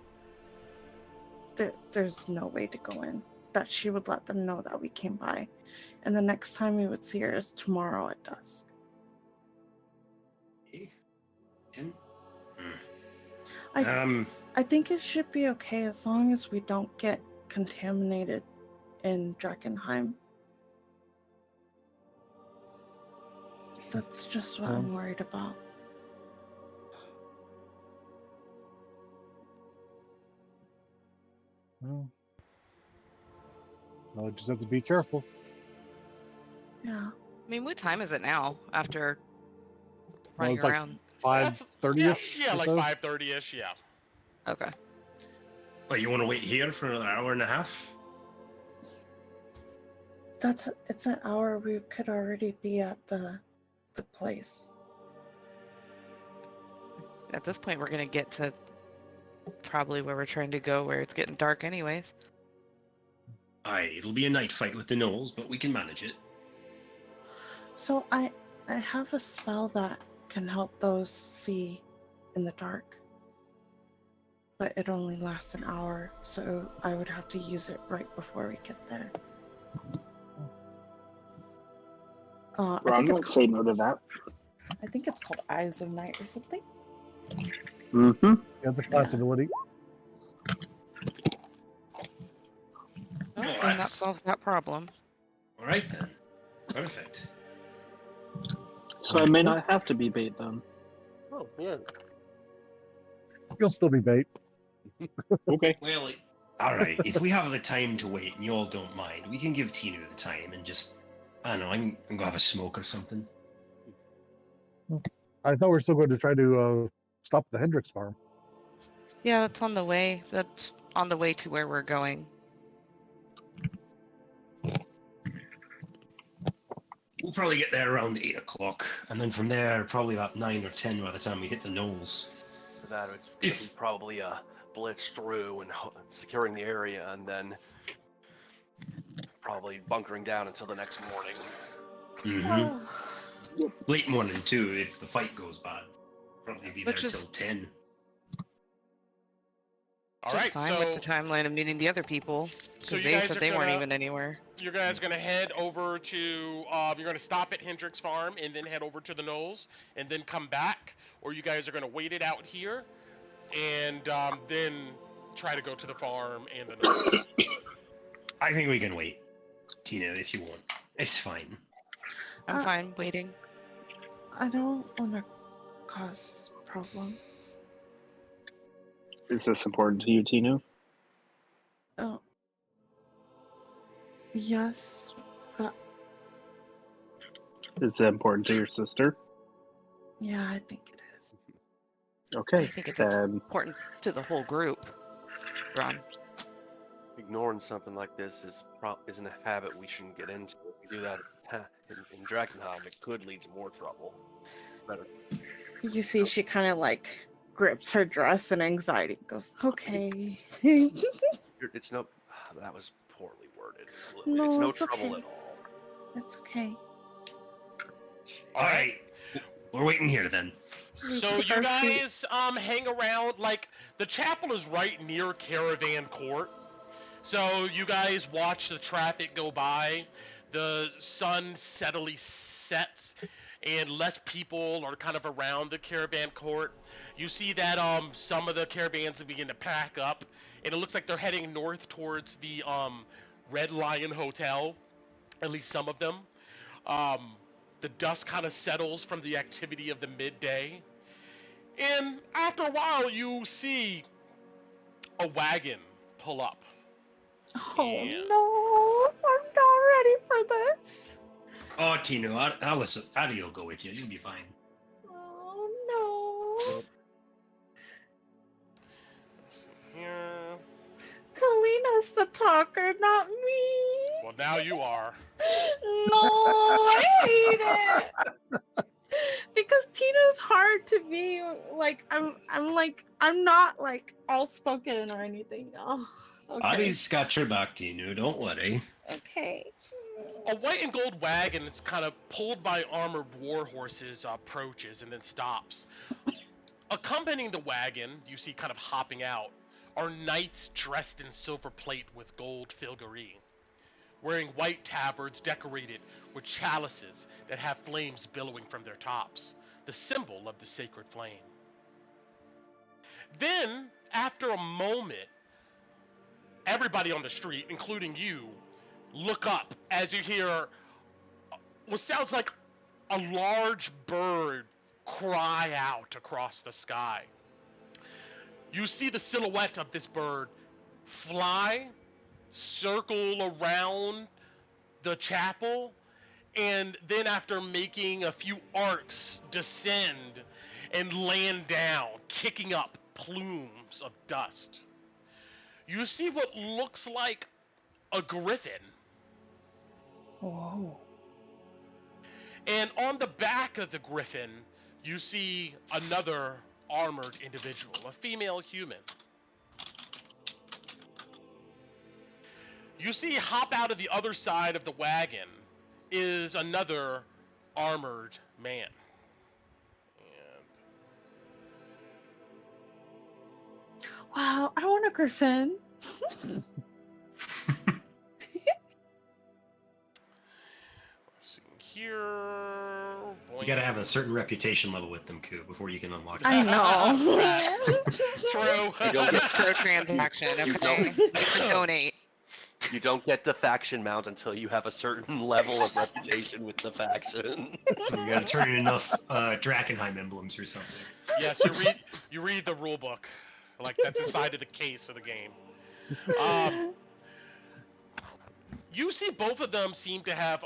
there's no way to go in. That she would let them know that we came by. And the next time we would see her is tomorrow at dusk. I think it should be okay as long as we don't get contaminated in Drakkenheim. That's just what I'm worried about. Well, I just have to be careful. Yeah. I mean, what time is it now after running it's like around? 5:30ish. Yeah, or like so. 5:30ish, yeah. Okay. But you want to wait here for another hour and a half? It's an hour. We could already be at the place. At this point, we're going to get to probably where we're trying to go, where it's getting dark anyways. Aye, it'll be a night fight with the gnolls, but we can manage it. So I have a spell that can help those see in the dark. But it only lasts an hour, so I would have to use it right before we get there. Well, I'm not saying no to that. I think it's called Eyes of Night or something. Mm-hmm. Yeah, the possibility. Well, Oh, then that solves that problem. All right then. Perfect. So I may not have to be bait then. Oh, yeah. You'll still be bait. Okay. Well, all right. If we have the time to wait and you all don't mind, we can give Tinu the time and just, I don't know, I can go have a smoke or something. I thought we were still going to try to stop the Hendrix farm. Yeah, that's on the way. That's on the way to where we're going. We'll probably get there around 8 o'clock, and then from there, probably about 9 or 10 by the time we hit the knolls. For that, it's gonna be probably a blitz through and securing the area, and then probably bunkering down until the next morning. Mm-hmm. Late morning, too, if the fight goes bad. Probably be there till 10. All Just right, fine so with the timeline of meeting the other people so because you they guys said are they weren't gonna even anywhere. you guys are gonna head over to you're gonna stop at Hendrick's farm and then head over to the Knolls and then come back, or you guys are gonna wait it out here and then try to go to the farm and the Knolls. I think we can wait, Tina, if you want. It's fine. I'm Uh, fine waiting. I don't want to cause problems. Is this important to you, Tinu? Oh. Yes, but Is it important to your sister? yeah, I think it is. Okay, I think it's then important to the whole group, Ron. Ignoring something like this isn't a habit we shouldn't get into. If we do that in Drakkenheim, it could lead to more trouble. Better. You see, she kind of like grips her dress in anxiety. Goes, okay. It's no. That was poorly worded. No, it's no it's trouble okay. at all. That's okay. All right. We're waiting here then. We So pick you our feet. guys hang around, like the chapel is right near Caravan Court. So you guys watch the traffic go by. The sun steadily sets and less people are kind of around the Caravan Court. You see that some of the caravans begin to pack up and it looks like they're heading north towards the Red Lion Hotel, at least some of them. The dust kind of settles from the activity of the midday. And after a while, you see a wagon pull up. Oh Yeah. no, I'm not ready for this. Oh, Tino, I'll listen. Adio will go with you. You'll be fine. Oh no. Let's see here. Kalina's the talker, not me. Well, now you are. No, I hate it. Because Tina's hard to be like I'm not like all spoken or anything. Oh, okay. Adi's got your back, Tino. Don't worry. Okay. A white and gold wagon that's kind of pulled by armored war horses approaches and then stops. Accompanying the wagon, you see kind of hopping out, are knights dressed in silver plate with gold filigree, wearing white tabards decorated with chalices that have flames billowing from their tops, the symbol of the sacred flame. Then, after a moment, everybody on the street, including you, look up as you hear what sounds like a large bird cry out across the sky. You see the silhouette of this bird fly, circle around the chapel, and then after making a few arcs, descend and land down, kicking up plumes of dust. You see what looks like a griffin. Whoa. And on the back of the griffin, you see another armored individual, a female human. You see hop out of the other side of the wagon is another armored man. And Wow, I want a griffin. let's see here. You gotta have a certain reputation level with them, Koo, before you can unlock it. I know. True. You don't get Per transaction, You okay? don't- You can donate. You don't get the faction mount until you have a certain level of reputation with the faction. You gotta turn in enough Drakkenheim emblems or something. Yes, you read the rule book. Like that's inside of the case of the game. You see both of them seem to have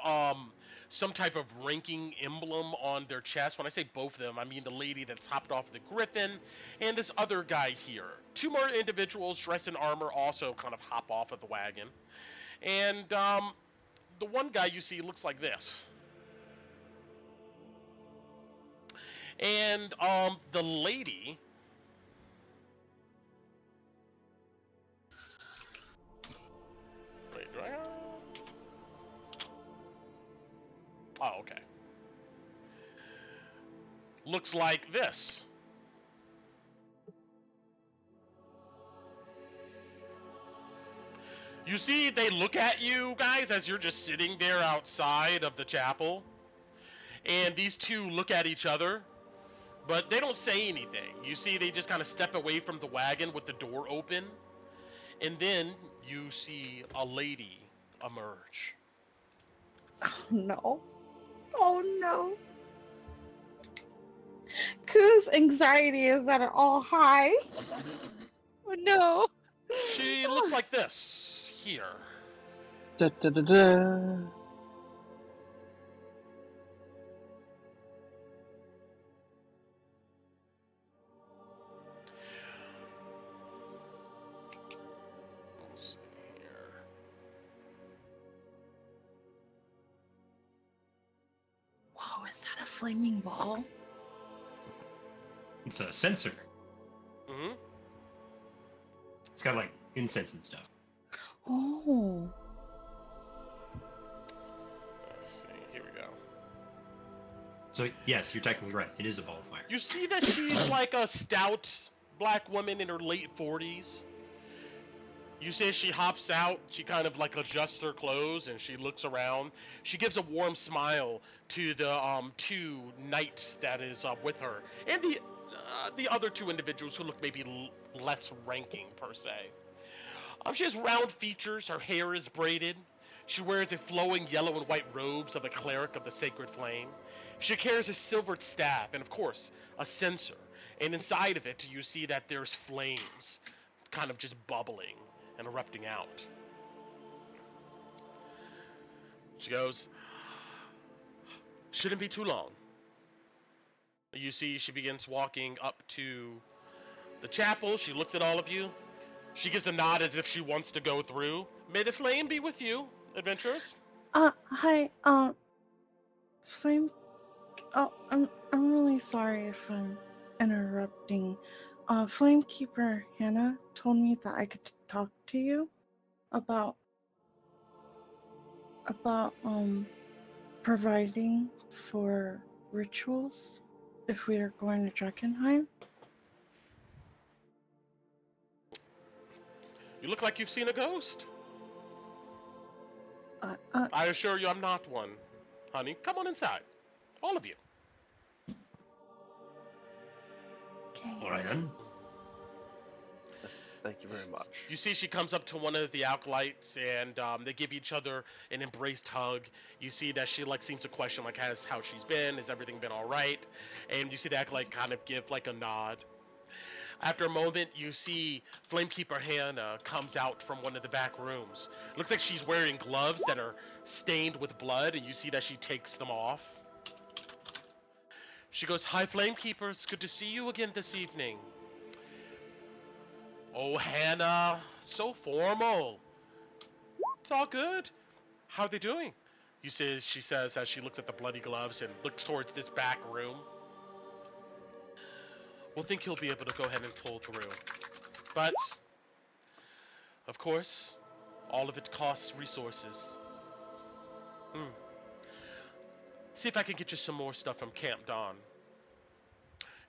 some type of ranking emblem on their chest. When I say both of them, I mean the lady that's hopped off the griffin and this other guy here. Two more individuals dressed in armor also kind of hop off of the wagon. And the one guy you see looks like this. And the lady... Wait, do I have... Oh, okay. Looks like this. You see, they look at you guys as you're just sitting there outside of the chapel, and these two look at each other, but they don't say anything. You see, they just kind of step away from the wagon with the door open, and then you see a lady emerge. Oh no. Oh no. Koo's anxiety is at an all high. Oh no. She looks like this here. Da, da, da, da. Let's see here. Whoa, is that a flaming ball? It's a censer. Mm-hmm. It's got like incense and stuff. Oh. Let's see. Here we go. So yes, you're technically right. It is a ball of fire. You see that she's like a stout black woman in her late 40s. You see she hops out, she kind of like adjusts her clothes and she looks around. She gives a warm smile to the two knights that is with her and the other two individuals who look maybe less ranking per se. She has round features, her hair is braided. She wears a flowing yellow and white robes of a cleric of the sacred flame. She carries a silvered staff and of course a censer. And inside of it you see that there's flames kind of just bubbling and erupting out. She goes, shouldn't be too long. You see she begins walking up to the chapel. She looks at all of you. She gives a nod as if she wants to go through. May the flame be with you, adventurers. Hi, Flame. Oh, I'm really sorry if I'm interrupting. Flamekeeper Hannah told me that I could talk to you about providing for rituals if we are going to Drakkenheim. You look like you've seen a ghost. I assure you I'm not one, honey. Come on inside. All of you. Okay. All right then. Thank you very much. You see she comes up to one of the acolytes and they give each other an embraced hug. You see that she like seems to question like how she's been, has everything been all right? And you see the acolyte kind of give like a nod. After a moment, you see Flamekeeper Hannah comes out from one of the back rooms. Looks like she's wearing gloves that are stained with blood, and you see that she takes them off. She goes, "Hi, Flamekeepers. Good to see you again this evening." "Oh, Hannah, so formal." "It's all good. How are they doing?" She says as she looks at the bloody gloves and looks towards this back room. "We'll think he'll be able to go ahead and pull through. But, of course, all of it costs resources. See if I can get you some more stuff from Camp Dawn.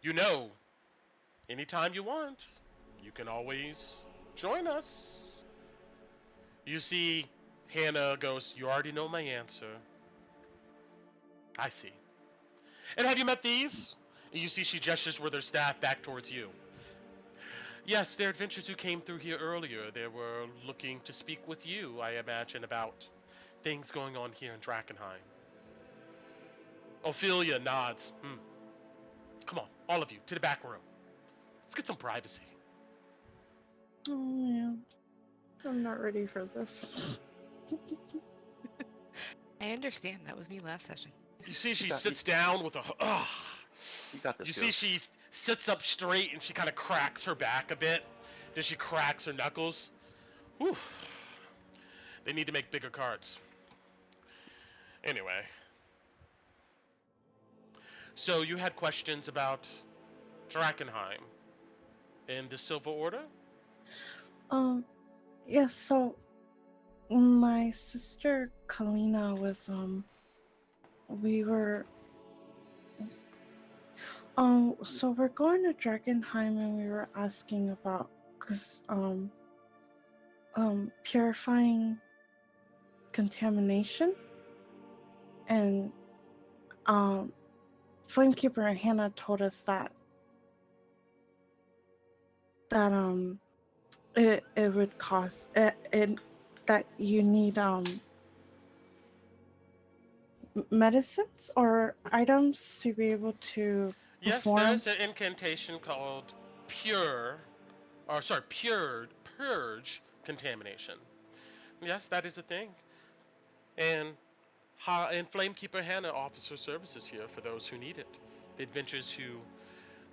You know, anytime you want, you can always join us." You see, Hannah goes, "You already know my answer." "I see. And have you met these?" And you see she gestures with her staff back towards you. "Yes, they're adventurers who came through here earlier. They were looking to speak with you, I imagine, about things going on here in Drakkenheim." Ophelia nods. Come on, all of you, to the back room. Let's get some privacy." Oh man, I'm not ready for this. I understand. That was me last session. You see she sits down with a... You got this. You see she sits up straight and she kind of cracks her back a bit. Then she cracks her knuckles. Whew. They need to make bigger cards. Anyway. So you had questions about Drakkenheim and the Silver Order? Yes, so my sister Kalina was we were so we're going to Drakkenheim and we were asking about because purifying contamination, and Flamekeeper and Hannah told us that it would cost it that you need medicines or items to be able to Yes, perform. there's an incantation called purge contamination. Yes, that is a thing. And Flamekeeper Hannah offers her services here for those who need it. The adventurers who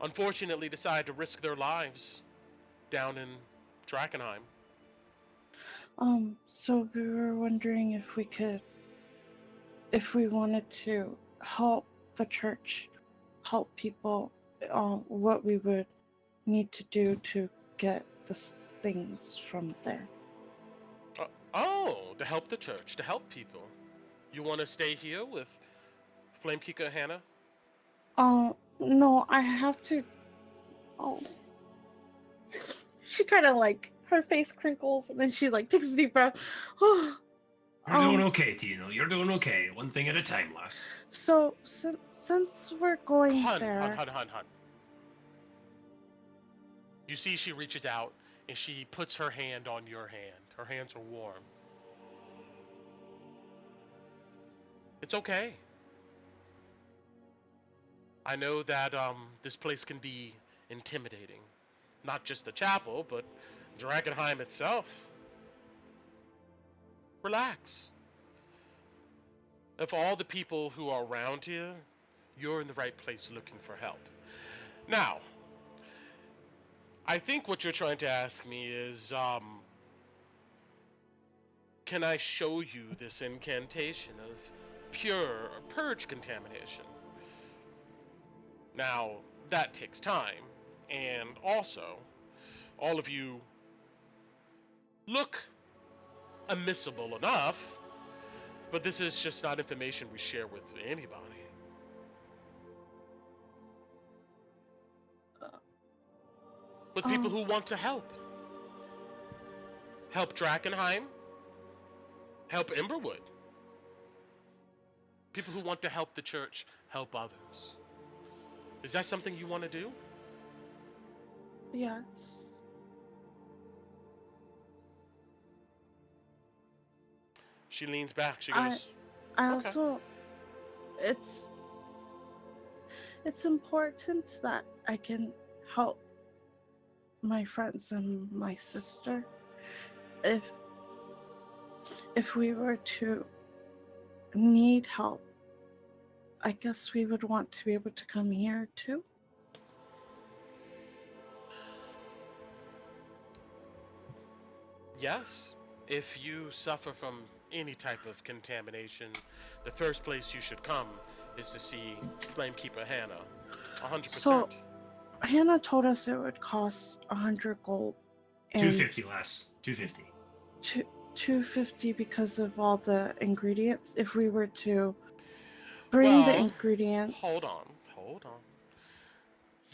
unfortunately decide to risk their lives down in Drakkenheim. So we were wondering if we wanted to help the church, help people, what we would need to do to get the things from there. To help the church, to help people. You want to stay here with Flamekeeper Hannah? No, I have to. Oh, she kind of like her face crinkles and then she like takes a deep breath. Oh, You're doing okay, Tino. You're doing okay. One thing at a time, lass. So since we're going there, Hun. You see, she reaches out and she puts her hand on your hand. Her hands are warm. It's okay. I know that this place can be intimidating. Not just the chapel, but Drakkenheim itself. Relax. Of all the people who are around here, you're in the right place looking for help. Now, I think what you're trying to ask me is, can I show you this incantation of purge contamination? Now, that takes time, and also, all of you look admissible enough, but this is just not information we share with anybody. With people who want to help. Help Drakkenheim. Help Emberwood. People who want to help the church, help others. Is that something you want to do? yes. She leans back. She goes, I Okay. also, it's important that I can help my friends and my sister. If we were to need help, I guess we would want to be able to come here too. Yes. If you suffer from any type of contamination, the first place you should come is to see Flamekeeper Hannah. 100%. So Hannah told us it would cost 100 gold. And 250, lass. 250. 250 because of all the ingredients. If we were to bring the ingredients. Hold on.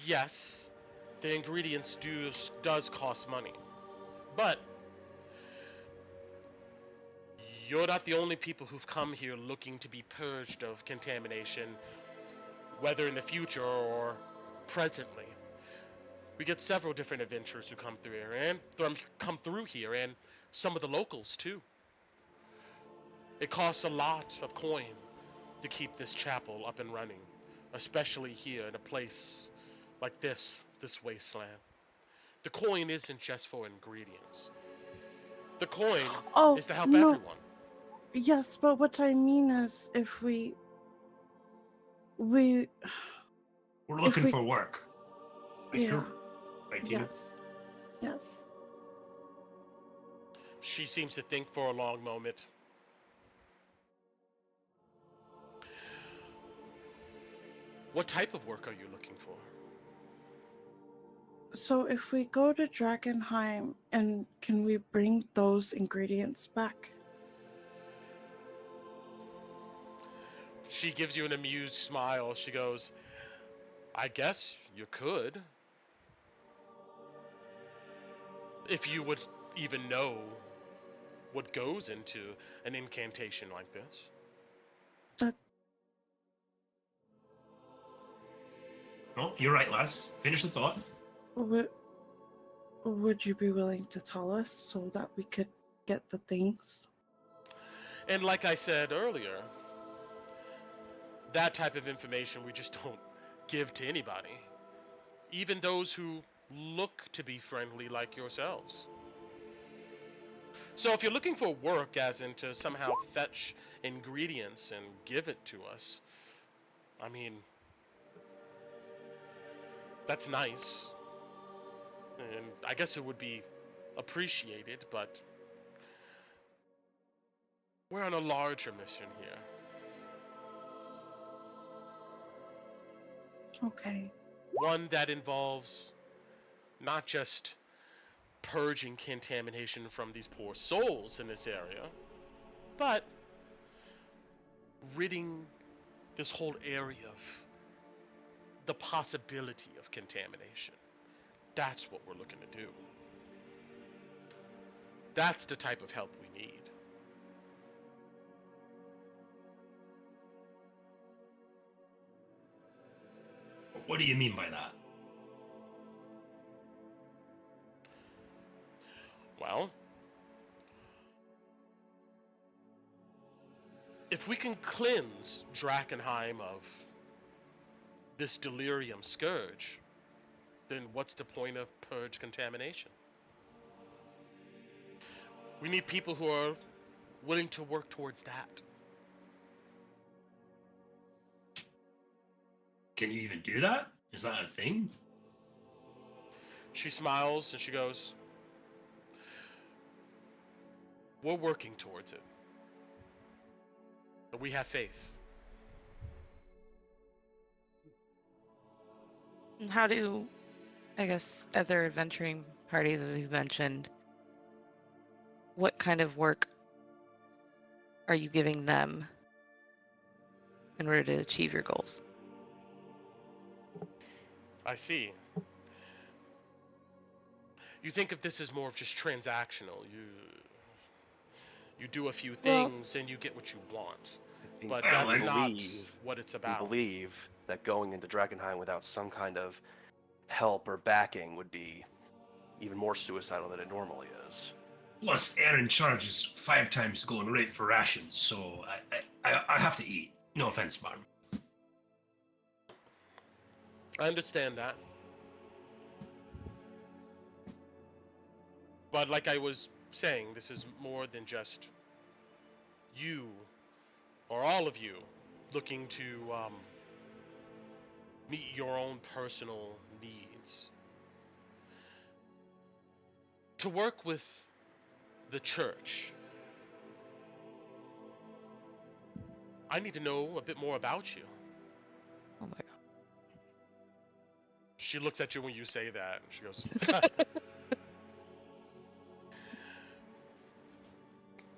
Yes, the ingredients does cost money, but you're not the only people who've come here looking to be purged of contamination, whether in the future or presently. We get several different adventurers who come through here, and some of the locals too. It costs a lot of coin to keep this chapel up and running, especially here in a place like this wasteland. The coin isn't just for ingredients. The coin is to help everyone. Yes, but what I mean is if we're looking for work. Right, yeah. Right, Tina? Yes. She seems to think for a long moment. What type of work are you looking for? So if we go to Drakkenheim, and can we bring those ingredients back? She gives you an amused smile. She goes, I guess you could. If you would even know what goes into an incantation like this. Oh, you're right, lass. Finish the thought. Would you be willing to tell us so that we could get the things? And like I said earlier, that type of information we just don't give to anybody. Even those who look to be friendly like yourselves. So if you're looking for work, as in to somehow fetch ingredients and give it to us, I mean, that's nice. And I guess it would be appreciated, but we're on a larger mission here. Okay. One that involves not just purging contamination from these poor souls in this area, but ridding this whole area of the possibility of contamination. That's what we're looking to do. That's the type of help we need. What do you mean by that? Well, if we can cleanse Drakkenheim of this delirium scourge, then what's the point of purge contamination? We need people who are willing to work towards that. Can you even do that? Is that a thing? She smiles and she goes, we're working towards it. But we have faith. And how do, I guess, other adventuring parties, as you've mentioned, what kind of work are you giving them in order to achieve your goals? I see. You think of this as more of just transactional. You do a few things and you get what you want. But that's not what it's We about. believe that going into Drakkenheim without some kind of help or backing would be even more suicidal than it normally is. Plus, Aaron charges 5 times the going rate for rations, so I have to eat. No offense, Bottom. I understand that. But like I was saying, this is more than just you or all of you looking to meet your own personal needs. To work with the church, I need to know a bit more about you. Oh my god. She looks at you when you say that, and she goes,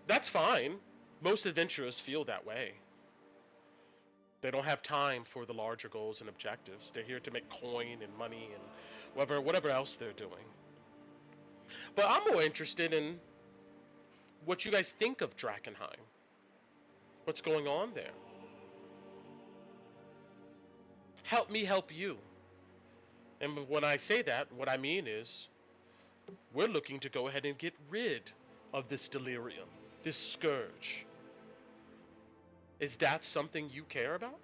that's fine. Most adventurers feel that way. They don't have time for the larger goals and objectives. They're here to make coin and money and whatever else they're doing. But I'm more interested in what you guys think of Drakkenheim. What's going on there? Help me help you. And when I say that, what I mean is, we're looking to go ahead and get rid of this delirium, this scourge. Is that something you care about?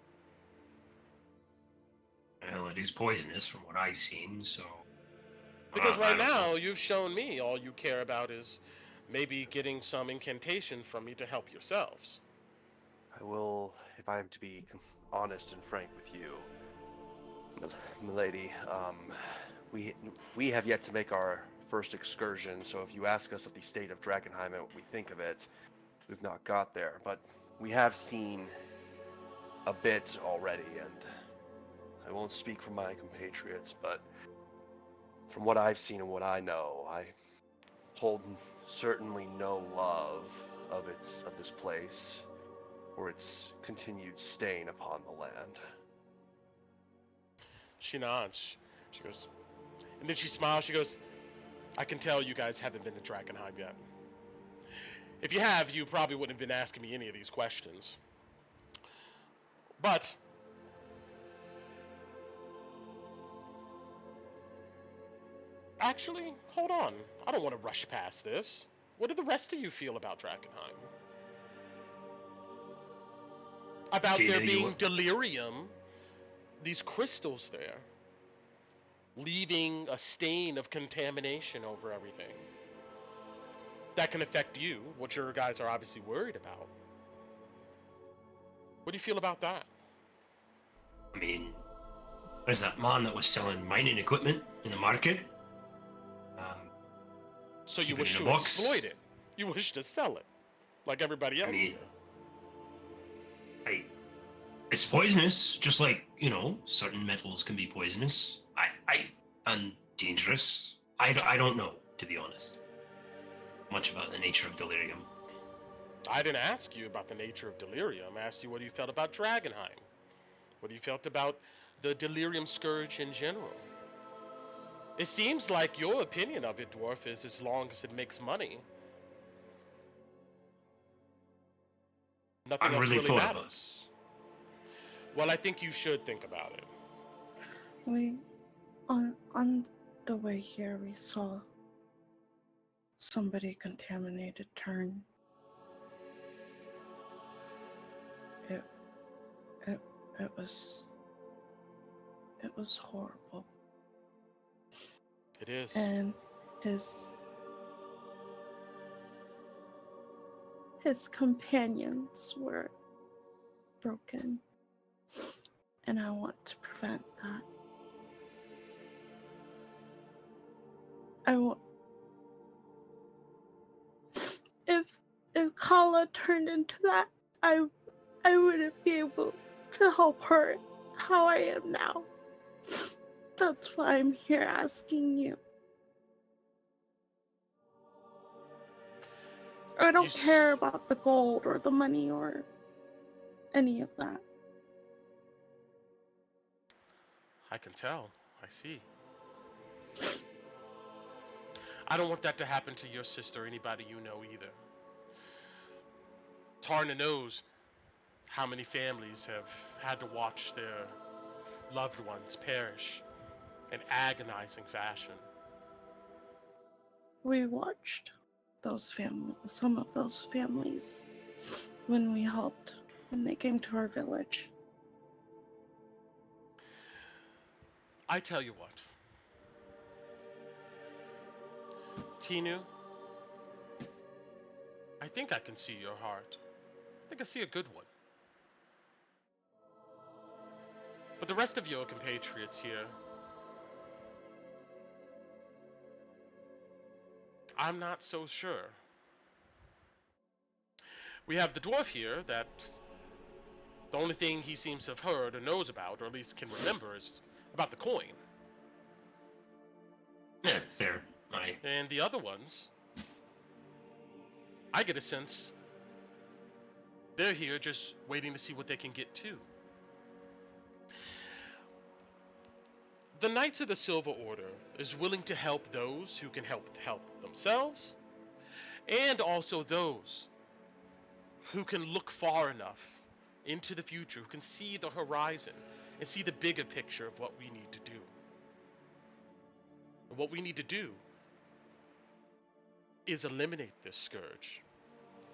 Well, it is poisonous from what I've seen, so... Because I right don't now, know. you've shown me all you care about is maybe getting some incantation from me to help yourselves. I will, if I am to be honest and frank with you, milady, we have yet to make our first excursion, so if you ask us of the state of Drakkenheim and what we think of it, we've not got there, but we have seen a bit already, and I won't speak for my compatriots, but from what I've seen and what I know, I hold certainly no love of this place or its continued stain upon the land. She nods. She goes, and then she smiles. She goes, I can tell you guys haven't been to Drakkenheim yet. If you have, you probably wouldn't have been asking me any of these questions. But actually, hold on. I don't want to rush past this. What do the rest of you feel about Drakkenheim? About Gina, there you being want- delirium, these crystals there, leaving a stain of contamination over everything. That can affect you, what your guys are obviously worried about. What do you feel about that? I mean, there's that man that was selling mining equipment in the market. So you Keep it wish in to a box. exploit it. You wish to sell it, like everybody I else mean, here. it's poisonous, just like, certain metals can be poisonous. And dangerous. I don't know, to be honest, much about the nature of delirium. I didn't ask you about the nature of delirium. I asked you what you felt about Drakkenheim. What you felt about the delirium scourge in general. It seems like your opinion of it, Dwarf, is as long as it makes money, nothing else really really thought about matters. Well, I think you should think about it. We, on the way here, we saw somebody contaminated turn. It was horrible. It is. And his companions were broken. And I want to prevent that. If Kala turned into that, I wouldn't be able to help her how I am now. That's why I'm here asking you. I don't care about the gold or the money or any of that. I can tell. I see. I don't want that to happen to your sister or anybody you know either. Tarna knows how many families have had to watch their loved ones perish in agonizing fashion. We watched some of those families when we helped, when they came to our village. I tell you what. Tinu, I think I can see your heart. I think I see a good one. But the rest of your compatriots here, I'm not so sure. We have the dwarf here that the only thing he seems to have heard or knows about, or at least can remember, is about the coin. Yeah, fair. And the other ones, I get a sense they're here just waiting to see what they can get too. The Knights of the Silver Order is willing to help those who can help themselves, and also those who can look far enough into the future, who can see the horizon and see the bigger picture of what we need to do. And what we need to do is eliminate this scourge,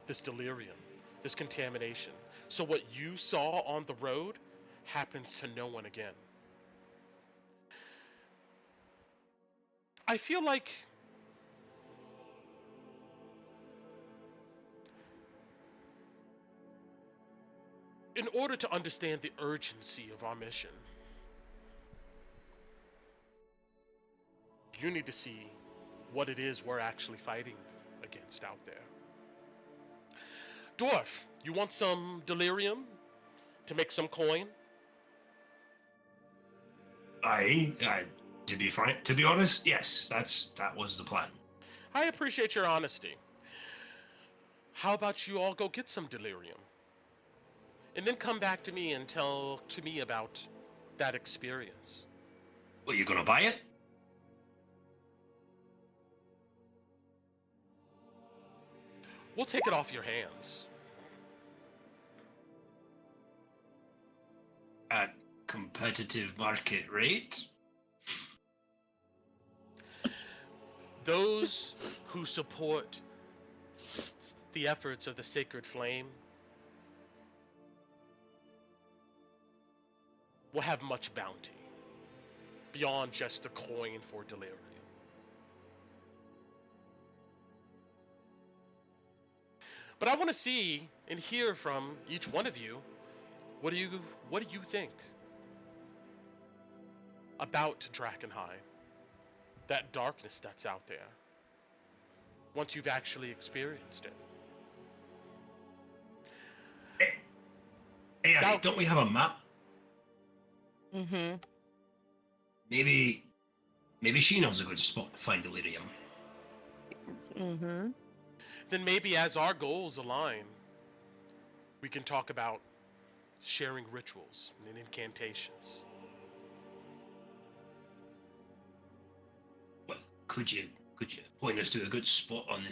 this delirium, this contamination, so what you saw on the road happens to no one again. I feel like in order to understand the urgency of our mission, you need to see what it is we're actually fighting against out there. Dwarf, you want some delirium to make some coin? To be honest, yes, that was the plan. I appreciate your honesty. How about you all go get some delirium? And then come back to me and tell to me about that experience. Well, you gonna buy it? We'll take it off your hands. At competitive market rate? Those who support the efforts of the Sacred Flame will have much bounty beyond just a coin for delirium. But I want to see and hear from each one of you. What do you think about Drakkenheim? That darkness that's out there. Once you've actually experienced it. Hey, Abby, Now- don't we have a map? Mm-hmm. Maybe she knows a good spot to find delirium. Mm-hmm. Then maybe as our goals align, we can talk about sharing rituals and incantations. Well, could you point us to a good spot on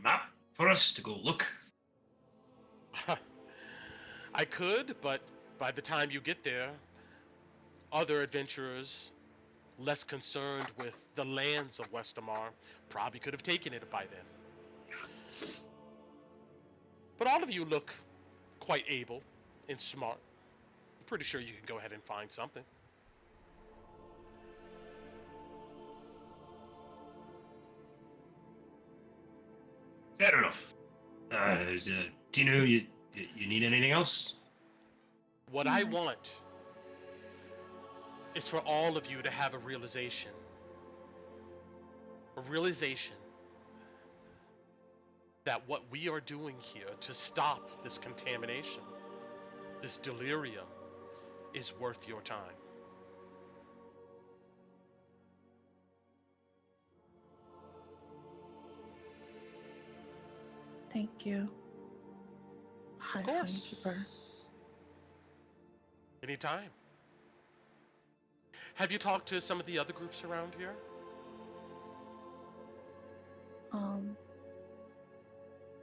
map for us to go look? I could, but by the time you get there, other adventurers less concerned with the lands of Westamar probably could have taken it by then. But all of you look quite able and smart. I'm pretty sure you can go ahead and find something. Fair enough. Tino, you need anything else? What I want is for all of you to have a realization. A realization that what we are doing here to stop this contamination, this delirium, is worth your time. Thank you. High Of course. Flamekeeper. Anytime. Have you talked to some of the other groups around here?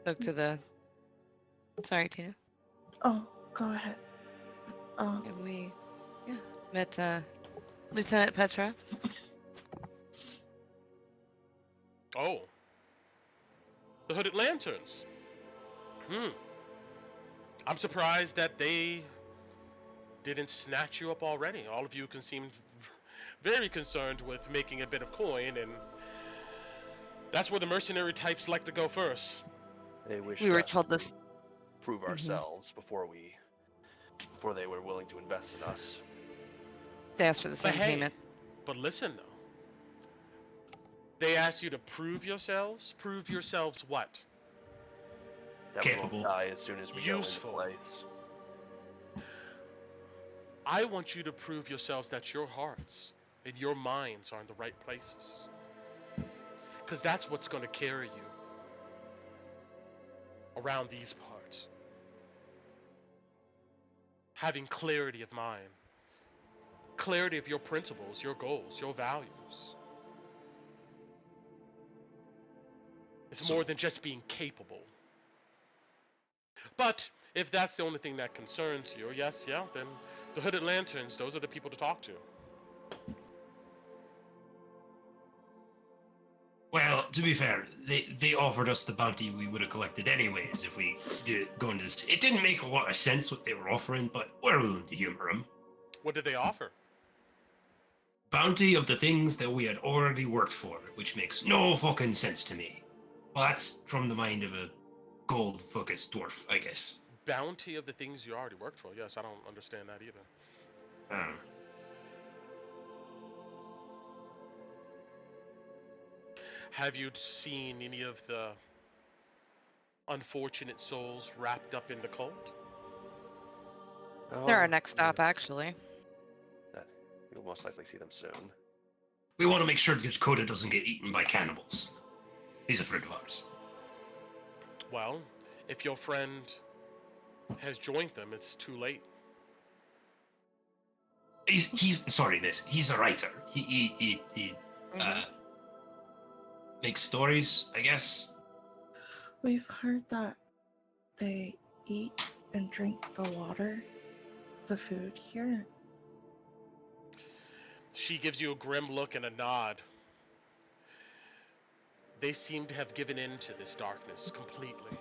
Spoke to the. Sorry, Tina. Oh, go ahead. And we, met Lieutenant Petra. Oh. The Hooded Lanterns. I'm surprised that they didn't snatch you up already. All of you can seem very concerned with making a bit of coin, and that's where the mercenary types like to go first. They wish We were us told to this. prove ourselves before they were willing to invest in us. They asked for the But same hey, payment. but listen though. They asked you to prove yourselves. Prove yourselves what? That we Capable. won't die as soon as we Useful. go into place. I want you to prove yourselves that your hearts and your minds are in the right places. Because that's what's going to carry you around these parts. Having clarity of mind, clarity of your principles, your goals, your values. It's more than just being capable. But if that's the only thing that concerns you, then the Hooded Lanterns, those are the people to talk to. Well, to be fair, they offered us the bounty we would have collected anyways if we did go into this. It didn't make a lot of sense what they were offering, but we're willing to humor them. What did they offer? Bounty of the things that we had already worked for, which makes no fucking sense to me. Well, that's from the mind of a gold-focused dwarf, I guess. Bounty of the things you already worked for. Yes, I don't understand that either. Have you seen any of the unfortunate souls wrapped up in the cult? They're our Oh, next stop, actually. You'll most likely see them soon. We want to make sure that Coda doesn't get eaten by cannibals. He's a friend of ours. Well, if your friend has joined them, it's too late. He's sorry, miss. He's a writer. He makes stories, I guess. We've heard that they eat and drink the water, the food here. She gives you a grim look and a nod. They seem to have given in to this darkness completely,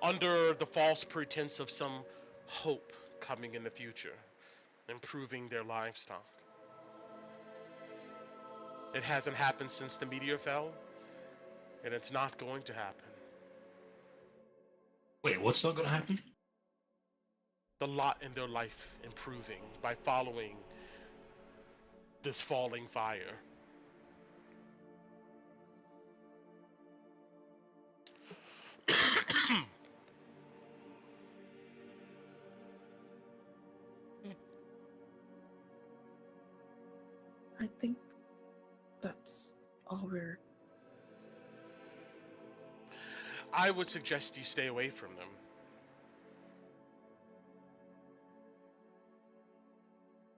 under the false pretense of some hope coming in the future, improving their livestock. It hasn't happened since the meteor fell, and it's not going to happen. Wait, what's not going to happen? The lot in their life improving by following this falling fire. I think that's all we're. I would suggest you stay away from them.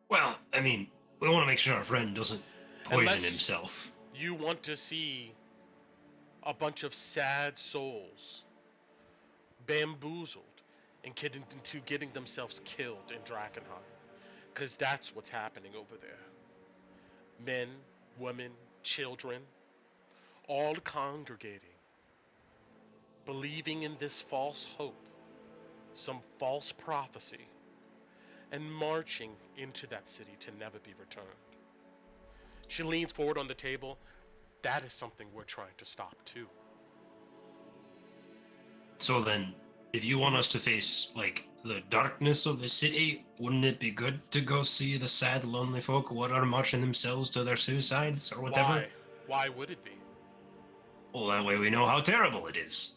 Well, I mean, we want to make sure our friend doesn't poison Unless himself. you want to see a bunch of sad souls bamboozled and into getting themselves killed in Drakkenheim. Because that's what's happening over there. Men, women, children, all congregating, believing in this false hope, some false prophecy, and marching into that city to never be returned. She leans forward on the table. That is something we're trying to stop too. So then, if you want us to face, like, the darkness of the city, wouldn't it be good to go see the sad, lonely folk what are marching themselves to their suicides or whatever? Why? Why would it be? Well, that way we know how terrible it is.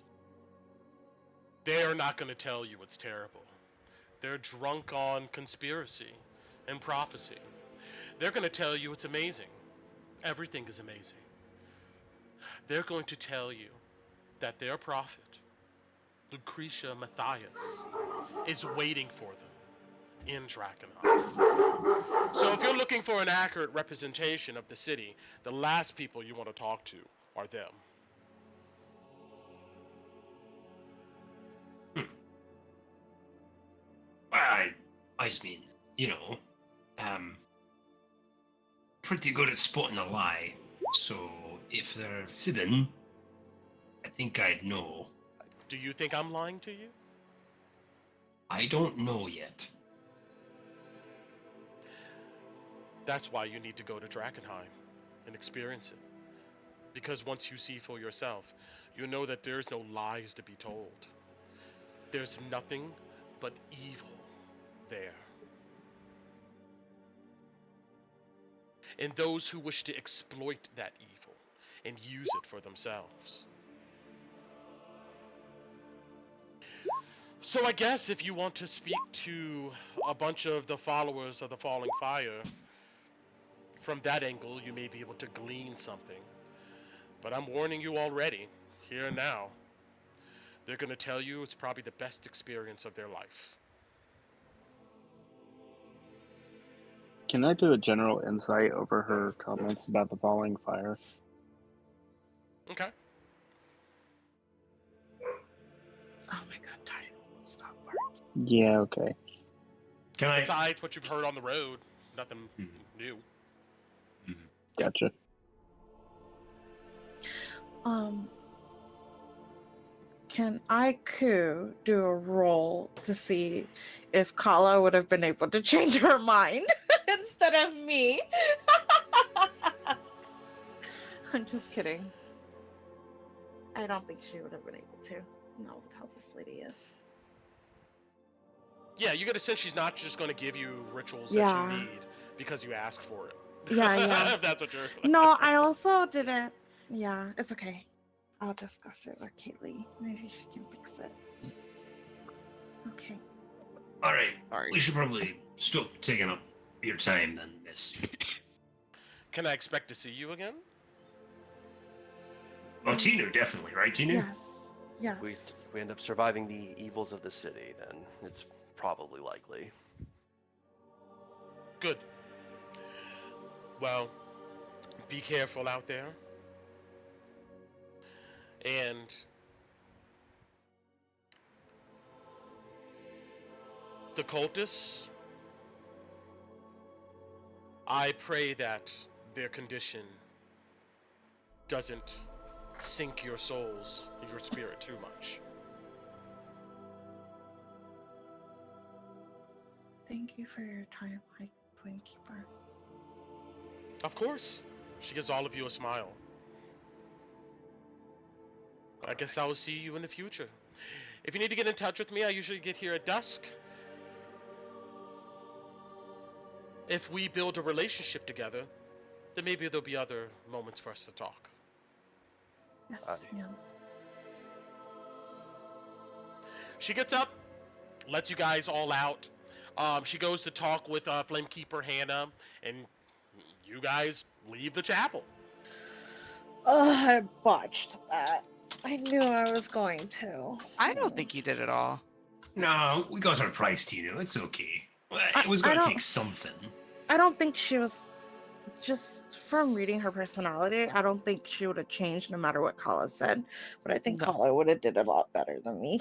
They're not going to tell you it's terrible. They're drunk on conspiracy and prophecy. They're going to tell you it's amazing. Everything is amazing. They're going to tell you that their prophet, Lucretia Matthias, is waiting for them in Drakkenheim. So if you're looking for an accurate representation of the city, the last people you want to talk to are them. I just mean, pretty good at spotting a lie. So if they're fibbing, I think I'd know. Do you think I'm lying to you? I don't know yet. That's why you need to go to Drakkenheim and experience it. Because once you see for yourself, you know that there's no lies to be told. There's nothing but evil there. And those who wish to exploit that evil and use it for themselves. So I guess if you want to speak to a bunch of the followers of the Falling Fire, from that angle you may be able to glean something. But I'm warning you already, here and now. They're going to tell you it's probably the best experience of their life. Can I do a general insight over her comments about the falling fire? Okay. Oh my god, Ty, stop barking. Yeah, okay. Can I? Besides what you've heard on the road, nothing new. Gotcha. Can I do a roll to see if Kala would have been able to change her mind instead of me? I'm just kidding. I don't think she would have been able to. Know how this lady is. Yeah, you get a sense she's not just going to give you rituals that Yeah. you need because you asked for it. Yeah. If that's what you're... No, I also didn't. Yeah, it's okay. I'll discuss it with Kaylee. Maybe she can fix it. Okay. All right. Sorry. We should probably stop taking up your time then, miss. Can I expect to see you again? Oh, Tinu, definitely, right, Tinu? Yes. Yes. If we end up surviving the evils of the city, then it's probably likely. Good. Well, be careful out there. And the cultists, I pray that their condition doesn't sink your souls, your spirit too much. Thank you for your time, High Flamekeeper. Of course. She gives all of you a smile. I guess I will see you in the future. If you need to get in touch with me, I usually get here at dusk. If we build a relationship together, then maybe there'll be other moments for us to talk. Yes, ma'am. She gets up, lets you guys all out. She goes to talk with Flamekeeper Hannah, and you guys leave the chapel. Oh, I botched that. I knew I was going to. I don't think you did at all. No, we got our price, Tino. It's okay. It was going to take something. I don't think she was, just from reading her personality, I don't think she would have changed no matter what Kala said. But I think Kala would have did a lot better than me.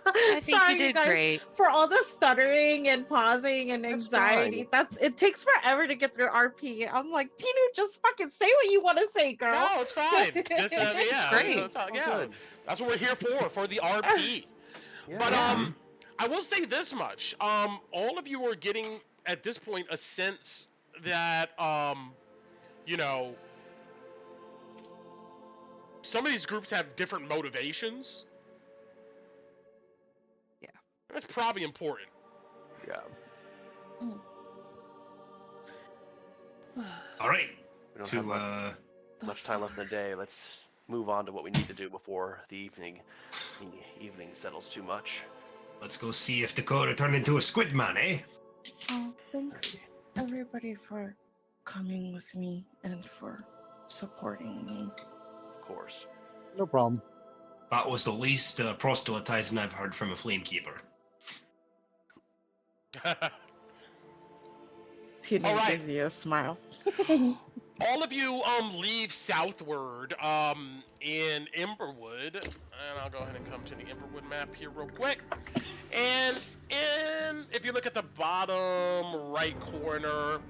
I think Sorry, you did guys, great. for all the stuttering and pausing and That's anxiety. It takes forever to get through RP. I'm like, Tinu, just fucking say what you want to say, girl. No, it's fine. Just, yeah, It's great. yeah, that's what we're here for the RP. Yeah. But I will say this much: all of you are getting at this point a sense that you know, some of these groups have different motivations. Yeah, that's probably important. Yeah. All right. We don't have much time left in the day. Let's move on to what we need to do before the evening settles too much. Let's go see if Dakota turned into a squid man, eh? Oh, thanks everybody for coming with me and for supporting me. Of course. No problem. That was the least proselytizing I've heard from a flamekeeper. Tinu All right. gives you a smile. All of you leave southward in Emberwood, and I'll go ahead and come to the Emberwood map here real quick. And if you look at the bottom right corner,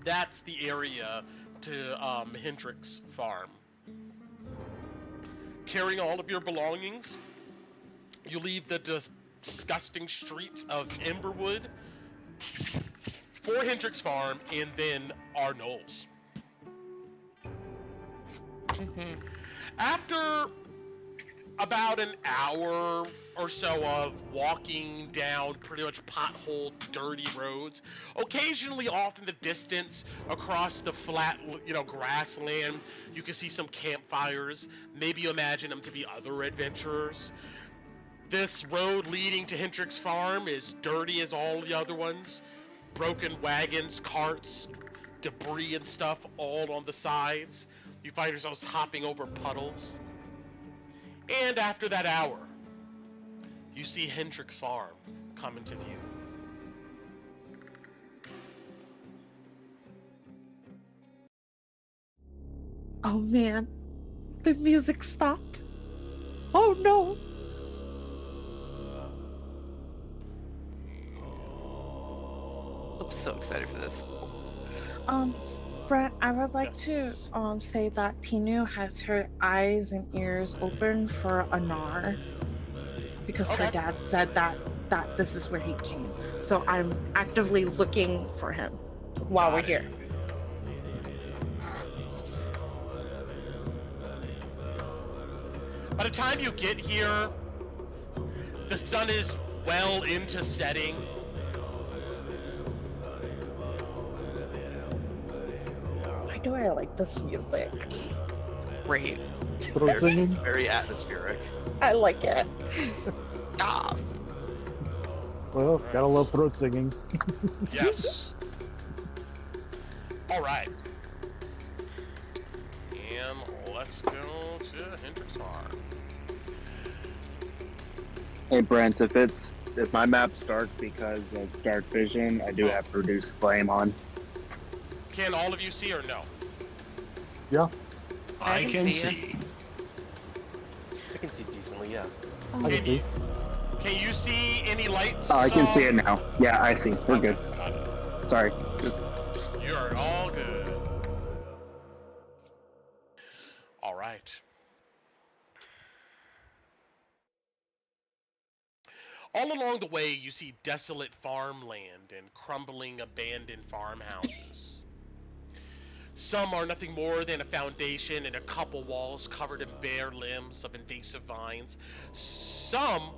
that's the area to Hendrick's farm. Carrying all of your belongings, you leave the disgusting streets of Emberwood for Hendrick's farm and then Arnold's. Mm-hmm. After about an hour or so of walking down pretty much potholed, dirty roads, occasionally off in the distance across the flat, grassland, you can see some campfires. Maybe you imagine them to be other adventurers. This road leading to Hendrick's farm is dirty as all the other ones. Broken wagons, carts, debris and stuff all on the sides. You find yourselves hopping over puddles. And after that hour, you see Hendrick Farm come into view. Oh man, the music stopped. Oh no. I'm so excited for this. Brett, I would like to say that Tinu has her eyes and ears open for Anar because her dad said that this is where he came. So I'm actively looking for him while we're here. By the time you get here, the sun is well into setting. Why do I like this music? Great. Throat singing? Very atmospheric. I like it. Ah. Well, gotta love throat singing. Yes. All right. And let's go to Hendrick's Farm. Hey Brent, if my map's dark because of dark vision, I do have reduced flame on. Can all of you see or no? Yeah. I can see ya. see. I can see decently, yeah. I can see. Can you see any lights? Oh, I can see it now. Yeah, I see. We're good. Got it. Sorry. Just You're all good. All right. All along the way, you see desolate farmland and crumbling abandoned farmhouses. Some are nothing more than a foundation and a couple walls covered in bare limbs of invasive vines. Some,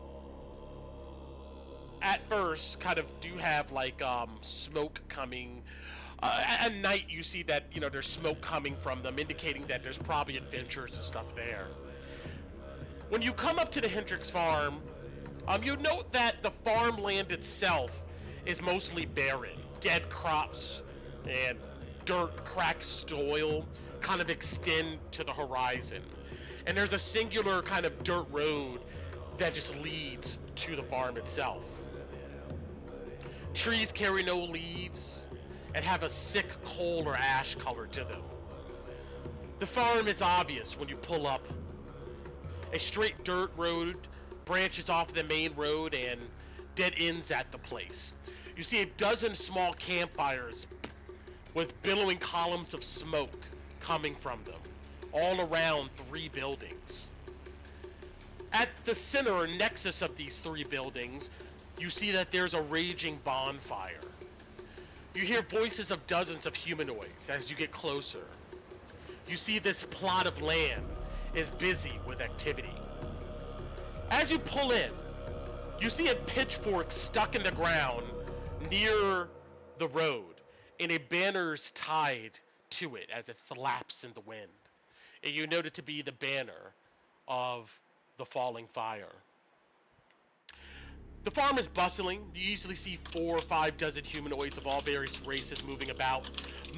at first, kind of do have like smoke coming. At night, you see that there's smoke coming from them, indicating that there's probably adventures and stuff there. When you come up to the Hendricks farm, you note that the farmland itself is mostly barren. Dead crops and dirt, cracked soil kind of extend to the horizon. And there's a singular kind of dirt road that just leads to the farm itself. Trees carry no leaves and have a sick coal or ash color to them. The farm is obvious when you pull up. A straight dirt road branches off the main road and dead ends at the place. You see a dozen small campfires with billowing columns of smoke coming from them, all around 3 buildings. At the center or nexus of these 3 buildings, you see that there's a raging bonfire. You hear voices of dozens of humanoids as you get closer. You see this plot of land is busy with activity. As you pull in, you see a pitchfork stuck in the ground near the road, and a banner's tied to it as it flaps in the wind. And you note it to be the banner of the falling fire. The farm is bustling. You easily see 4 or 5 dozen humanoids of all various races moving about.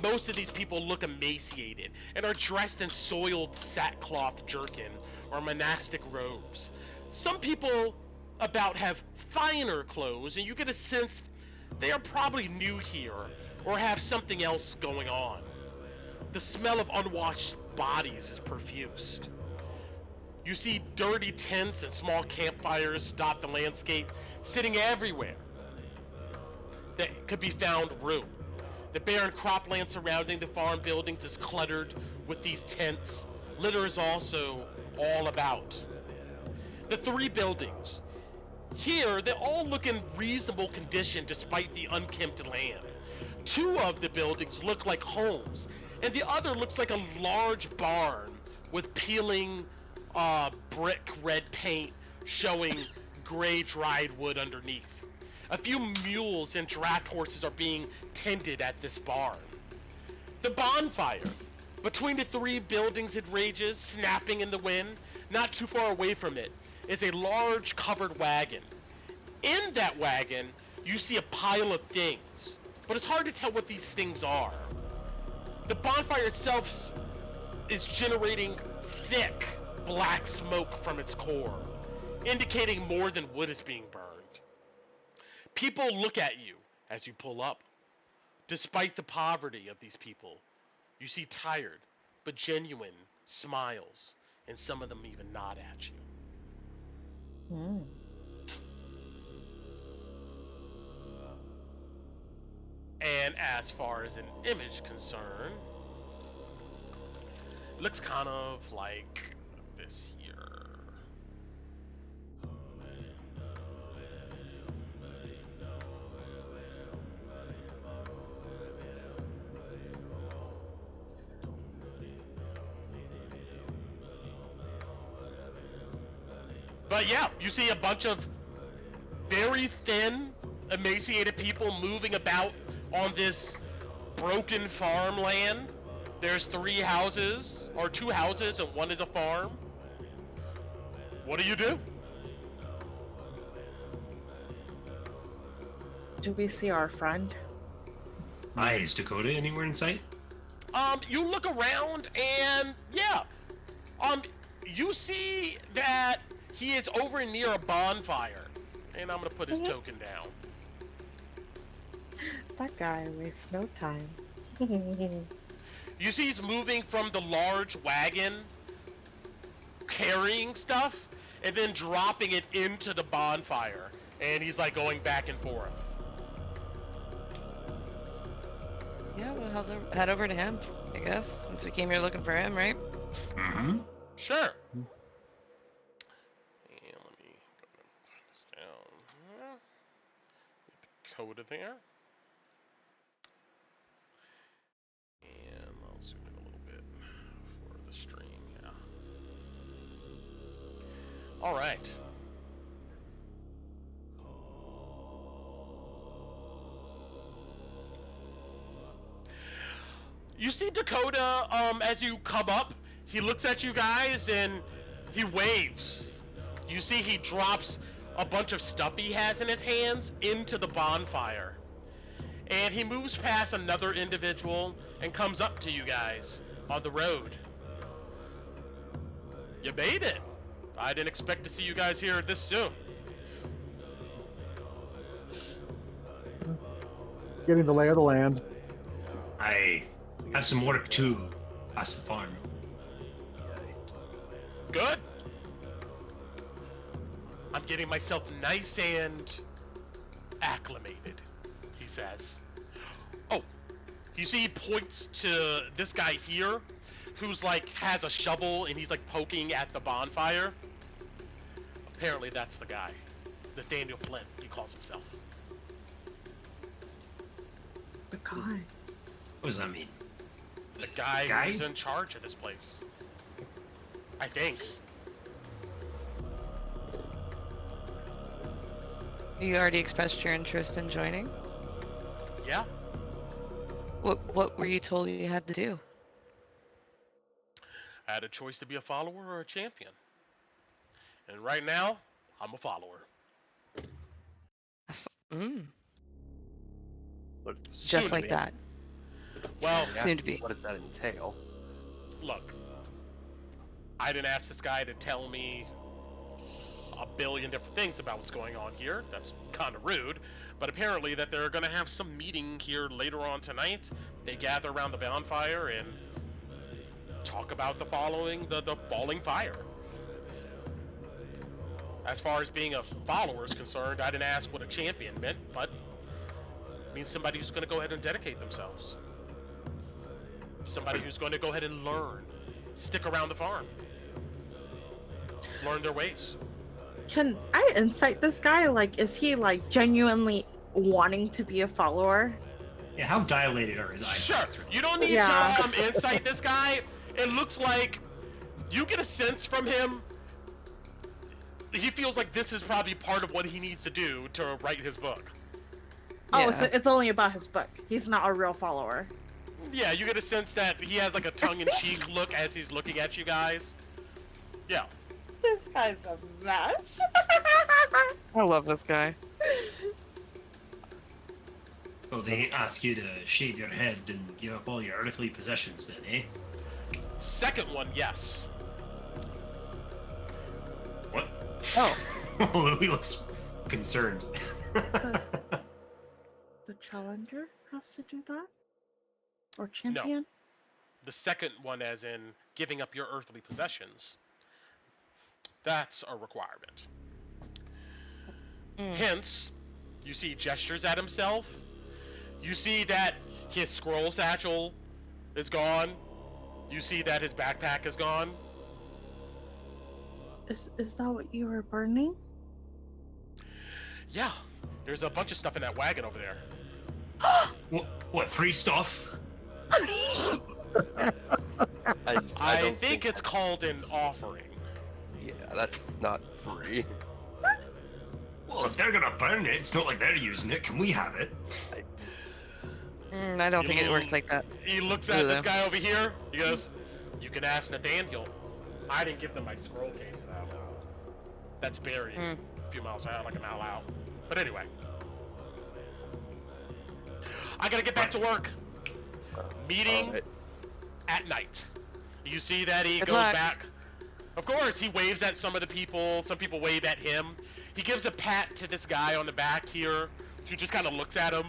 Most of these people look emaciated and are dressed in soiled sackcloth jerkin or monastic robes. Some people about have finer clothes, and you get a sense they are probably new here or have something else going on. The smell of unwashed bodies is profuse. You see dirty tents and small campfires dot the landscape, sitting everywhere that could be found room. The barren cropland surrounding the farm buildings is cluttered with these tents. Litter is also all about. The 3 buildings. Here, they all look in reasonable condition despite the unkempt land. 2 of the buildings look like homes, and the other looks like a large barn with peeling brick red paint showing gray dried wood underneath. A few mules and draft horses are being tended at this barn. The bonfire. Between the 3 buildings it rages, snapping in the wind. Not too far away from it is a large covered wagon. In that wagon, you see a pile of things, but it's hard to tell what these things are. The bonfire itself is generating thick black smoke from its core, indicating more than wood is being burned. People look at you as you pull up. Despite the poverty of these people, you see tired but genuine smiles, and some of them even nod at you. And as far as an image concern, it looks kind of like this here. But yeah, you see a bunch of very thin, emaciated people moving about on this broken farmland. There's 3 houses, or 2 houses, and 1 is a farm. What do you do? Do we see our friend? Hi, is Dakota anywhere in sight? You look around and yeah, you see that he is over near a bonfire, and I'm gonna put his token down. That guy wastes no time. You see he's moving from the large wagon, carrying stuff, and then dropping it into the bonfire. And he's like going back and forth. Yeah, we'll head over to him, I guess, since we came here looking for him, right? Mm-hmm. Sure. And let me go find this down here. Get the coda there. And I'll zoom in a little bit for the stream, yeah. Alright. You see Dakota, as you come up, he looks at you guys and he waves. You see he drops a bunch of stuff he has in his hands into the bonfire. And he moves past another individual and comes up to you guys on the road. You made it. I didn't expect to see you guys here this soon. Getting the lay of the land. I have some work too, past the farm. Good. I'm getting myself nice and acclimated, he says. Oh, you see he points to this guy here, who's like, has a shovel and he's like poking at the bonfire. Apparently that's the guy. The Daniel Flint, he calls himself. The guy. What does that mean? The guy who's in charge of this place. I think. You already expressed your interest in joining. Yeah. What were you told you had to do? I had a choice to be a follower or a champion. And right now, I'm a follower. Soon Just to like be. that. Well, Yeah, Soon to be. What does that entail? look, I didn't ask this guy to tell me a billion different things about what's going on here. That's kind of rude. But apparently that they're going to have some meeting here later on tonight. They gather around the bonfire and talk about the falling fire. As far as being a follower is concerned, I didn't ask what a champion meant, but it means somebody who's going to go ahead and dedicate themselves. Somebody who's going to go ahead and learn. Stick around the farm. Learn their ways. Can I insight this guy? Like, is he like genuinely wanting to be a follower? Yeah, how dilated are his eyes? Sure. You don't need to insight this guy. It looks like you get a sense from him. He feels like this is probably part of what he needs to do to write his book. Oh, Yeah. so it's only about his book. He's not a real follower. Yeah, you get a sense that he has like a tongue-in-cheek look as he's looking at you guys. Yeah. This guy's a mess. I love this guy. Well, they ask you to shave your head and give up all your earthly possessions then, eh? Second one, yes. What? Oh. Louis looks concerned. The challenger has to do that? Or champion? The second one, as in giving up your earthly possessions. That's a requirement. Hence, you see gestures at himself. You see that his scroll satchel is gone. You see that his backpack is gone. Is that what you were burning? Yeah, there's a bunch of stuff in that wagon over there. What, free stuff? I don't think it's called an offering. Yeah, that's not free. Well, if they're gonna burn it, it's not like they're using it. Can we have it? I don't think it works like that. He looks at this guy over here. He goes, "You can ask Nathaniel. I didn't give them my scroll case though. That's buried a few miles out, like a mile out. But anyway, I gotta get back to work. Meeting Alright. at night. You see that he Good goes luck. back. Of course, he waves at some of the people. Some people wave at him. He gives a pat to this guy on the back here, who just kind of looks at him.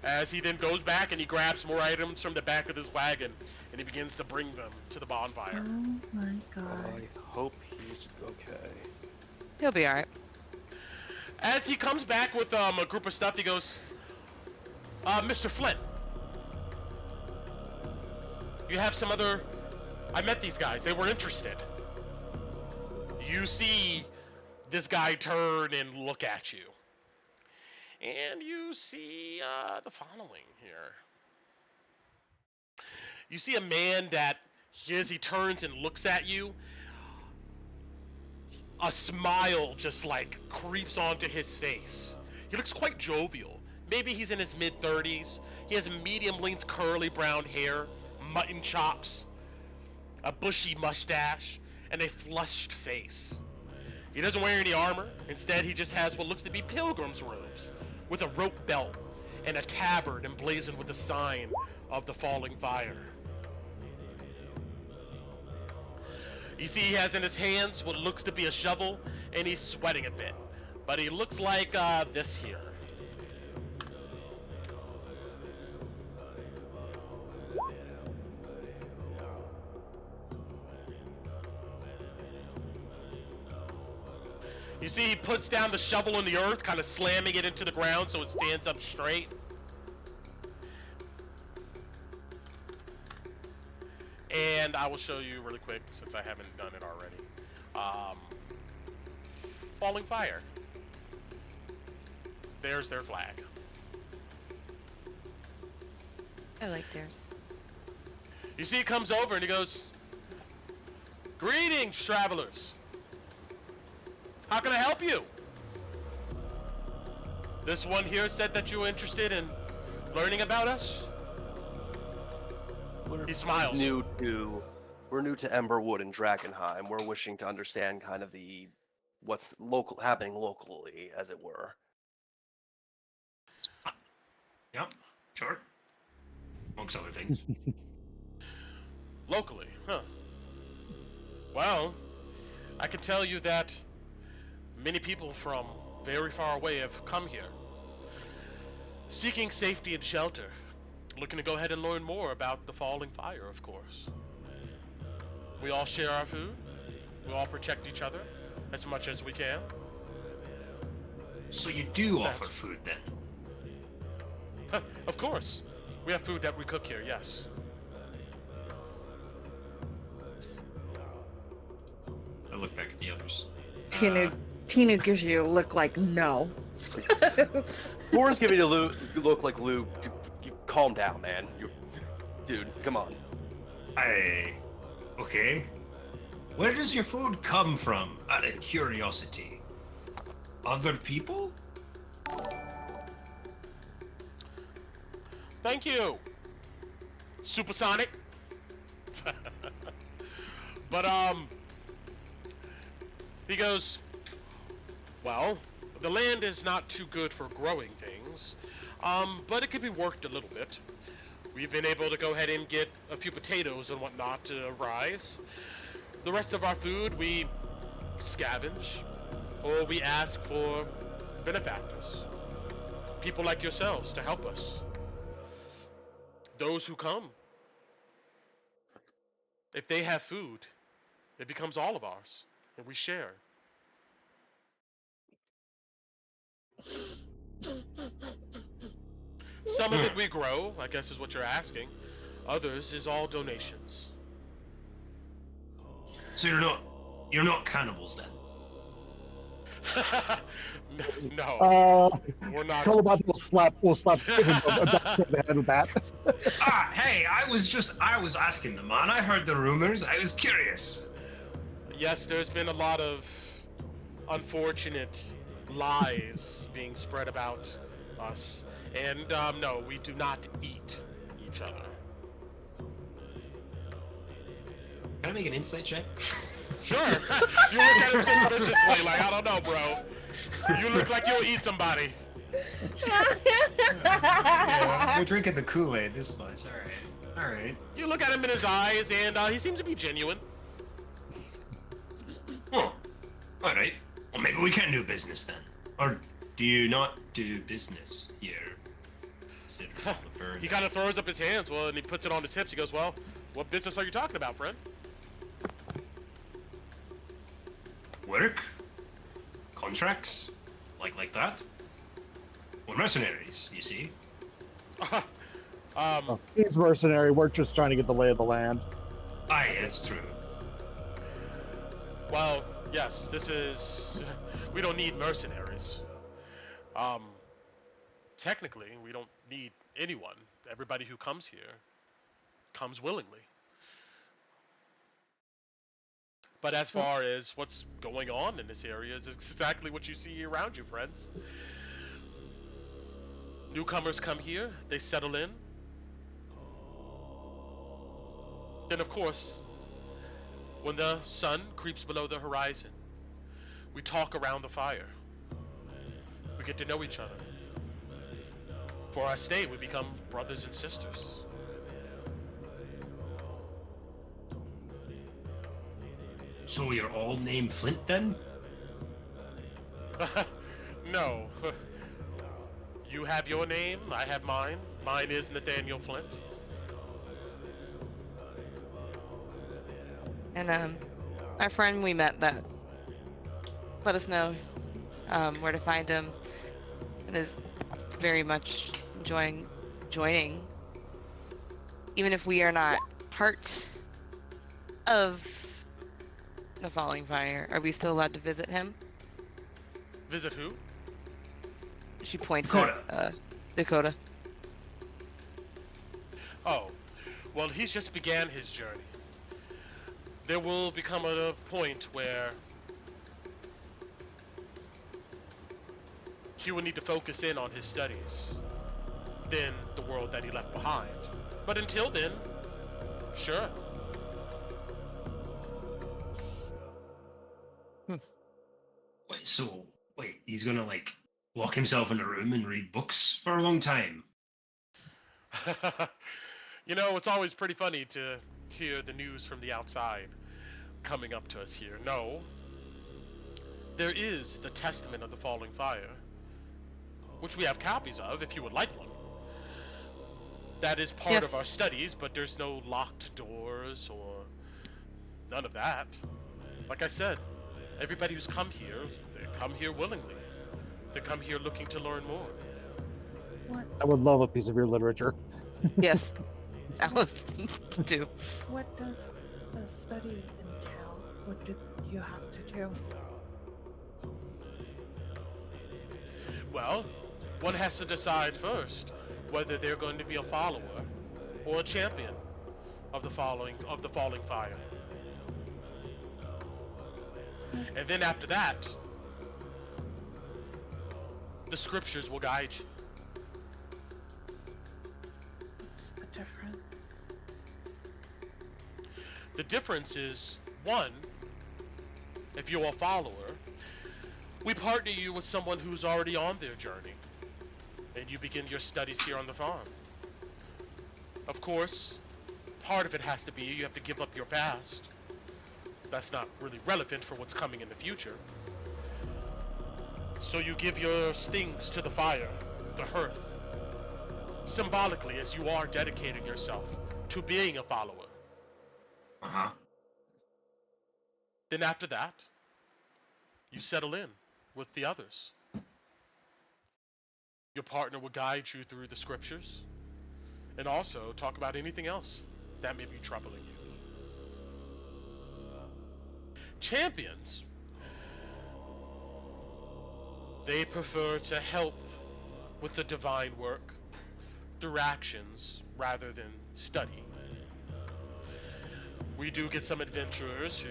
As he then goes back and he grabs more items from the back of his wagon, and he begins to bring them to the bonfire. Oh my god. I hope he's okay. He'll be alright. As he comes back with a group of stuff, he goes, Mr. Flint, you have some other... I met these guys. They were interested. You see this guy turn and look at you. And you see the following here. You see a man that, as he turns and looks at you, a smile just like creeps onto his face. He looks quite jovial. Maybe he's in his mid-30s. He has medium-length curly brown hair, mutton chops, a bushy mustache, and a flushed face. He doesn't wear any armor. Instead, he just has what looks to be pilgrim's robes with a rope belt and a tabard emblazoned with the sign of the falling fire. You see he has in his hands what looks to be a shovel, and he's sweating a bit. But he looks like this here. You see he puts down the shovel in the earth, kind of slamming it into the ground so it stands up straight. And I will show you really quick, since I haven't done it already. Falling Fire. There's their flag. I like theirs. You see he comes over and he goes, "Greetings, travelers. How can I help you? This one here said that you were interested in learning about us." He smiles. We're new to Emberwood and Drakkenheim. We're wishing to understand kind of what's happening locally, as it were. Yep, sure. Amongst other things. Locally, huh? Well, I can tell you that many people from very far away have come here, seeking safety and shelter, looking to go ahead and learn more about the falling fire, of course. We all share our food. We all protect each other as much as we can. So you do offer food then? Of course. We have food that we cook here, yes. I look back at the others. Tina gives you a look like no. Laura's giving you a look like Luke. You calm down, man. Dude, come on. Okay. Where does your food come from, out of curiosity? Other people? Thank you, Supersonic. But he goes, well, the land is not too good for growing things, but it could be worked a little bit. We've been able to go ahead and get a few potatoes and whatnot to rise. The rest of our food we scavenge, or we ask for benefactors, people like yourselves to help us. Those who come, if they have food, it becomes all of ours, and we share. Some of it we grow, I guess is what you're asking. Others is all donations. So you're not cannibals then? No, we're not. Colobot will slap him on the head with that. Hey, I was asking the man. I heard the rumors. I was curious. Yes, there's been a lot of unfortunate lies being spread about us. And, no, we do not eat each other. Can I make an insight check? Sure! You look at him suspiciously, like, I don't know, bro. You look like you'll eat somebody. Yeah, we're drinking the Kool-Aid this much. Alright. You look at him in his eyes, and he seems to be genuine. Oh, alright. Well, maybe we can do business then. Or do you not do business here? He kind of throws up his hands, well, and he puts it on his hips. He goes, well, what business are you talking about, friend? Work? contracts, like that. We're mercenaries, you see. Oh, he's mercenary. We're just trying to get the lay of the land. Aye, it's true. Well, yes, this is. We don't need mercenaries. Technically, we don't need anyone. Everybody who comes here comes willingly. But as far as what's going on in this area is exactly what you see around you, friends. Newcomers come here, they settle in. Then, of course, when the sun creeps below the horizon, we talk around the fire. We get to know each other. For our stay, we become brothers and sisters. So you're all named Flint then? No. You have your name, I have mine. Mine is Nathaniel Flint. And our friend we met that let us know where to find him, and is very much enjoying joining, even if we are not part of the Falling Fire. Are we still allowed to visit him? Visit who? She points Dakota. at Dakota. Oh, well, he's just began his journey. There will become a point where he will need to focus in on his studies, then the world that he left behind. But until then, sure. Wait, he's gonna like lock himself in a room and read books for a long time. You know, it's always pretty funny to hear the news from the outside coming up to us here. No, there is the Testament of the Falling Fire, which we have copies of if you would like one. That is part Yes. of our studies, but there's no locked doors or none of that. Like I said, everybody who's come here, they come here willingly. They come here looking to learn more. What I would love a piece of your literature. Yes, Alice do. what does the study entail? What do you have to do? Well, one has to decide first whether they're going to be a follower or a champion of the falling fire. And then after that, the scriptures will guide you. What's the difference? The difference is, one, if you're a follower, we partner you with someone who's already on their journey, and you begin your studies here on the farm. Of course, part of it has to be you have to give up your past. That's not really relevant for what's coming in the future. So you give your stings to the fire, the hearth, symbolically, as you are dedicating yourself to being a follower. Uh-huh. Then after that, you settle in with the others. Your partner will guide you through the scriptures and also talk about anything else that may be troubling you. Champions, they prefer to help with the divine work through actions rather than study. We do get some adventurers who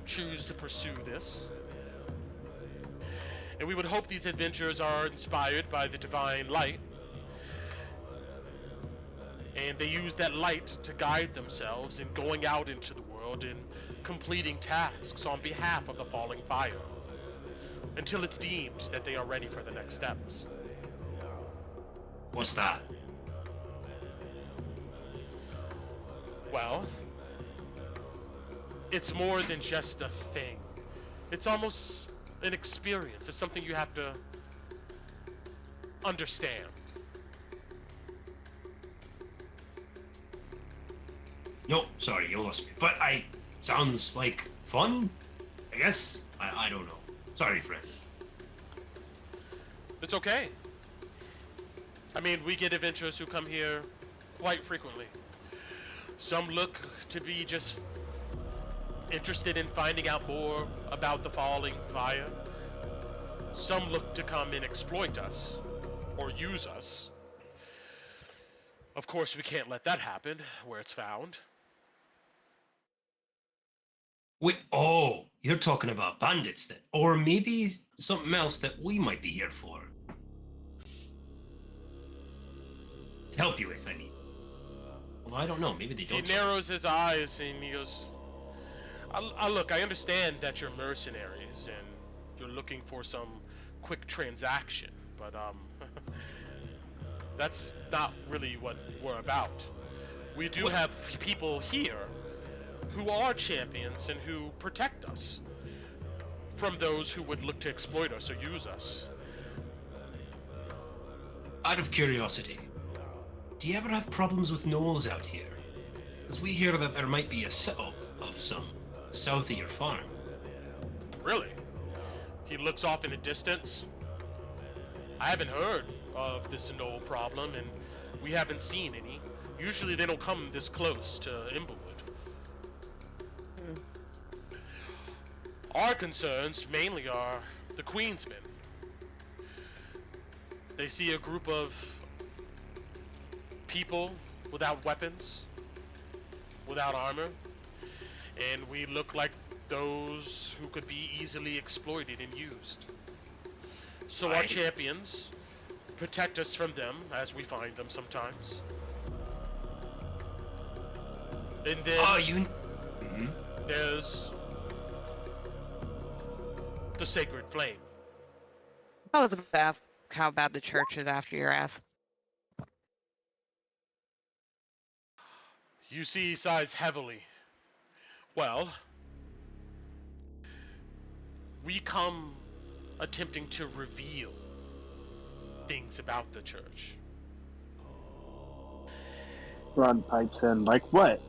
choose to pursue this. And we would hope these adventurers are inspired by the divine light, and they use that light to guide themselves in going out into the world and completing tasks on behalf of the falling fire, until it's deemed that they are ready for the next steps. What's that? Well, it's more than just a thing. It's almost an experience. It's something you have to understand. No, sorry, you lost me. But sounds like fun, I guess? I don't know. Sorry, friend. It's okay. I mean, we get adventurers who come here quite frequently. Some look to be just interested in finding out more about the falling fire. Some look to come and exploit us, or use us. Of course, we can't let that happen where it's found. Wait, oh, you're talking about bandits then? Or maybe something else that we might be here for. To help you with, I mean. Well, I don't know, maybe they don't. He narrows his eyes and he goes, look, I understand that you're mercenaries and you're looking for some quick transaction, but that's not really what we're about. We do have people here who are champions and who protect us from those who would look to exploit us or use us. Out of curiosity, do you ever have problems with gnolls out here? Because we hear that there might be a setup of some south of your farm. Really? He looks off in the distance. I haven't heard of this gnoll problem, and we haven't seen any. Usually they don't come this close to Emberwood. Our concerns mainly are the Queensmen. They see a group of people without weapons, without armor, and we look like those who could be easily exploited and used. So our champions protect us from them as we find them sometimes. And then there's the Sacred Flame. How about how bad the church is after your ass? You see he sighs heavily. Well, we come attempting to reveal things about the church. Ron pipes in, like what?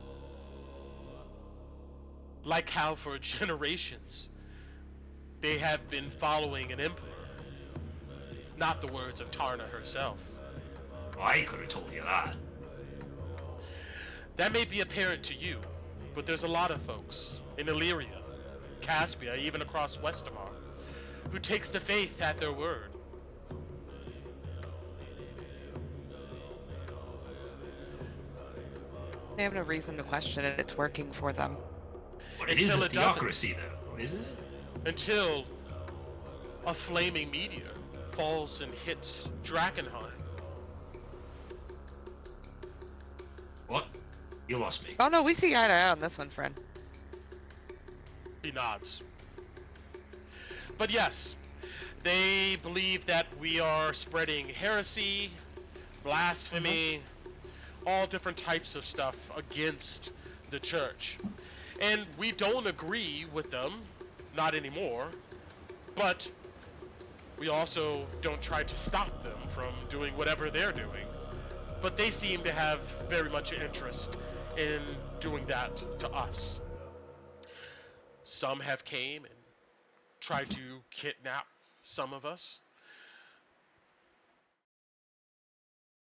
Like how for generations they have been following an emperor. Not the words of Tarna herself. I could have told you that. That may be apparent to you, but there's a lot of folks in Illyria, Caspia, even across Westermar, who takes the faith at their word. They have no reason to question it. It's working for them. But it is a theocracy, though, isn't it? Until a flaming meteor falls and hits Drakkenheim. What? You lost me. Oh no, we see eye to eye on this one, friend. He nods. But yes, they believe that we are spreading heresy, blasphemy, all different types of stuff against the church. And we don't agree with them, not anymore, but we also don't try to stop them from doing whatever they're doing. But they seem to have very much an interest in doing that to us. Some have came and tried to kidnap some of us.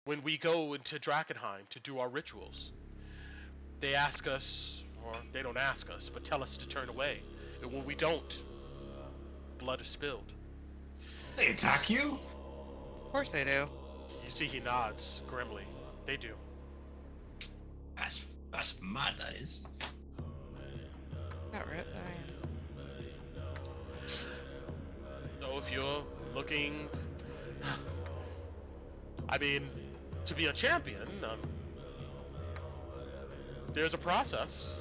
When we go into Drakkenheim to do our rituals, they ask us, or they don't ask us, but tell us to turn away. And when we don't, blood is spilled. They attack you? Of course they do. You see he nods grimly. They do. That's mad, that is. Not right. So if you're looking, I mean, to be a champion, there's a process.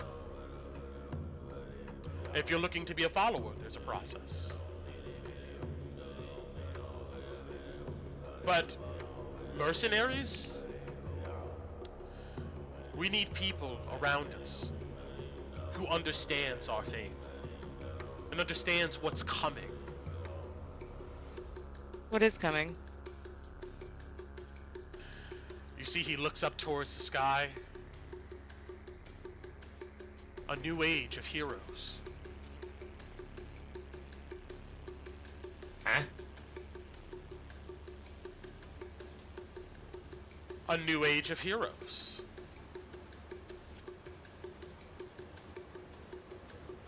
If you're looking to be a follower, there's a process. But mercenaries, we need people around us who understands our faith and understands what's coming. What is coming? You see he looks up towards the sky. A new age of heroes. Huh? a new age of heroes.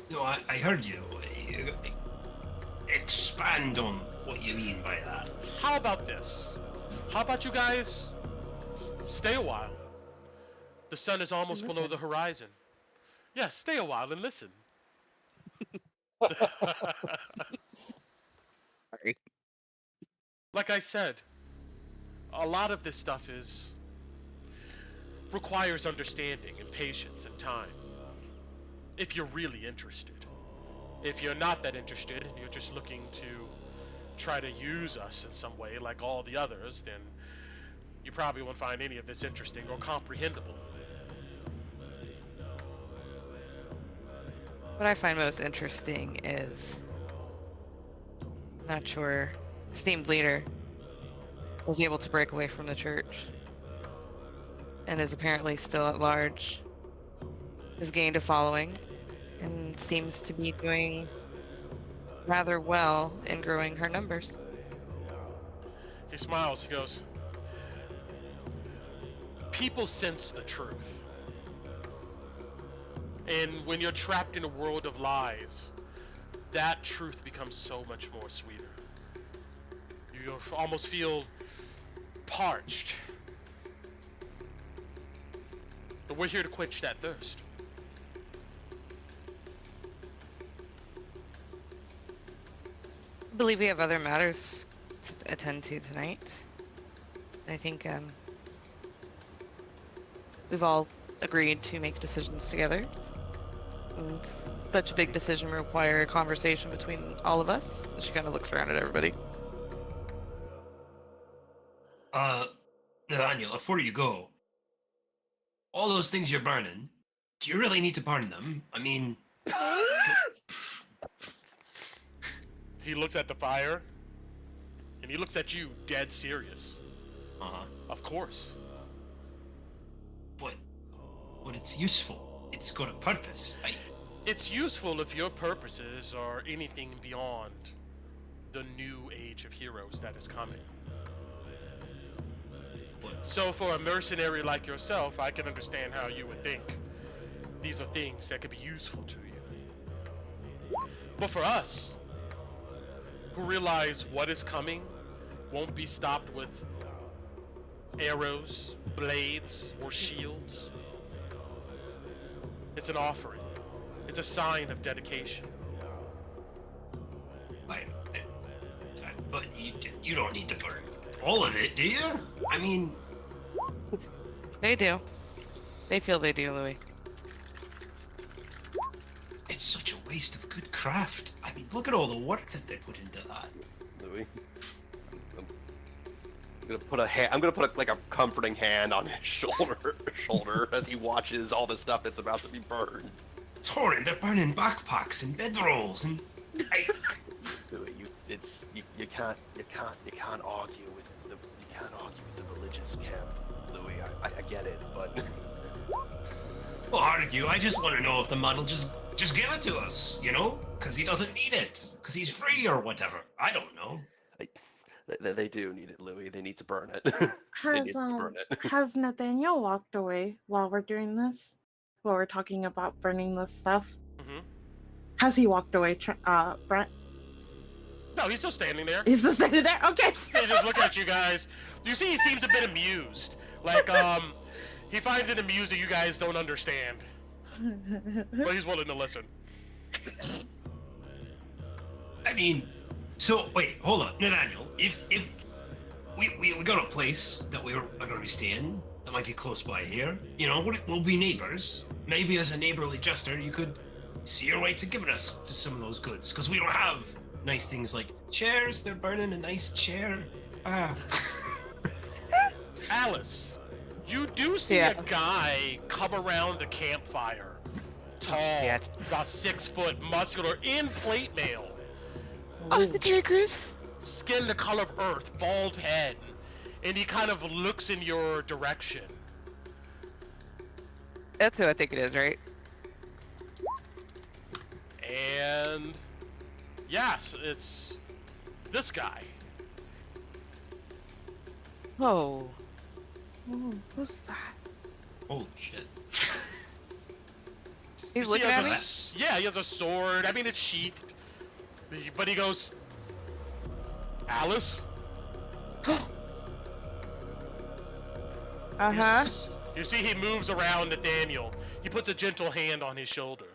No, I heard you. Expand on what you mean by that. How about this? How about you guys stay a while? The sun is almost below the horizon. Yes, stay a while and listen. Sorry. Like I said, a lot of this stuff requires understanding and patience and time. If you're really interested. If you're not that interested and you're just looking to try to use us in some way like all the others, then you probably won't find any of this interesting or comprehensible. What I find most interesting is, not sure, esteemed leader was able to break away from the church and is apparently still at large, has gained a following, and seems to be doing rather well in growing her numbers. He smiles, he goes, people sense the truth. And when you're trapped in a world of lies, that truth becomes so much more sweeter. You almost feel parched. But we're here to quench that thirst. I believe we have other matters to attend to tonight. I think we've all agreed to make decisions together. And such a big decision require a conversation between all of us. She kind of looks around at everybody. Nathaniel, before you go, all those things you're burning, do you really need to burn them? I mean... He looks at the fire, and he looks at you dead serious. Uh-huh. Of course. But it's useful. It's got a purpose. It's useful if your purposes are anything beyond the new age of heroes that is coming. So for a mercenary like yourself, I can understand how you would think these are things that could be useful to you. But for us, who realize what is coming won't be stopped with arrows, blades, or shields, it's an offering. It's a sign of dedication. But you don't need to burn all of it, do you? I mean... They do. They feel they do, Louis. It's such a waste of good craft. I mean, look at all the work that they put into that. Louis, I'm gonna put like a comforting hand on his shoulder as he watches all the stuff that's about to be burned. Torin, they're burning backpacks and bedrolls and... Louis, you can't argue with the religious camp. Louis, I get it, but Well, argue. I just want to know if the man will just give it to us, you know? Because he doesn't need it. Because he's free or whatever. I don't know. they do need it, Louis. They need to burn it. They need to burn it. Has Nathaniel walked away while we're doing this? While we're talking about burning this stuff? Mm-hmm. Has he walked away, Brent? No, he's still standing there. He's just standing there? Okay. He's just looking at you guys. You see, he seems a bit amused. Like, he finds it amusing you guys don't understand. But he's willing to listen. I mean, so, wait, hold on. Nathaniel, if we got a place that we're going to be staying that might be close by here, you know, we'll be neighbors. Maybe as a neighborly gesture, you could see your way to giving us to some of those goods. Because we don't have nice things like chairs. They're burning a nice chair. Alice, you do see a guy come around the campfire. Tall, about 6 foot, muscular, in plate mail. Oh, the Terry Crews? Skin the color of earth, bald head. And he kind of looks in your direction. That's who I think it is, right? And yes, it's this guy. Oh. Oh, who's that? Holy shit. He's You see looking he at has me. Yeah, he has a sword. I mean, it's sheathed. But he goes, Alice? Uh-huh. You see he moves around to Daniel. He puts a gentle hand on his shoulder.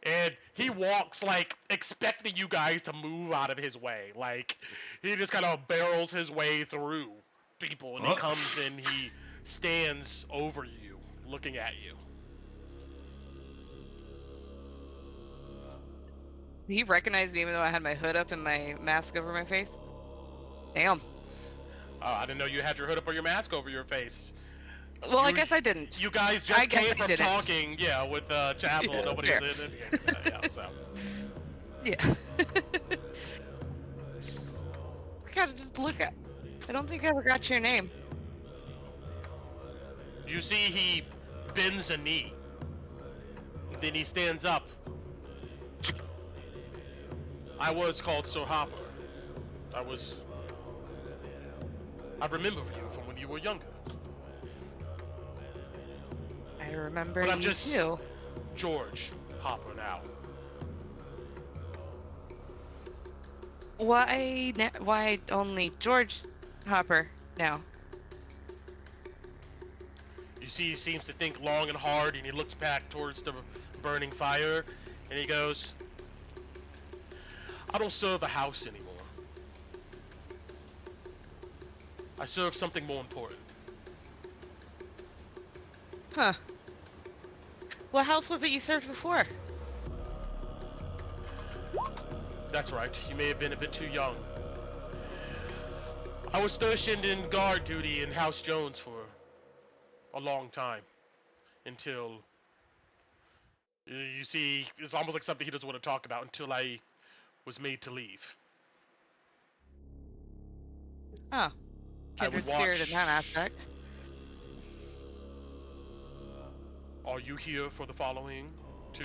And he walks, like, expecting you guys to move out of his way. Like, he just kind of barrels his way through people. And he Oh. comes and he stands over you, looking at you. He recognized me even though I had my hood up and my mask over my face. Damn. I didn't know you had your hood up or your mask over your face. Well, I You- guess I didn't. You guys I just guess came I from didn't. talking, with Chapel. Yeah, Nobody fair. was in it. Yeah, so. Yeah. I gotta just look at. I don't think I ever got your name. You see he bends a knee. Then he stands up. I was called Sir Hopper. I remember you from when you were younger. I remember But I'm you just- too. George Hopper now. Why only George Hopper now? You see he seems to think long and hard, and he looks back towards the burning fire, and he goes, I don't serve a house anymore. I serve something more important. Huh. What house was it you served before? That's right, you may have been a bit too young. I was stationed in guard duty in House Jones for a long time. Until... You see, it's almost like something he doesn't want to talk about until I was made to leave. Oh. I would Kindred spirit in that watch- aspect. Are you here for the following too?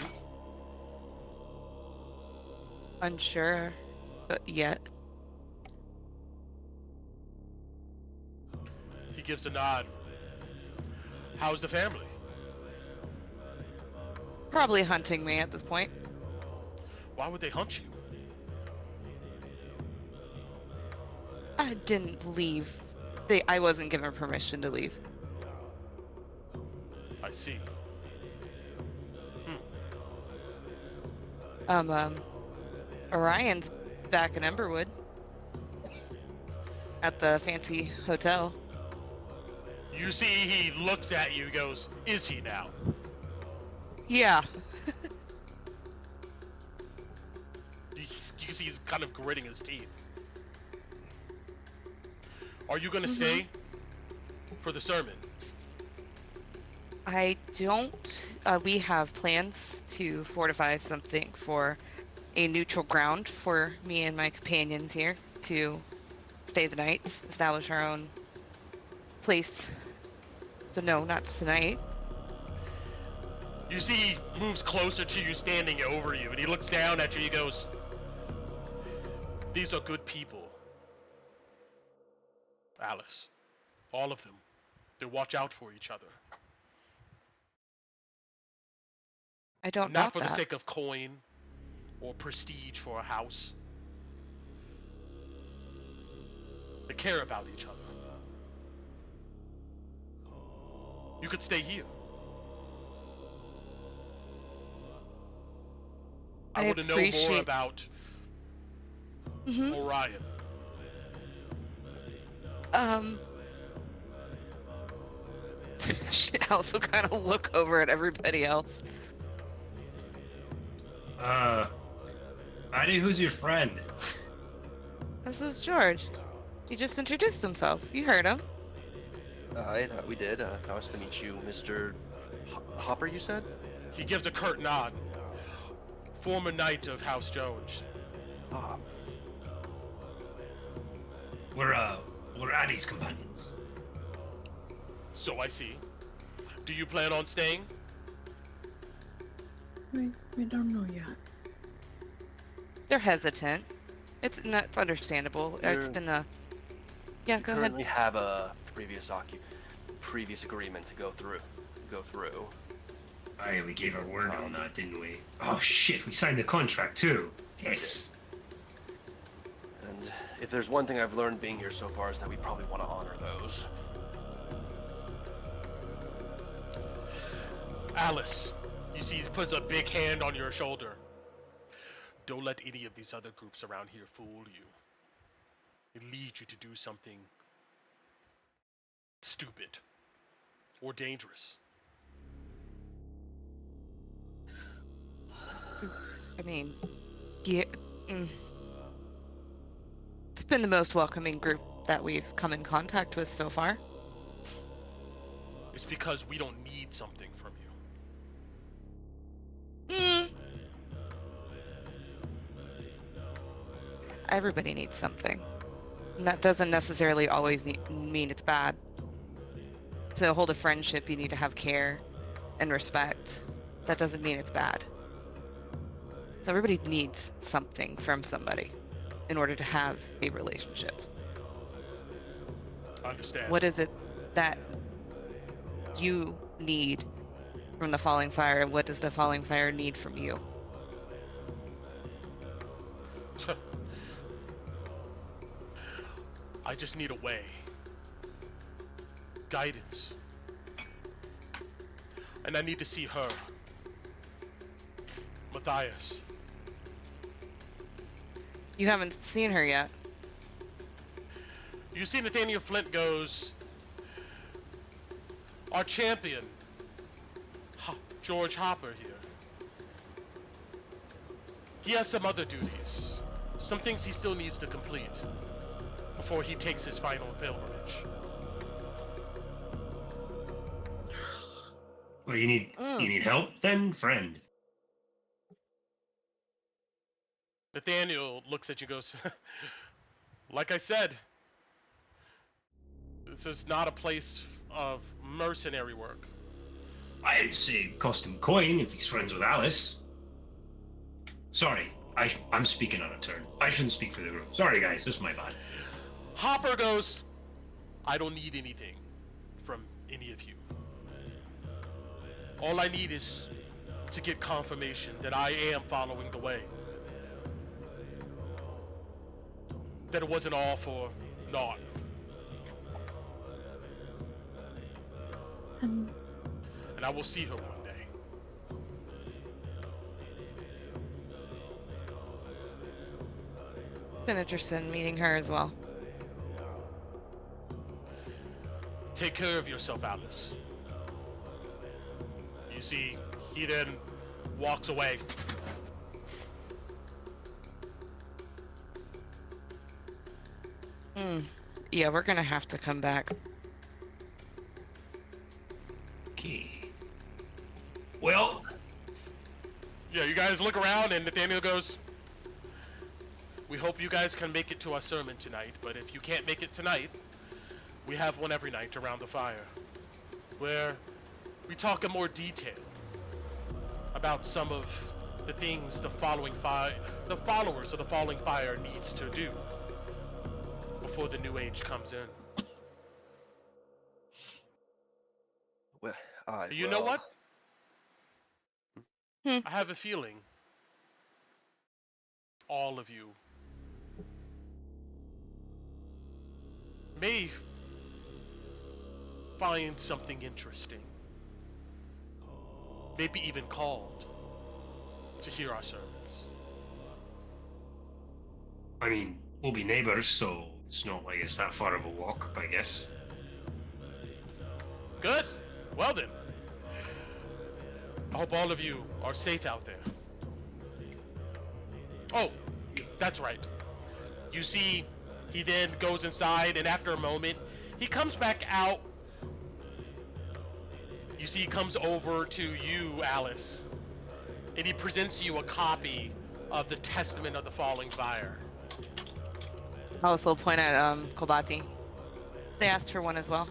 Unsure, but yet. He gives a nod. How's the family? Probably hunting me at this point. Why would they hunt you? I didn't leave. I wasn't given permission to leave. I see. Orion's back in Emberwood. At the fancy hotel. You see he looks at you, goes, is he now? Yeah. You see he's kind of gritting his teeth. Are you gonna stay for the sermon? I don't. We have plans to fortify something for a neutral ground for me and my companions here to stay the night, establish our own place. So no, not tonight. You see he moves closer to you, standing over you, and he looks down at you, he goes, these are good people. Alice. All of them. They watch out for each other. I don't Not doubt for the that. sake of coin or prestige for a house. They care about each other. You could stay here. I I want to know more appreciate- about Mhm. Orion. I also kind of look over at everybody else. Buddy, who's your friend? This is George. He just introduced himself. You heard him. We did. Nice to meet you, Mr. Hopper, you said? He gives a curt nod. Former knight of House Jones. Ah, We're Addy's companions. So I see. Do you plan on staying? We don't know yet. They're hesitant. It's understandable. It's You're- been a... Yeah, we go ahead. currently have a previous occupant. previous agreement to go through. Aye, we gave our word on that, didn't we? Oh shit, we signed the contract too. Yes. And if there's one thing I've learned being here so far is that we probably want to honor those. Alice, you see, he puts a big hand on your shoulder. Don't let any of these other groups around here fool you. It leads you to do something stupid or dangerous. I mean, yeah, it's been the most welcoming group that we've come in contact with so far. It's because we don't need something from you. Everybody needs something. And that doesn't necessarily always mean it's bad. To hold a friendship, you need to have care and respect. That doesn't mean it's bad. So everybody needs something from somebody in order to have a relationship. I understand. What is it that you need from the Falling Fire, and what does the Falling Fire need from you? I just need a way. Guidance. And I need to see her. Matthias. You haven't seen her yet. You see Nathaniel Flint goes, our champion, George Hopper here. He has some other duties. Some things he still needs to complete before he takes his final pilgrimage. Well, you need help then, friend. Nathaniel looks at you and goes, like I said, this is not a place of mercenary work. I'd say cost him coin if he's friends with Alice. Sorry, I'm speaking on a turn. I shouldn't speak for the group. Sorry, guys, this is my bad. Hopper goes, I don't need anything from any of you. All I need is to get confirmation that I am following the way. That it wasn't all for naught. And I will see her one day. Been interested in meeting her as well. Take care of yourself, Alice. You see, he then walks away. Yeah, we're gonna have to come back. Okay. Well, Yeah, you guys look around and Nathaniel goes, we hope you guys can make it to our sermon tonight, but if you can't make it tonight, we have one every night around the fire, where we talk in more detail about some of the things the followers of the Falling Fire needs to do before the New Age comes in. Well, You know what? Hmm. I have a feeling all of you may find something interesting, maybe even called to hear our sermons. I mean, we'll be neighbors, so it's not like it's that far of a walk, I guess. Good. Well then, I hope all of you are safe out there. Oh, that's right. You see, he then goes inside, and after a moment, he comes back out. You see, he comes over to you, Alice, and he presents you a copy of the Testament of the Falling Fire. Alice will point at Kobati. They asked for one as well.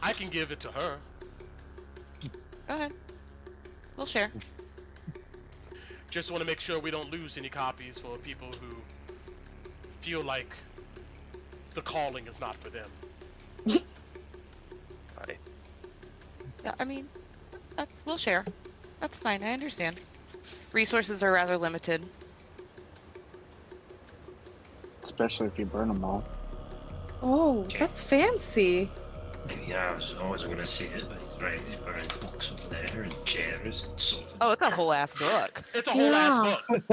I can give it to her. Go ahead. We'll share. Just want to make sure we don't lose any copies for people who feel like the calling is not for them. Right. Yeah, I mean, we'll share. That's fine. I understand. Resources are rather limited. Especially if you burn them all. Oh, Okay. that's fancy. Yeah, I was always going to say it, but he's right. He's burned books over there and chairs and sofas. Oh, it's a whole ass book. It's a whole ass book.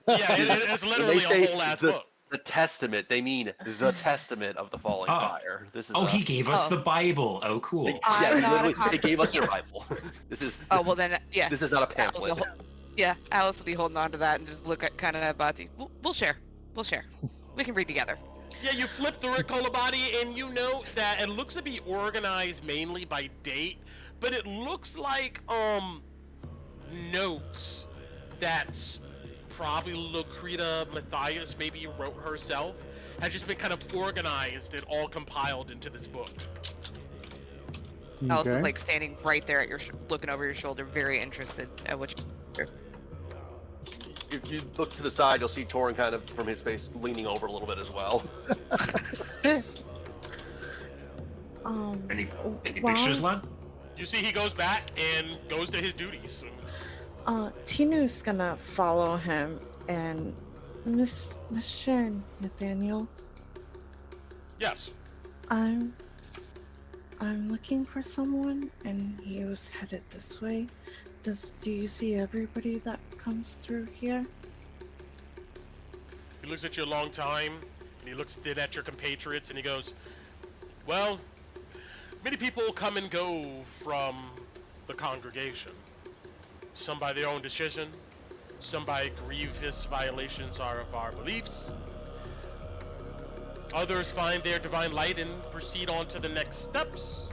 Yeah, it's When literally they say a whole ass the, book. the testament, they mean the testament of the falling Oh. fire. This is Oh, he gave us Oh. the Bible. Oh, cool. They, I'm not a literally, they gave us their yeah. Bible. This is Oh, well then, yeah. this is not a Alice pamphlet. will, yeah, Alice will be holding on to that and just look at kind of at Bati. We'll share. We'll share. We can read together. Yeah, you flip through it, Kolobati, and you note that it looks to be organized mainly by date, but it looks like notes that's probably Lucreta Matthias maybe wrote herself, has just been kind of organized and all compiled into this book. Alice is Okay. like standing right there at your, looking over your shoulder, very interested at what you. If you look to the side, you'll see Torin kind of from his face leaning over a little bit as well. Any Wow. pictures, lad? You see he goes back and goes to his duties. Tinu's gonna follow him, and Mr. Nathaniel, Yes. I'm looking for someone, and he was headed this way. Do you see everybody that comes through here? He looks at you a long time, and he looks then at your compatriots, and he goes, well, many people come and go from the congregation. Some by their own decision, some by grievous violations of our beliefs. Others find their divine light and proceed on to the next steps.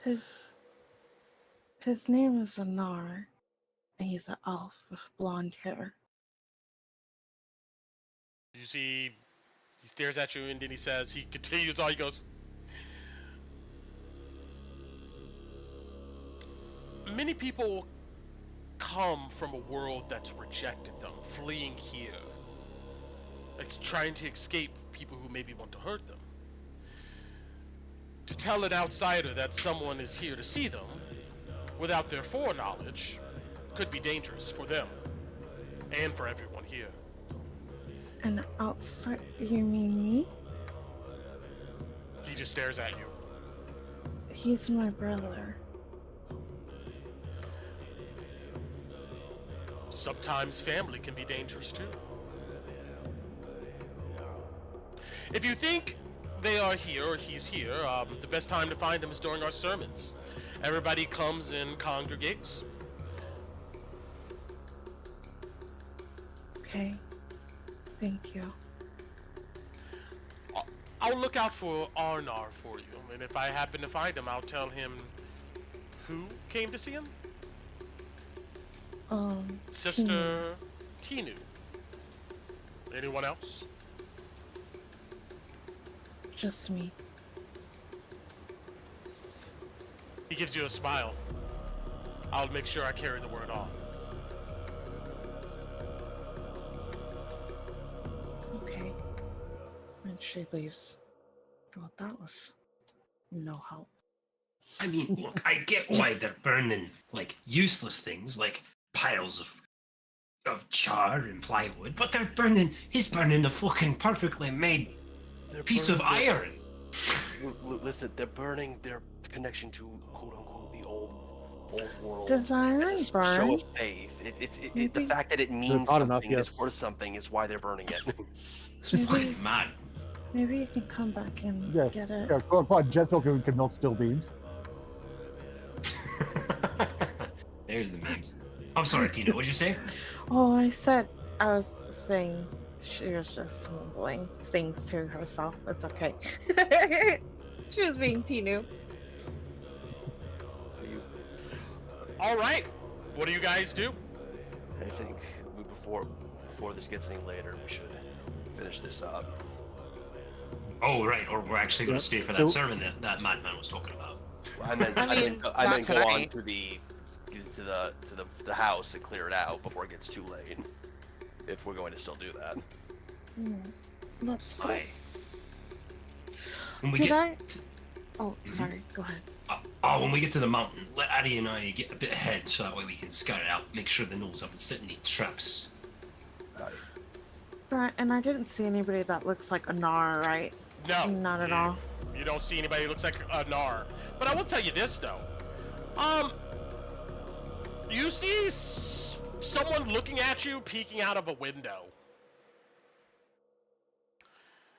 His name is Anar, and he's an elf with blonde hair. You see, he stares at you and then he continues on, he goes, many people come from a world that's rejected them, fleeing here. It's trying to escape people who maybe want to hurt them. To tell an outsider that someone is here to see them, without their foreknowledge, could be dangerous for them, and for everyone here. And outside, you mean me? He just stares at you. He's my brother. Sometimes family can be dangerous too. If you think they are here, or he's here, the best time to find him is during our sermons. Everybody comes and congregates. Okay. Thank you. I'll look out for Arnar for you, and if I happen to find him, I'll tell him who came to see him. Sister Tinu. Anyone else? Just me. He gives you a smile. I'll make sure I carry the word on. Okay. And she leaves. Well, that was no help. I mean, look, I get why they're burning, like, useless things, like piles of char and plywood, but he's burning the fucking perfectly made piece of iron. Listen, they're burning their connection to quote unquote the old world. Does iron It's a burn? show of faith. The Maybe- fact that it means hot something, enough, is yes. worth something, is why they're burning it. It's Maybe- fucking mad. Maybe you can come back and Yeah, get it. Yeah, come on, Jetfield can melt steel beams. There's the memes. I'm sorry, Tina, what'd you say? Oh, I was saying she was just mumbling things to herself. It's okay. She was being Tinu. All right. What do you guys do? I think before this gets any later, we should finish this up. Oh, right, or we're actually going Yeah. to stay for So- that sermon that madman was talking about. I meant I mean, go not on tonight. to the house and clear it out before it gets too late. If we're going to still do that. Let's go. Aye. when we Did get I? to, Oh, sorry. Go ahead. when we get to the mountain, let Addie and I get a bit ahead so that way we can scout it out, make sure the gnolls haven't set any traps. Right, and I didn't see anybody that looks like a Gnar, right? No. Not at all. You don't see anybody who looks like a Gnar. But I will tell you this, though. You see someone looking at you peeking out of a window.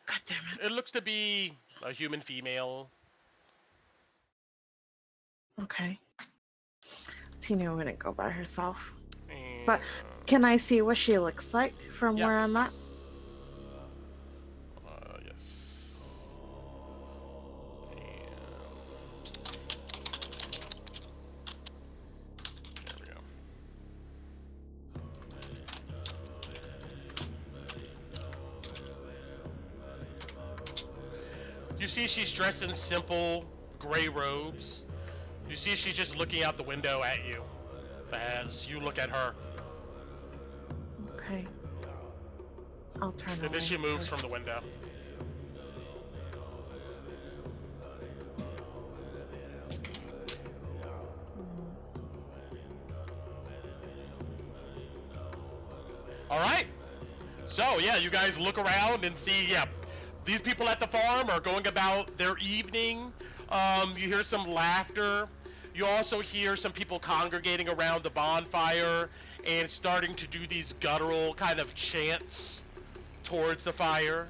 God damn it. It looks to be a human female. Okay. Tina wouldn't go by herself. And, But can I see what she looks like from yes. where I'm at? Yes. And there we go. You see she's dressed in simple gray robes. You see she's just looking out the window at you as you look at her. Okay. I'll turn And then she away moves from first. the window. Alright. So, yeah, you guys look around and see, yeah, these people at the farm are going about their evening. You hear some laughter. You also hear some people congregating around the bonfire and starting to do these guttural kind of chants towards the fire.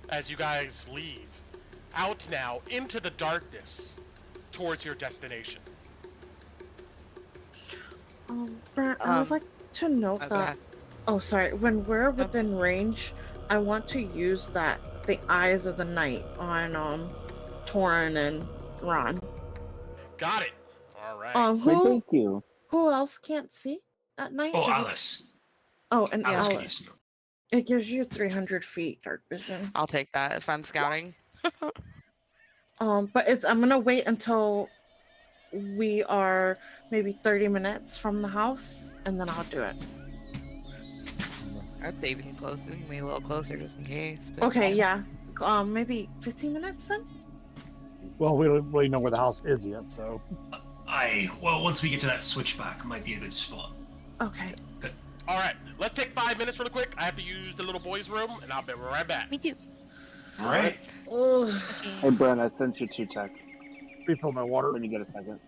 As you guys leave out now into the darkness towards your destination. Brent, I would like to note go that. ahead. Oh, sorry. When we're within range, I want to use the eyes of the night on Torin and Ron. Got it. All right. Who Thank you. else can't see at night? Oh, Is it- Alice. Oh, and Alice can use Alice. them. It gives you 300 feet dark vision. I'll take that if I'm scouting. But I'm gonna wait until we are maybe 30 minutes from the house, and then I'll do it. I'd say even close, we can be a little closer just in case. But Okay, yeah. Maybe 15 minutes then? Well, we don't really know where the house is yet, so. Well, once we get to that switchback, might be a good spot. Okay. All right. Let's take 5 minutes really quick. I have to use the little boys' room, and I'll be right back. Me too. All right. Ugh. Hey, Brent, I sent you 2 texts Refill my water. when you get a second.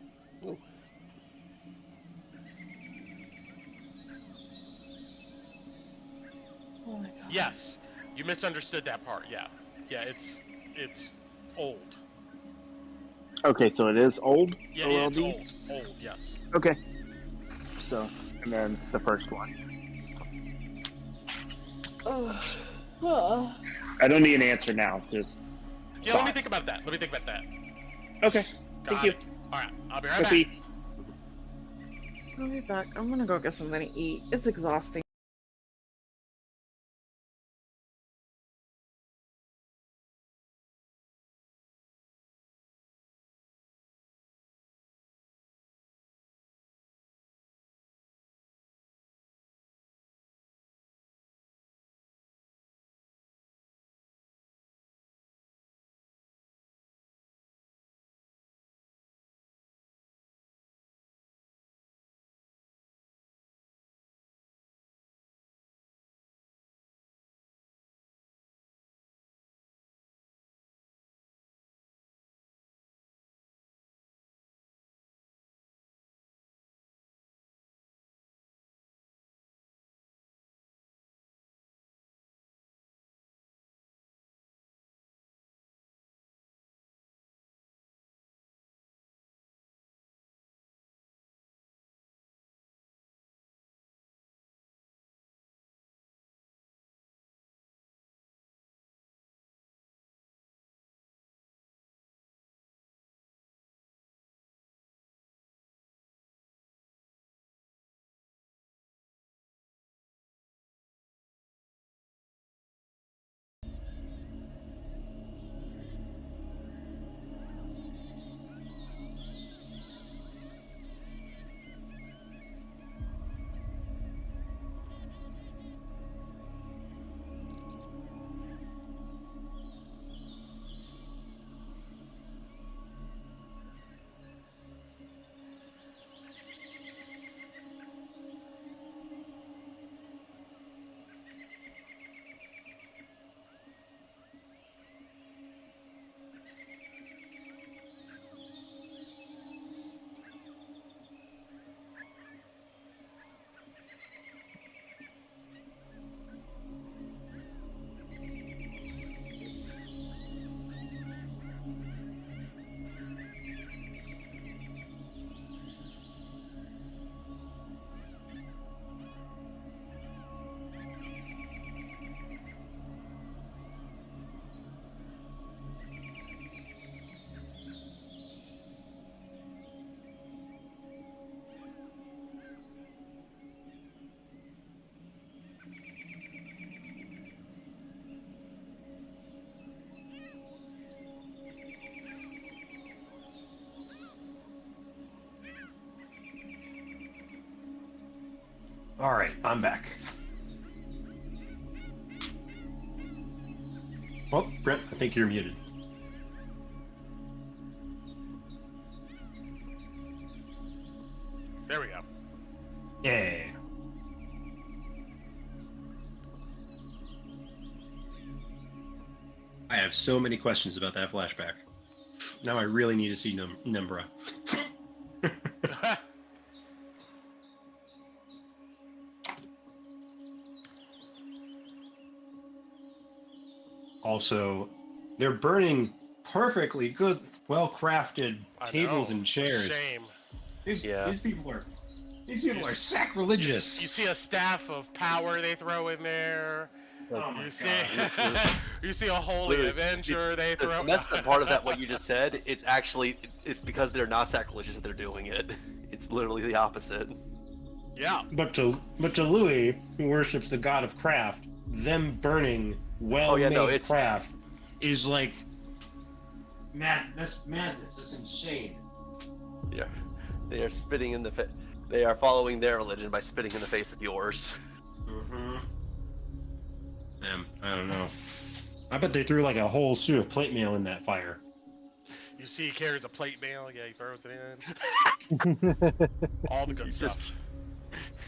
Oh my god. Yes, you misunderstood that part. Yeah, it's old. Okay, so it is old? Yeah, OLD? it's old. Yes. Okay. So, and then the first one. Oh. I don't need an answer now, just... Yeah, let me think about that. Okay, Got thank you. it. All right, I'll be right back. Copy. I'll be back. I'm gonna go get something to eat. It's exhausting. All right, I'm back. Well, Brent, I think you're muted. There we go. Yeah. I have so many questions about that flashback. Now I really need to see Numbra. Also, they're burning perfectly good, well-crafted tables and chairs. Shame. These people are sacrilegious. You see a staff of power they throw in there. Oh my You see, God. you see a holy Avenger they throw. That's the part of that what you just said. It's because they're not sacrilegious that they're doing it. It's literally the opposite. Yeah. But to Louis, who worships the god of craft, them burning well-made craft is like that's madness. That's insane. Yeah, they are spitting in the They are following their religion by spitting in the face of yours. Mm-hmm. I don't know. I bet they threw like a whole suit of plate mail in that fire. You see, he carries a plate mail. Yeah, he throws it in. All the good stuff.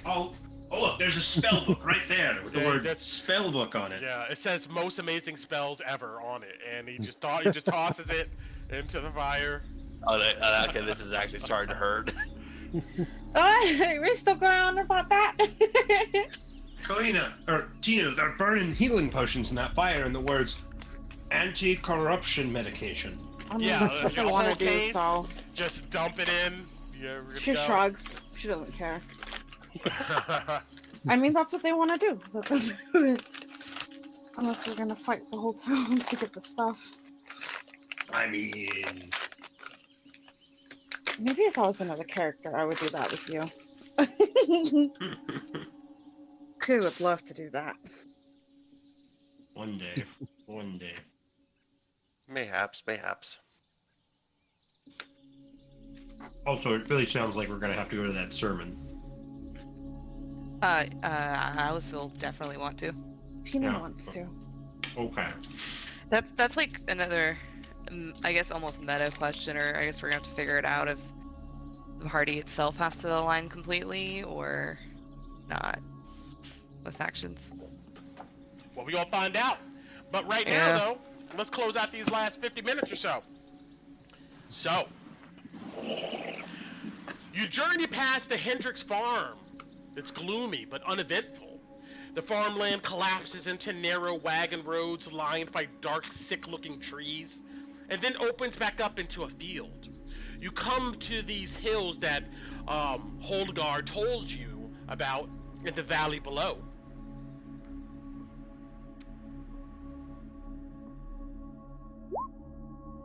Oh, look, there's a spell book right there with the word spell book on it. Yeah, it says most amazing spells ever on it, and he just tosses it into the fire. Okay, this is actually starting to hurt. We're still going on about that. Kalina, or Tino, they're burning healing potions in that fire in the words anti-corruption medication. I mean, Yeah, that's what they a want whole to do, case. so. Just dump it in. Yeah, we're She gonna go. shrugs. She doesn't care. I mean, that's what they want to do. Let them do it. Unless we're gonna fight the whole town to get the stuff. I mean... Maybe if I was another character, I would do that with you. I would love to do that. One day. Mayhaps. Also, it really sounds like we're gonna have to go to that sermon. Alice will definitely want to. Tina wants to. Okay. That's like another, I guess, almost meta question, or I guess we're gonna have to figure it out if the party itself has to align completely or not with factions. Well, we gonna find out. But right now, though, let's close out these last 50 minutes or so. So, you journey past the Hendricks farm. It's gloomy but uneventful. The farmland collapses into narrow wagon roads lined by dark, sick-looking trees, and then opens back up into a field. You come to these hills that Holdgar told you about in the valley below.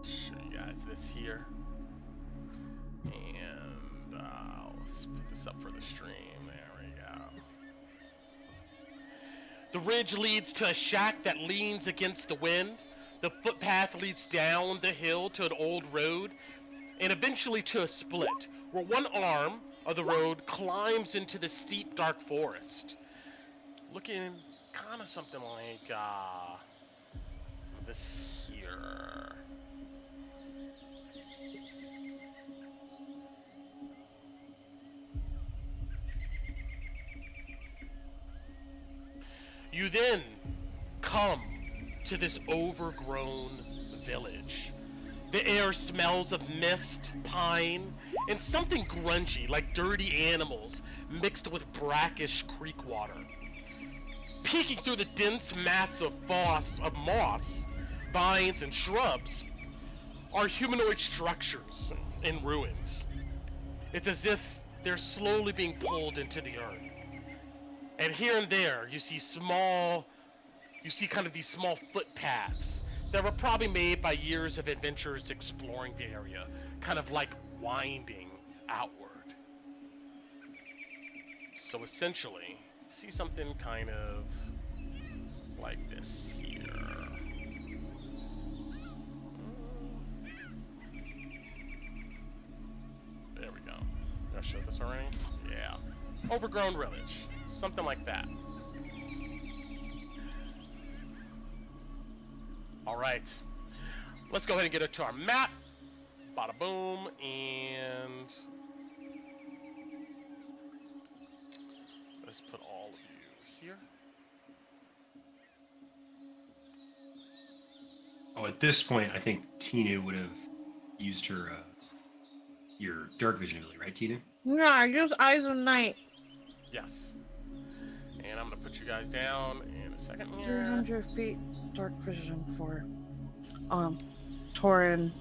Show you guys this here. And let's put this up for the stream. There we go. The ridge leads to a shack that leans against the wind. The footpath leads down the hill to an old road, and eventually to a split, where one arm of the road climbs into the steep, dark forest. Looking kind of something like this here. You then come to this overgrown village. The air smells of mist, pine, and something grungy like dirty animals mixed with brackish creek water. Peeking through the dense mats of moss, vines, and shrubs are humanoid structures in ruins. It's as if they're slowly being pulled into the earth. And here and there, you see kind of these small footpaths that were probably made by years of adventurers exploring the area, kind of like winding outward. So essentially, see something kind of like this here. There we go. Did I show this already? Yeah. Overgrown village. Something like that. All right. Let's go ahead and get it to our map. Bada boom, and let's put all of you here. Oh, at this point, I think Tina would have used her your dark vision ability, right, Tina? Yeah, I use Eyes of Night. Yes. And I'm gonna put you guys down in a second here. 300 feet dark vision for Torin,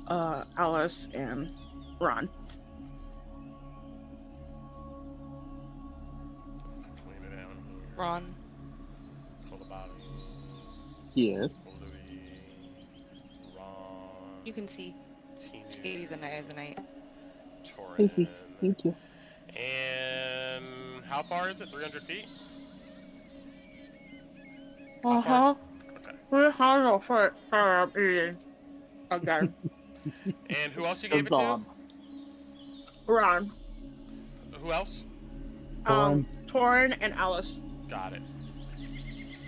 Alice, and Ron. Clean it down here. Ron. Pull the body. Yes. Louis. Ron. You can see. Tina. She gave you the night as a night. Torin. Easy. Thank you. And how far is it? 300 feet? Uh huh. Okay. We're hollow for eating again. And who else you gave it to? Bob. Ron, Who else? Torin, and Alice, Got it.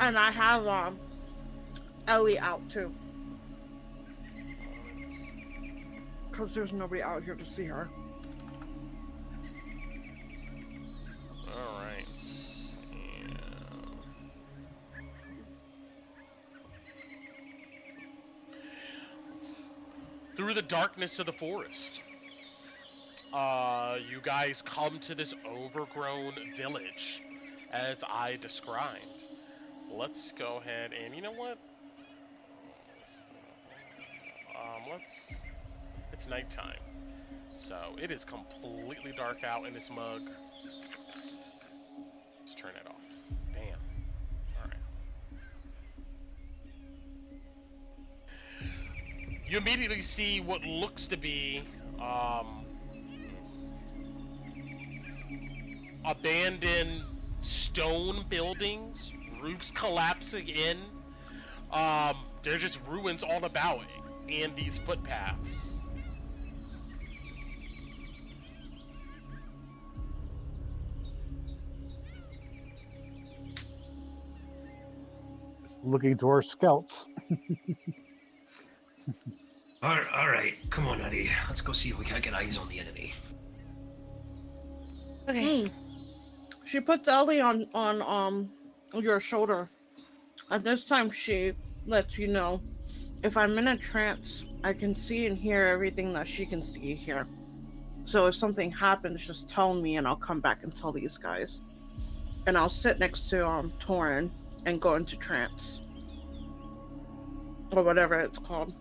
and I have Ellie out too, cause there's nobody out here to see her. Alright. And... through the darkness of the forest, you guys come to this overgrown village, as I described. Let's go ahead and, you know what? It's nighttime. So, it is completely dark out in this mug. Let's turn it off. Bam. Alright. You immediately see what looks to be, abandoned stone buildings, roofs collapsing in. There's just ruins all about it, and these footpaths. Looking to our scouts. All right, come on, Eddie. Let's go see if we can get eyes on the enemy. Okay. She puts Ellie on your shoulder. At this time, she lets you know, if I'm in a trance, I can see and hear everything that she can see here. So if something happens, just tell me and I'll come back and tell these guys. And I'll sit next to Torin and go into trance. Or whatever it's called.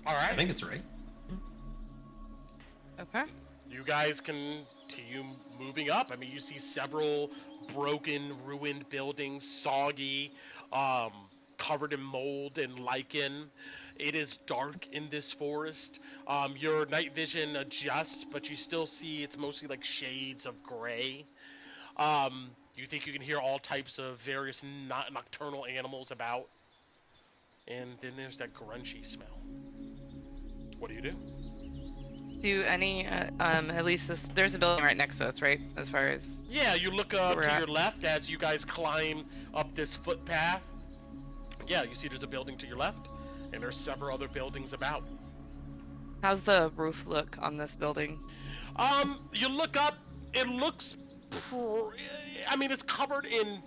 Alright. I think it's right. Okay. You guys continue moving up. I mean, you see several broken, ruined buildings, soggy, covered in mold and lichen. It is dark in this forest. Your night vision adjusts, but you still see it's mostly like shades of gray. You think you can hear all types of various nocturnal animals about. And then there's that grunchy smell. What do you do? Do any, at least there's a building right next to us, right? As far as... Yeah, you look to We're your at. left as you guys climb up this footpath. Yeah, you see there's a building to your left, and there's several other buildings about. How's the roof look on this building? You look up, it looks... I mean, it's covered in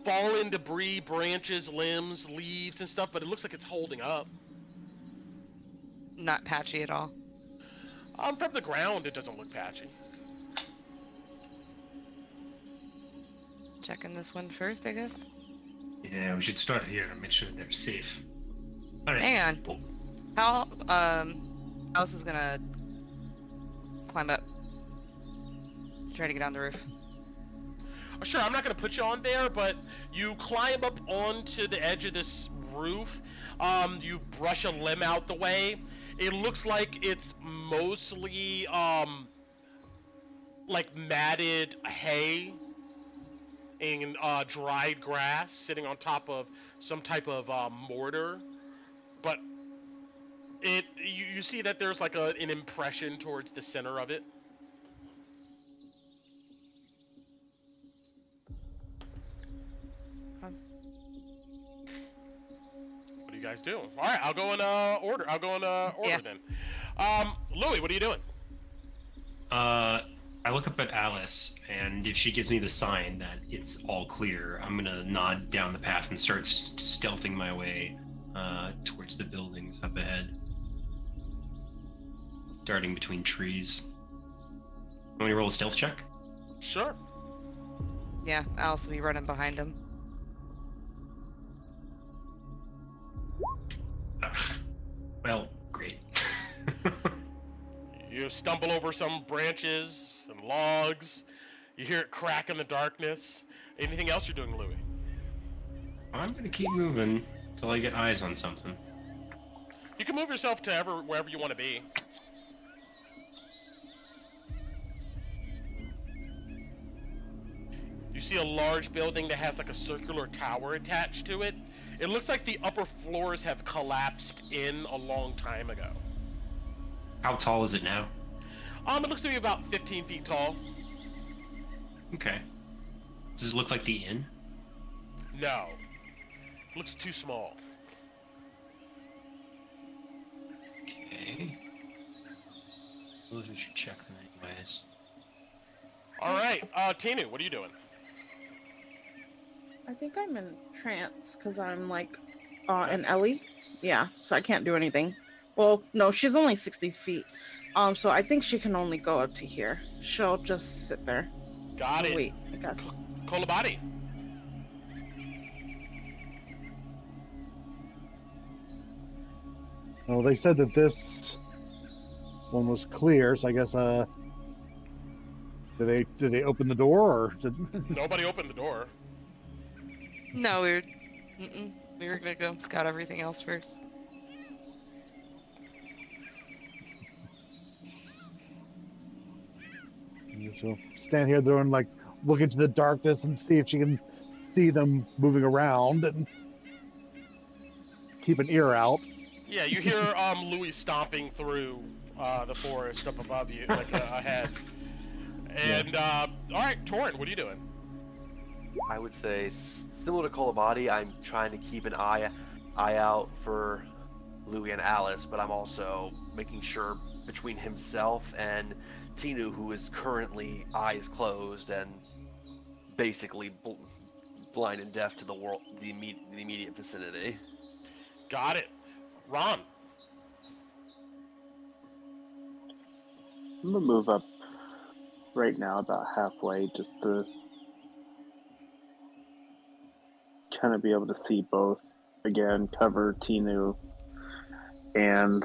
fallen debris, branches, limbs, leaves, and stuff, but it looks like it's holding up. Not patchy at all. From the ground, it doesn't look patchy. Checking this one first, I guess. Yeah, we should start here and make sure they're safe. All right. Hang on. How, Alice is gonna climb up. Try to get on the roof. Sure, I'm not going to put you on there, but you climb up onto the edge of this roof. You brush a limb out the way. It looks like it's mostly, like matted hay and dried grass sitting on top of some type of mortar. But you see that there's like an impression towards the center of it. guys do. All right, I'll go in order. I'll go in order Yeah. then. Louis, what are you doing? I look up at Alice, and if she gives me the sign that it's all clear, I'm gonna nod down the path and start stealthing my way towards the buildings up ahead, darting between trees. Want me to roll a stealth check? Sure. Yeah, I'll also be running behind him. Well, great. You stumble over some branches and logs. You hear it crack in the darkness. Anything else you're doing, Louis? I'm gonna keep moving till I get eyes on something. You can move yourself to wherever you want to be. You see a large building that has like a circular tower attached to it. It looks like the upper floors have collapsed in a long time ago. How tall is it now? It looks to be about 15 feet tall. Okay. Does it look like the inn? No. Looks too small. Okay. Those we should check them anyways. Alright, Tinu, what are you doing? I think I'm in trance because I'm like in Ellie. Yeah, so I can't do anything. Well, no, she's only 60 feet. So I think she can only go up to here. She'll just sit there. Got it. Wait, I guess. Kolabati. Well, they said that this one was clear, so I guess did they open the door or Nobody opened the door. No, we were gonna go scout everything else first. she'll stand here there and like look into the darkness and see if she can see them moving around and keep an ear out. Yeah, you hear Louis stomping through the forest up above you, like ahead. And all right, Torin, what are you doing? I would say similar to Kolabati, I'm trying to keep an eye out for Louis and Alice, but I'm also making sure between himself and Tinu, who is currently eyes closed and basically blind and deaf to the world, the immediate vicinity. Got it. Ron. I'm gonna move up right now about halfway just to kind of be able to see both again, cover Tinu and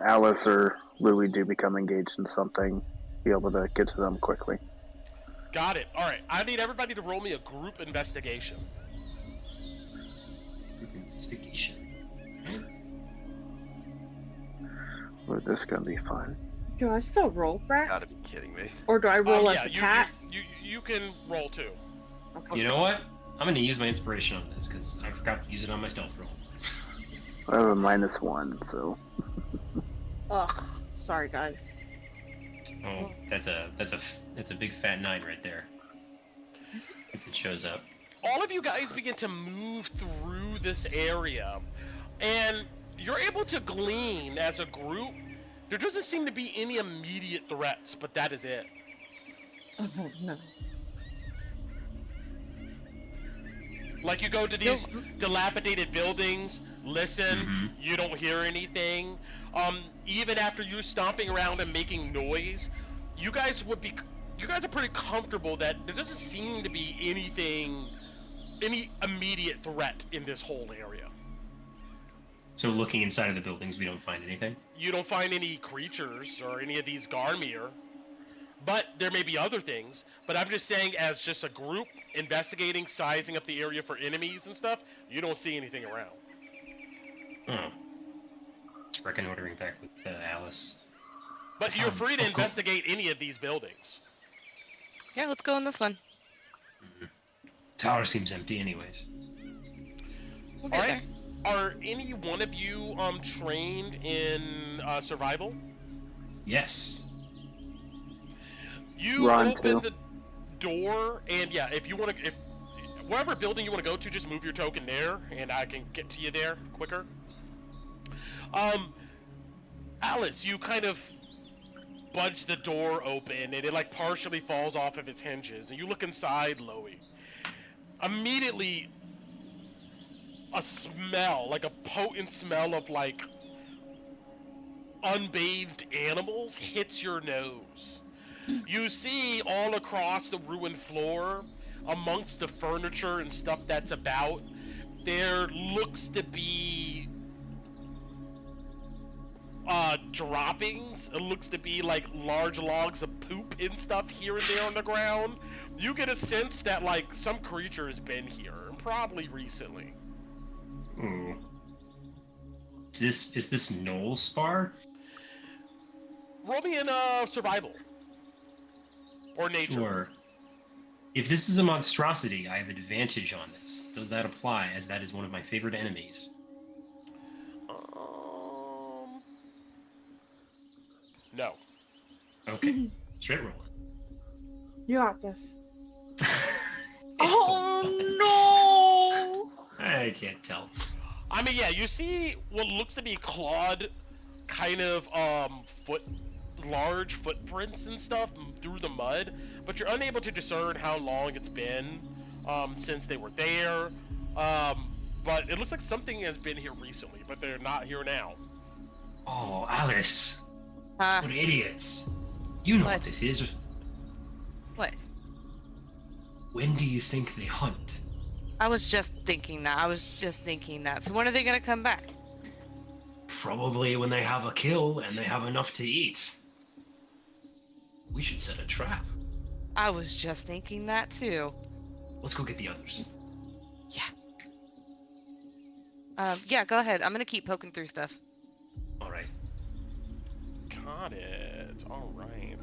Alice or Louis do become engaged in something, be able to get to them quickly. Got it. All right, I need everybody to roll me a group investigation. Investigation. Right. Well, this is gonna be fun. Do I still roll, Brett? Gotta be kidding me. Or do I roll as yeah, a cat? You can roll too. Okay. You know what? I'm gonna use my inspiration on this because I forgot to use it on my stealth roll. I have a -1, so. Ugh. Sorry, guys. Oh, that's a big fat 9 right there. If it shows up. All of you guys begin to move through this area, and you're able to glean as a group. There doesn't seem to be any immediate threats, but that is it. Oh no. Like you go to these dilapidated buildings, listen, Mhm. you don't hear anything. Even after you stomping around and making noise, you guys are pretty comfortable that there doesn't seem to be any immediate threat in this whole area. So looking inside of the buildings, we don't find anything? You don't find any creatures or any of these Garmir, but there may be other things. But I'm just saying, as just a group investigating, sizing up the area for enemies and stuff, you don't see anything around. Oh. Let's reconnoitering back with Alice. But you're free to investigate any of these buildings. Yeah, let's go in this one. Mhm. Tower seems empty anyways. We'll get Alright. Are any one of you trained in survival? Yes. You Ron, open too. the door, and yeah, if you want to, wherever building you want to go to, just move your token there, and I can get to you there quicker. Alice, you kind of budge the door open, and it like partially falls off of its hinges, and you look inside, Loey. Immediately, a smell, like a potent smell of like unbathed animals hits your nose. You see all across the ruined floor, amongst the furniture and stuff that's about, there looks to be droppings. It looks to be like large logs of poop and stuff here and there on the ground. You get a sense that like some creature has been here, probably recently. Is this Noel's spar? Roll me in survival or nature. Sure. If this is a monstrosity, I have advantage on this. Does that apply, as that is one of my favorite enemies? No. Okay. Straight rolling. You got this. It's Oh no! I can't tell. I mean, yeah, you see what looks to be clawed, kind of large footprints and stuff through the mud, but you're unable to discern how long it's been since they were there. But it looks like something has been here recently, but they're not here now. Oh, Alice. Huh? What idiots. You know what What? this is. What? When do you think they hunt? I was just thinking that. So when are they gonna come back? Probably when they have a kill and they have enough to eat. We should set a trap. I was just thinking that too. Let's go get the others. Yeah, go ahead. I'm gonna keep poking through stuff. All right. Got it. All right.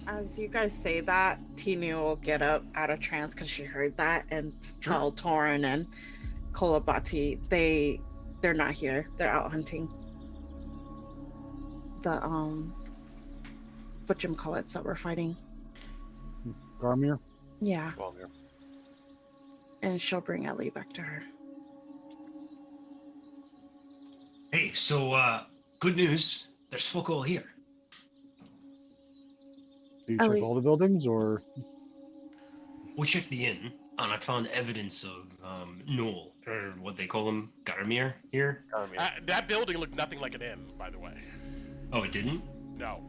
As you guys say that, Tinu will get up out of trance because she heard that and tell Torin and Kolobati they're not here. They're out hunting. The whatchamacallits that we're fighting. Garmir? Yeah. Well, yeah. And she'll bring Ellie back to her. Hey, so, good news. There's fuck all here. Do you Ellie. check all the buildings, or We checked the inn, and I found evidence of, Noel, or what they call him, Garmir, here. That building looked nothing like an inn, by the way. Oh, it didn't? No.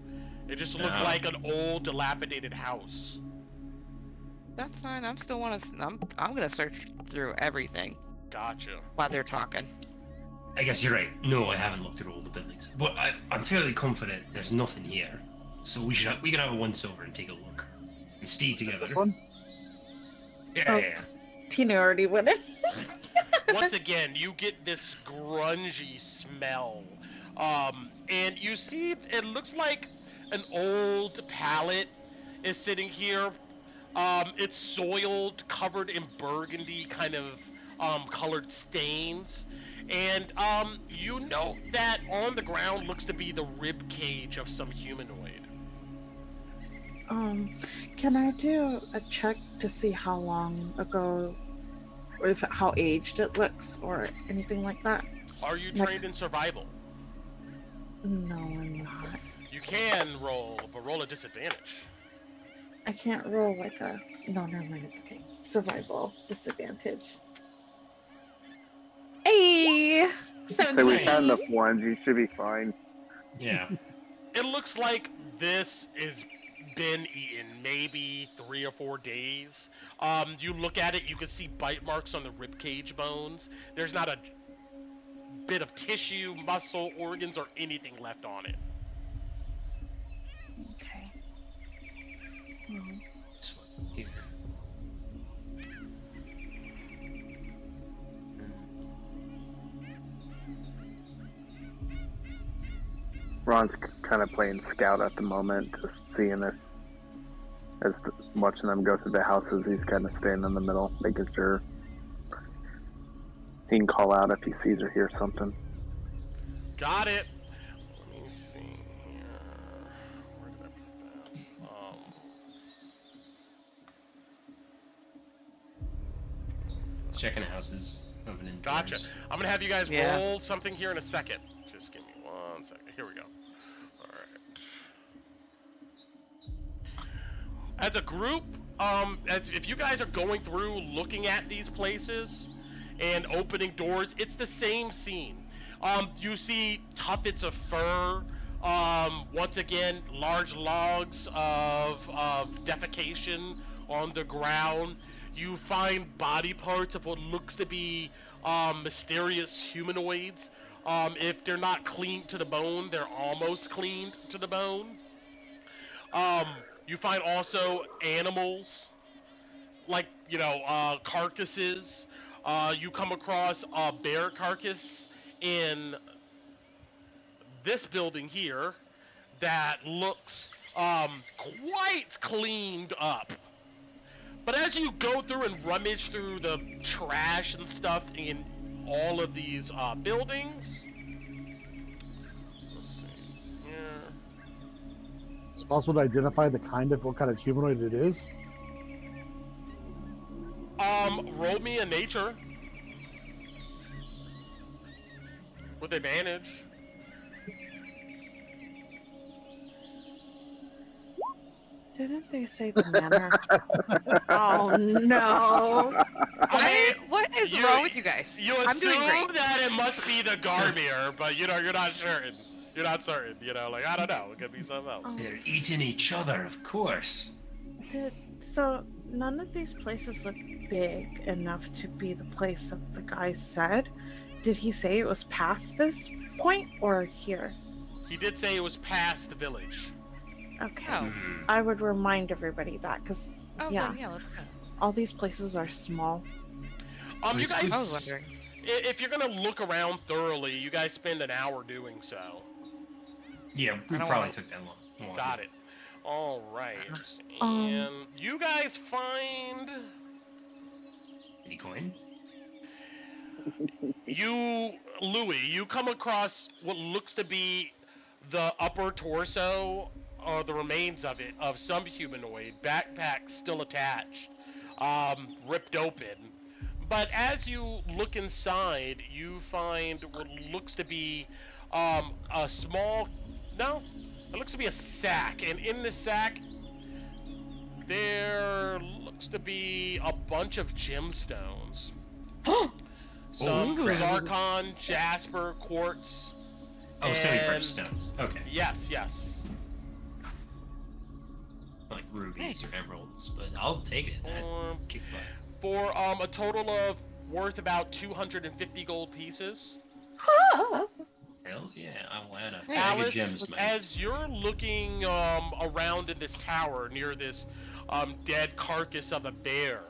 It just looked No. like an old, dilapidated house. That's fine. I'm gonna search through everything Gotcha. while they're talking. I guess you're right. No, I haven't looked at all the buildings. But I'm fairly confident there's nothing here. So we can have a once-over and take a look. And stay together. this one? Yeah, Oh. yeah. Tinu already went in. Once again, you get this grungy smell. And you see, it looks like an old pallet is sitting here. It's soiled, covered in burgundy kind of colored stains. And you know that on the ground looks to be the rib cage of some humanoid. Can I do a check to see how long ago, or how aged it looks, or anything like that? Are you Like- trained in survival? No, I'm not. You can roll, but roll a disadvantage. I can't roll like a. No, never mind. It's okay. Survival disadvantage. Hey, So we 17. found enough ones. You should be fine. Yeah. It looks like this has been eaten maybe 3 or 4 days. You look at it, you can see bite marks on the ribcage bones. There's not a bit of tissue, muscle, organs, or anything left on it. Okay. This one here. Ron's kind of playing scout at the moment, just seeing it. Watching them go through the houses, he's kind of staying in the middle, making sure he can call out if he sees or hears something. Got it. Let me see here. Where did I put that? checking houses of an indoors. Gotcha. I'm gonna have you guys Yeah. roll something here in a second. Just give me 1 second. Here we go. All right. As a group, as if you guys are going through looking at these places and opening doors, it's the same scene. You see tuffets of fur. Once again, large logs of defecation on the ground. You find body parts of what looks to be mysterious humanoids. If they're not cleaned to the bone, they're almost cleaned to the bone. You find also animals, like, carcasses. You come across a bear carcass in this building here that looks quite cleaned up. But as you go through and rummage through the trash and stuff in all of these buildings, let's see here. It's possible to identify what kind of humanoid it is. Roll me a nature with advantage. Didn't they say the manor? Oh no! What is you- wrong with you guys? You I'm doing assume great. that it must be the Garmir, but you're not certain. You're not certain, I don't know, it could be something else. They're eating each other, of course. So none of these places look big enough to be the place that the guy said. Did he say it was past this point or here? He did say it was past the village. Okay. Oh. Hmm. I would remind everybody that because Oh, yeah, yeah, let's go. all these places are small. You It's- guys, I was wondering. if you're gonna look around thoroughly, you guys spend an hour doing so. Yeah, we I don't probably wanna- took that long. Got it. All right, Um, and you guys find Any coin? Louis, you come across what looks to be the upper torso, or the remains of it, of some humanoid, backpack still attached, ripped open. But as you look inside, you find what looks to be a small, no, it looks to be a sack, and in the sack, there looks to be a bunch of gemstones. Some Oh, crap. Zarkon, Jasper, Quartz. Oh, And- semi-precious stones. Okay. Yes. Like rubies or emeralds, but I'll take it. That kick butt. For a total of worth about 250 gold pieces. Hell yeah, I will add a Hey, bag of Alice, gems, man. as you're looking around in this tower near this dead carcass of a bear,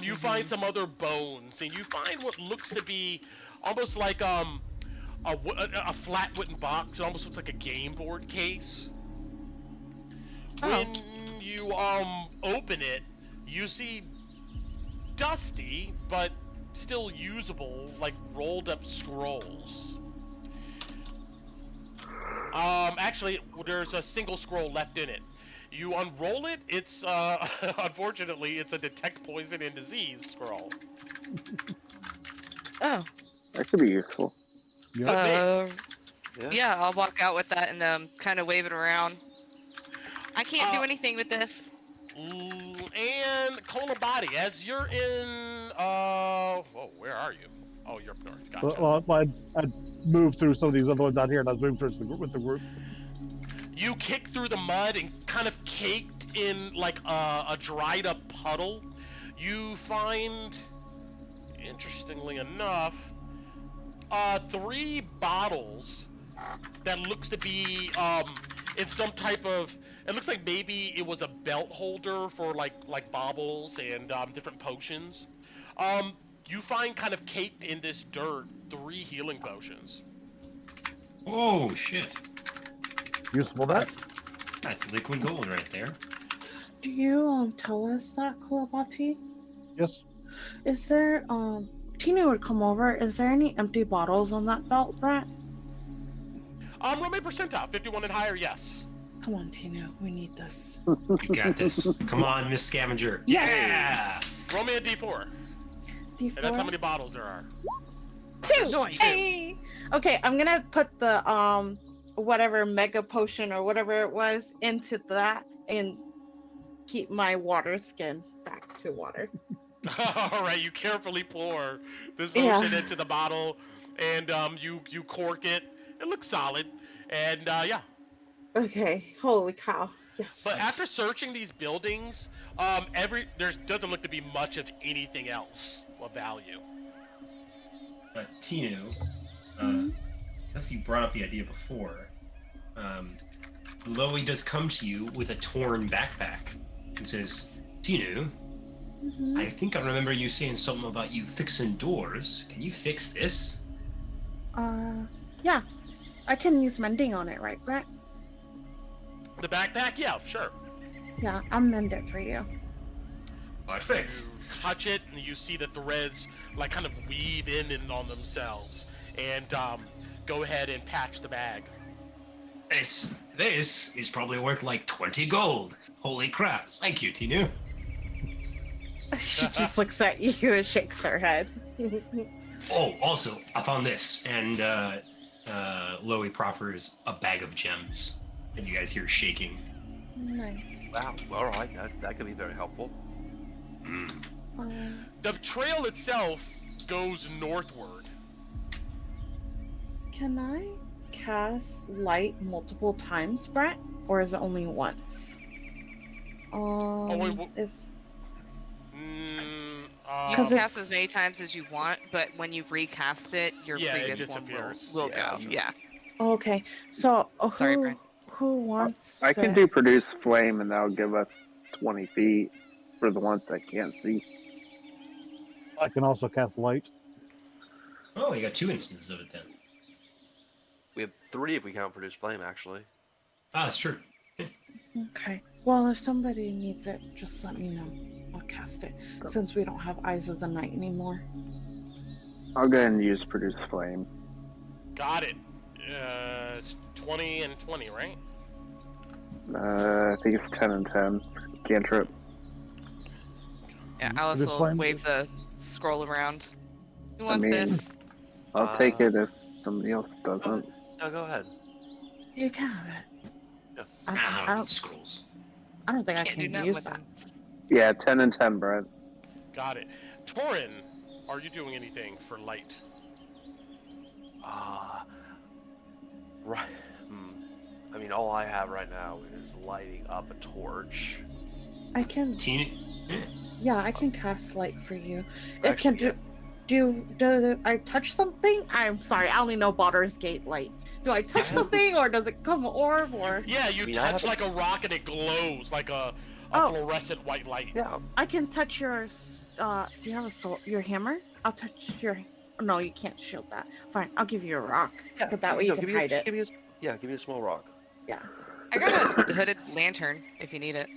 you find some other bones, and you find what looks to be almost like a flat wooden box. It almost looks like a game board case. When you open it, you see dusty but still usable, like rolled up scrolls. Actually, there's a single scroll left in it. You unroll it, it's unfortunately it's a detect poison and disease scroll. Oh. That could be useful. Yep. Yeah, I'll walk out with that and kind of wave it around. I can't do anything with this. And Kolabadi, as you're in where are you? Oh, you're up north. Gotcha. Well, I'd moved through some of these other ones out here, and I was moving towards with the group. You kick through the mud and kind of caked in like a dried up puddle. You find, interestingly enough, 3 bottles that looks to be in some type of. It looks like maybe it was a belt holder for like baubles and different potions. You find kind of caked in this dirt 3 healing potions. Oh shit! Useful that. That's liquid gold right there. Do you tell us that, Kulabati? Yes. Is there Tina would come over. Is there any empty bottles on that belt, Brett? Roll me percentile, 51 and higher, yes. Come on, Tina, we need this. I got this. Come on, Miss Scavenger. Yes! Roll me a d4. D4. And that's how many bottles there are. 2. Nice. Hey. Okay, I'm gonna put the whatever mega potion or whatever it was into that and keep my water skin back to water. All right, you carefully pour this Yeah. potion into the bottle, and you cork it. It looks solid, and yeah. Okay. Holy cow. Yes. But after searching these buildings, there doesn't look to be much of anything else of value. Tinu, Mhm. as you brought up the idea before, Loey does come to you with a torn backpack and says, Tinu, Mhm. I think I remember you saying something about you fixing doors. Can you fix this? Yeah. I can use mending on it, right, Brett? The backpack? Yeah, sure. Yeah, I'll mend it for you. Perfect. You touch it, and you see the threads like kind of weave in and on themselves. And go ahead and patch the bag. This is probably worth like 20 gold. Holy crap. Thank you, Tinu. She just looks at you and shakes her head. Oh, also, I found this. And Loey proffers a bag of gems. And you guys hear shaking. Nice. Wow. All right. That could be very helpful. The trail itself goes northward. Can I cast light multiple times, Brett? Or is it only once? wait, what- Is Mm, You 'Cause can it's- cast as many times as you want, but when you recast it, your Yeah, it previous one disappears. will Yeah, go. sure. Yeah. okay. So Sorry, Brent. who wants? I can do produce flame, and that'll give us 20 feet for the ones that can't see. I can also cast light. Oh, you got 2 instances of it then. We have 3 if we count produce flame, actually. Ah, that's true. Okay. Well, if somebody needs it, just let me know. I'll cast it since we don't have Eyes of the Night anymore. I'll go ahead and use produce flame. got it. It's 20 and 20, right? I think it's 10 and 10. Cantrip. Yeah, Alice This will one- wave the scroll around. Who wants mean- this? I'll take it if somebody else doesn't. No, go ahead. You can have it. Yeah. I I don't. don't scrolls. I don't think I Can't do can nothing use with that. them. Yeah, 10 and 10, Brett. Got it. Torin, are you doing anything for light? Right. I mean, all I have right now is lighting up a torch. I can. Tinu? Yeah, I can cast light for you. It Actually, can do I touch something? I'm sorry, I only know Baldur's Gate light. Do I touch something, or does it come orb, or Yeah, you I mean, I touch have like a rock and it glows like a Oh. fluorescent white light. Yeah. I can touch yours. Do you have a sword? Your hammer? I'll touch your. No, you can't shield that. Fine, I'll give you a rock. Yeah. 'Cause that way you no, can give me hide it. Give me a small rock. Yeah. I got a hooded lantern if you need it.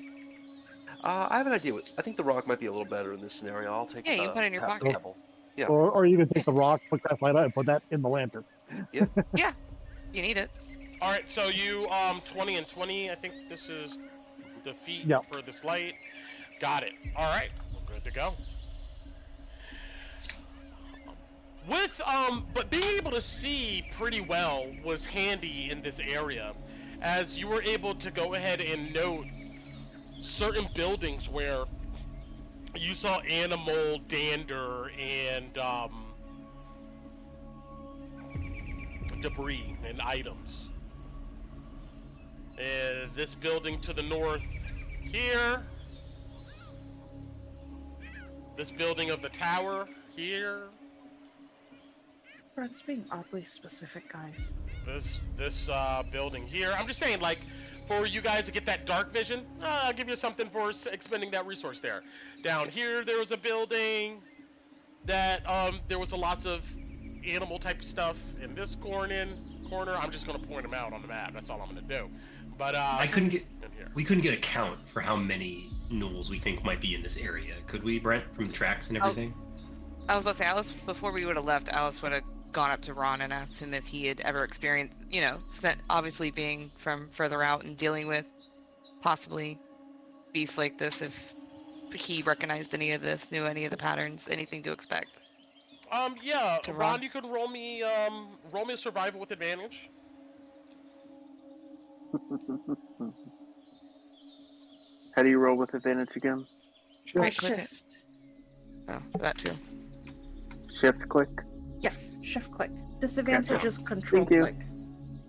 I have an idea. I think the rock might be a little better in this scenario. I'll take. Yeah, you can put it in your the pocket. pebble. Yeah. Or you can take the rock, put cast light out, and put that in the lantern. You need it. All right, so you 20 and 20. I think this is the feet Yep. for this light. Got it. All right, we're good to go. With but being able to see pretty well was handy in this area, as you were able to go ahead and note certain buildings where you saw animal dander and debris and items. This building to the north here. This building of the tower here. Brett's being oddly specific, guys. This building here. I'm just saying, like, for you guys to get that dark vision, I'll give you something for expending that resource there. Down here, there was a building that there was a lots of animal type stuff. In this corner, I'm just gonna point them out on the map. That's all I'm gonna do. But I couldn't get. in here. We couldn't get a count for how many gnolls we think might be in this area. Could we, Brent, from the tracks and everything? I was about to say, Alice, before we would have left, Alice would have gone up to Ron and asked him if he had ever experienced, obviously being from further out and dealing with possibly beasts like this, if he recognized any of this, knew any of the patterns, anything to expect. Yeah, To Ron, Ron. you can roll me a survival with advantage. How do you roll with advantage again? Right click it. Shift. Oh, that too. Shift click. Yes, shift click. Disadvantage is control Thank you. click.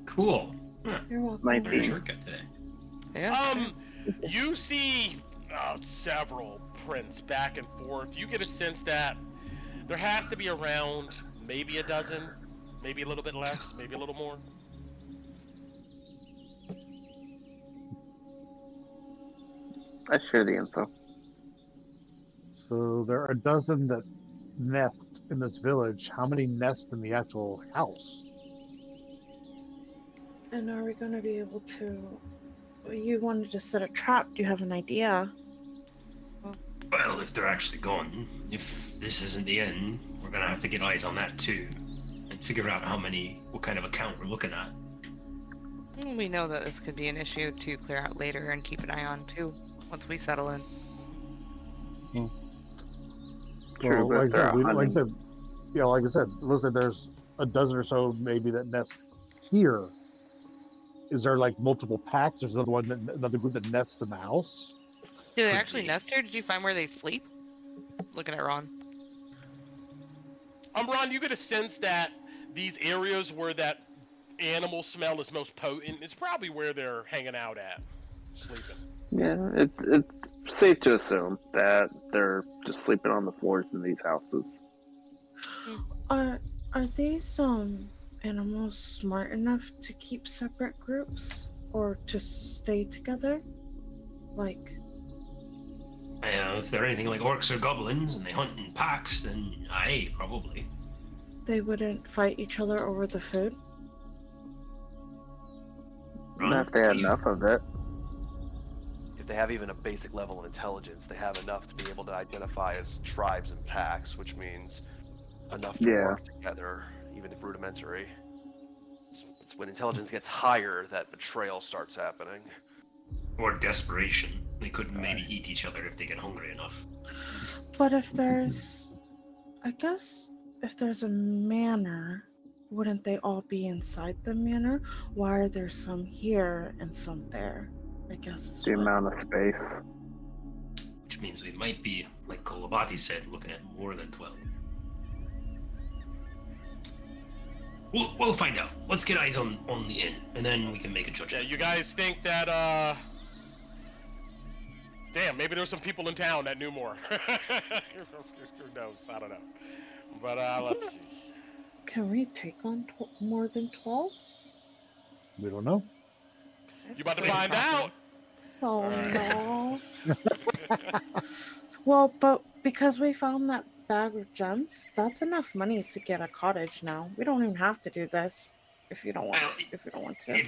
Cool. Huh. You're welcome. 19. Very shortcut today. Yeah. You see several prints back and forth. You get a sense that there has to be around maybe a dozen, maybe a little bit less, maybe a little more. I share the info. So there are a dozen that nest in this village. How many nest in the actual house? And are we going to be able to? You wanted to set a trap. Do you have an idea? Well, if they're actually gone, if this isn't the end, we're gonna have to get eyes on that too, and figure out what kind of account we're looking at. We know that this could be an issue to clear out later and keep an eye on too, once we settle in. True, Well, but they're like I said, listen, there's a dozen or so maybe that nest here. Is there like multiple packs? There's another group that nests in the house. Do they Could actually be. nest here? Did you find where they sleep? Looking at Ron. Ron, you get a sense that these areas where that animal smell is most potent is probably where they're hanging out at, sleeping. Yeah, it's safe to assume that they're just sleeping on the floors in these houses. Are these animals smart enough to keep separate groups or to stay together? Like, If they're anything like orcs or goblins and they hunt in packs, then aye, probably. they wouldn't fight each other over the food? Ron, Not if they what had do you- enough of it. If they have even a basic level of intelligence, they have enough to be able to identify as tribes and packs, which means enough to Yeah. work together, even if rudimentary. It's when intelligence gets higher that betrayal starts happening. Or desperation. They could maybe eat each other if they get hungry enough. But if there's, I guess, if there's a manor, wouldn't they all be inside the manor? Why are there some here and some there? I guess is The what- amount of space. Which means we might be, like Kolobati said, looking at more than 12. We'll find out. Let's get eyes on the inn, and then we can make a Yeah, judgment. you guys think that, damn, maybe there's some people in town that knew more. Who knows? I don't know. But, let's see. Can we take on more than 12? We don't know. You about to Wait, find out? Oh Alright. no. Well, but because we found that bag of gems, that's enough money to get a cottage now. We don't even have to do this if you don't want Well, to. If we don't want to.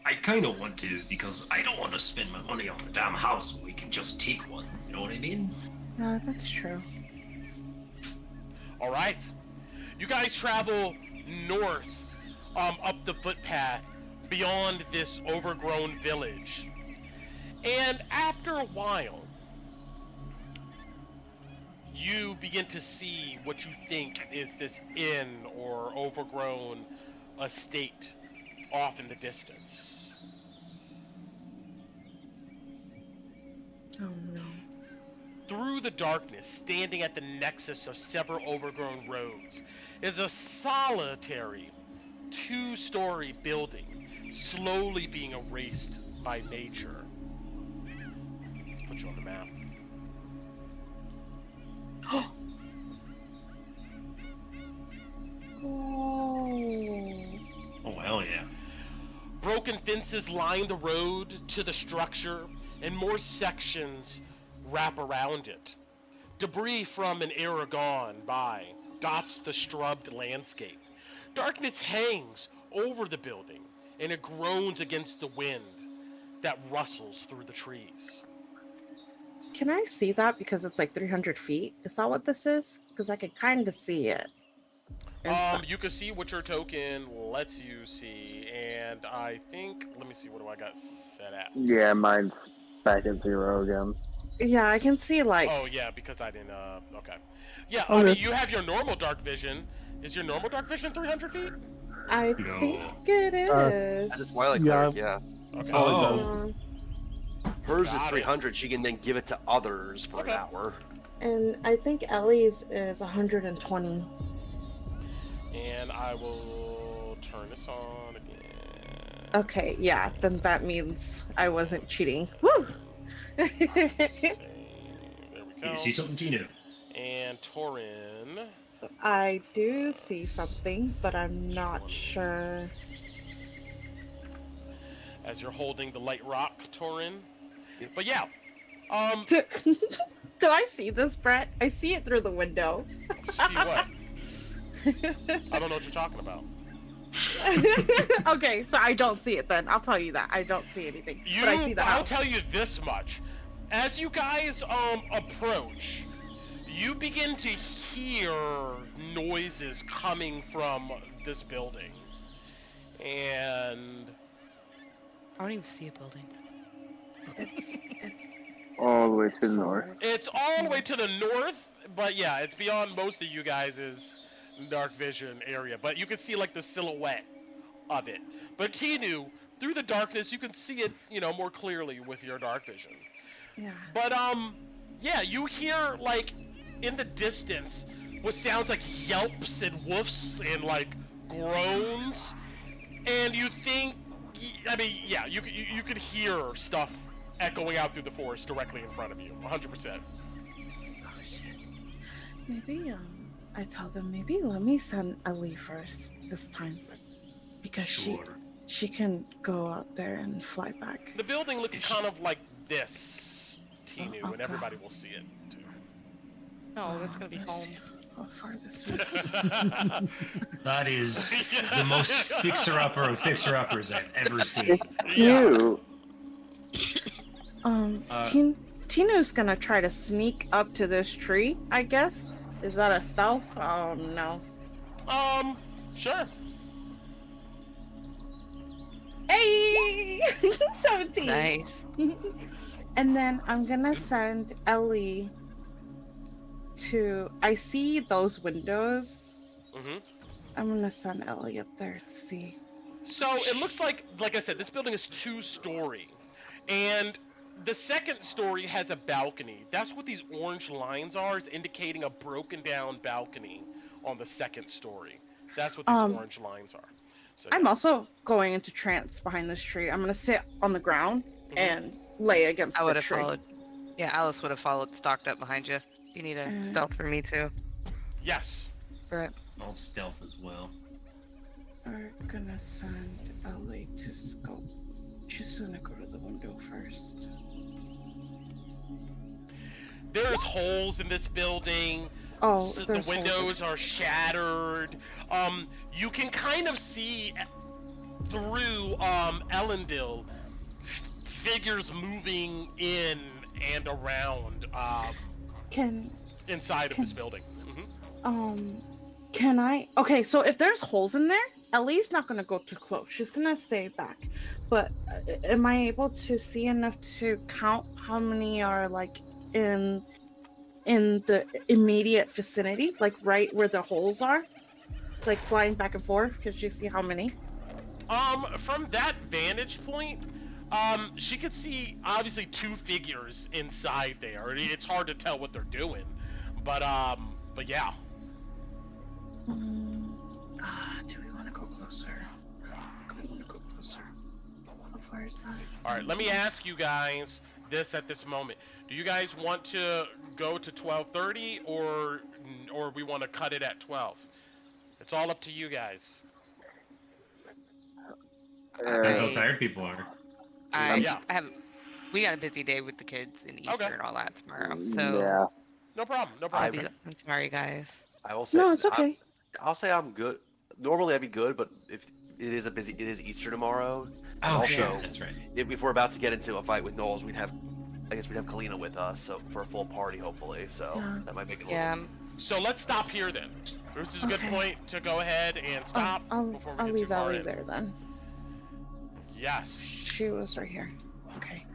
I kind of want to, because I don't want to spend my money on a damn house when we can just take one. You know what I mean? No, that's true. All right. You guys travel north, up the footpath beyond this overgrown village. And after a while, you begin to see what you think is this inn or overgrown estate off in the distance. Oh no. Through the darkness, standing at the nexus of several overgrown roads, is a solitary two-story building slowly being erased by nature. Let's put you on the map. Oh. Oh, hell yeah. Broken fences line the road to the structure, and more sections wrap around it. Debris from an era gone by dots the scrubbed landscape. Darkness hangs over the building, and it groans against the wind that rustles through the trees. Can I see that because it's like 300 feet? Is that what this is? Because I can kind of see it. Inside. You can see what your token lets you see, and I think, let me see, what do I got set at? Yeah, mine's back at 0 again. Yeah, I can see like. Oh yeah, because I didn't. Okay. Yeah, I Okay. mean, you have your normal dark vision. Is your normal dark vision 300 feet? I No. think it is. As a Twilight Yeah. Cleric, yeah. Okay. Oh. Hers is Got it. 300. She can then give it to others for Okay. an hour. And I think Ellie's is 120. And I will turn this on again. Okay, yeah, then that means I wasn't cheating. Woo! There we You go. see something, Tino? And Torin. I do see something, but I'm not sure. As you're holding the light rock, Torin. Yep. But yeah. Do I see this, Brett? I see it through the window. See what? I don't know what you're talking about. Okay, so I don't see it then. I'll tell you that. I don't see anything. But I see the I'll house. tell you this much. As you guys approach, you begin to hear noises coming from this building. And I don't even see a building. It's All the way to the north. it's all the way to the north, but yeah, it's beyond most of you guys' dark vision area. But you can see like the silhouette of it. But Tinu, through the darkness, you can see it, more clearly with your dark vision. Yeah. But yeah, you hear like in the distance what sounds like yelps and woofs and like groans, and you think, I mean, yeah, you could hear stuff echoing out through the forest directly in front of you, 100%. Oh shit. Maybe I tell them maybe let me send Ellie first this time, because Sure. she can go out there and fly back. The building looks kind of like this, Tinu, Oh, and everybody will see it too. Oh, that's gonna be let's home. see how far this is. That is the most fixer-upper of fixer-uppers I've ever seen. Yeah. You. Tino's gonna try to sneak up to this tree, I guess. Is that a stealth? Oh no. Sure. Hey! 17. Nice. And then I'm gonna send Ellie to. I see those windows. Mhm. I'm gonna send Ellie up there to see. So it looks like I said, this building is 2-story, and the second story has a balcony. That's what these orange lines are, is indicating a broken down balcony on the second story. That's what these orange lines are. So, I'm also going into trance behind this tree. I'm gonna sit on the ground Mhm. and lay against I the would have tree. followed. Yeah, Alice would have followed, stalked up behind you. Do you need a stealth for me too? yes. Brett? I'll stealth as well. We're gonna send Ellie to scope. She's gonna go to the window first. There's holes in this building. Oh, The there's holes. windows are shattered. You can kind of see through Elendil figures moving in and around Can inside of this building. Can I? Okay, so if there's holes in there, Ellie's not gonna go too close. She's gonna stay back. But am I able to see enough to count how many are like in the immediate vicinity, like right where the holes are, like flying back and forth? Could you see how many? From that vantage point, she could see obviously 2 figures inside there. It's hard to tell what they're doing, but yeah. Do we want to go closer? Do we want to go closer? How far is that? All right, let me ask you guys this at this moment. Do you guys want to go to 12:30 or we want to cut it at 12? It's all up to you guys. Depends how tired people are. Yeah. We got a busy day with the kids and Easter Okay. and all that tomorrow. So Yeah. No problem. No I'll problem. be, I'm sorry, guys. I will say. No, it's okay. I'll say I'm good. Normally I'd be good, but if it is Easter tomorrow. Oh, also, shit, that's right. if we're about to get into a fight with Knowles, I guess we'd have Kalina with us, so for a full party hopefully. So Yeah. that might make it. Yeah. So let's stop here then. This is a good Okay. point to go ahead and stop before we I'll get too leave far Ellie in. there then. Yes. She was right here. Okay.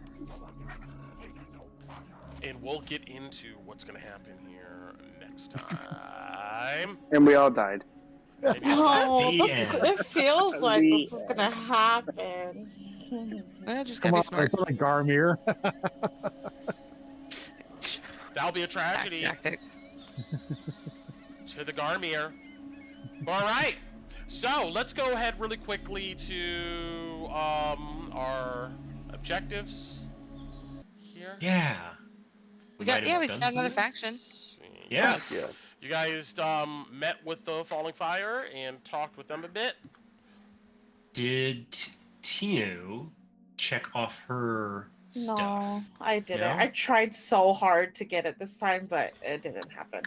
And we'll get into what's going to happen here next time. And we all died. Maybe I'll No, The that's, end. it feels like The this is gonna happen. Just Come gotta on, be smart. it's like Garmir. That'll be a Tact tragedy tactics. to the Garmir. All right. So let's go ahead really quickly to our objectives here. Yeah. We might got have we done got some another of this. faction. Yeah. Yeah. You guys met with the Falling Fire and talked with them a bit. Did Tinu check off her stuff? No, I didn't. No? I tried so hard to get it this time, but it didn't happen.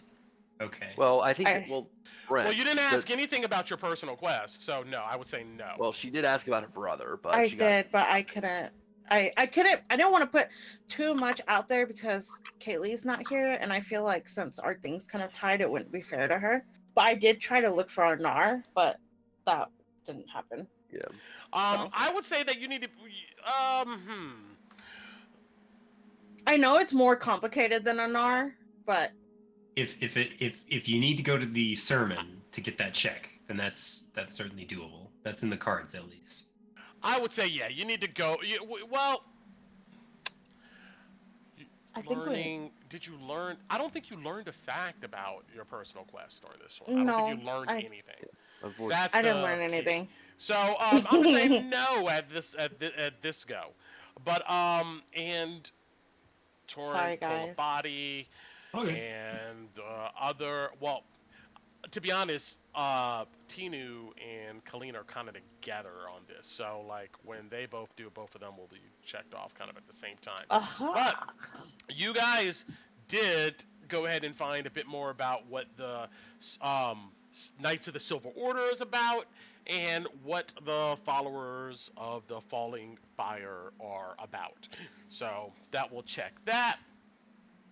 Okay. Well, I think. I- Brent. Well, you didn't ask anything about your personal quest, so no, I would say no. Well, she did ask about her brother, but I she did, but I couldn't. I couldn't. I didn't want to put too much out there because Kaylee's not here, and I feel like since our things kind of tied, it wouldn't be fair to her. But I did try to look for Anar, but that didn't happen. Yeah. So. I would say that you need to. I know it's more complicated than Anar, but If you need to go to the sermon to get that check, then that's certainly doable. That's in the cards at least. I would say yeah. You need to go. Well, I think learning. Did you learn? I don't think you learned a fact about your personal quest or this one. I don't think you learned anything. Unfortunately. That's I didn't the learn key. anything. So I'm gonna say no at this go, but and Sorry, Torrent, full guys. of body, Okay. and other. Well, to be honest, Tinu and Colleen are kind of together on this. So like when they both do it, both of them will be checked off kind of at the same time. Uh-huh. You guys did go ahead and find a bit more about what the Knights of the Silver Order is about, and what the followers of the Falling Fire are about. So that will check that.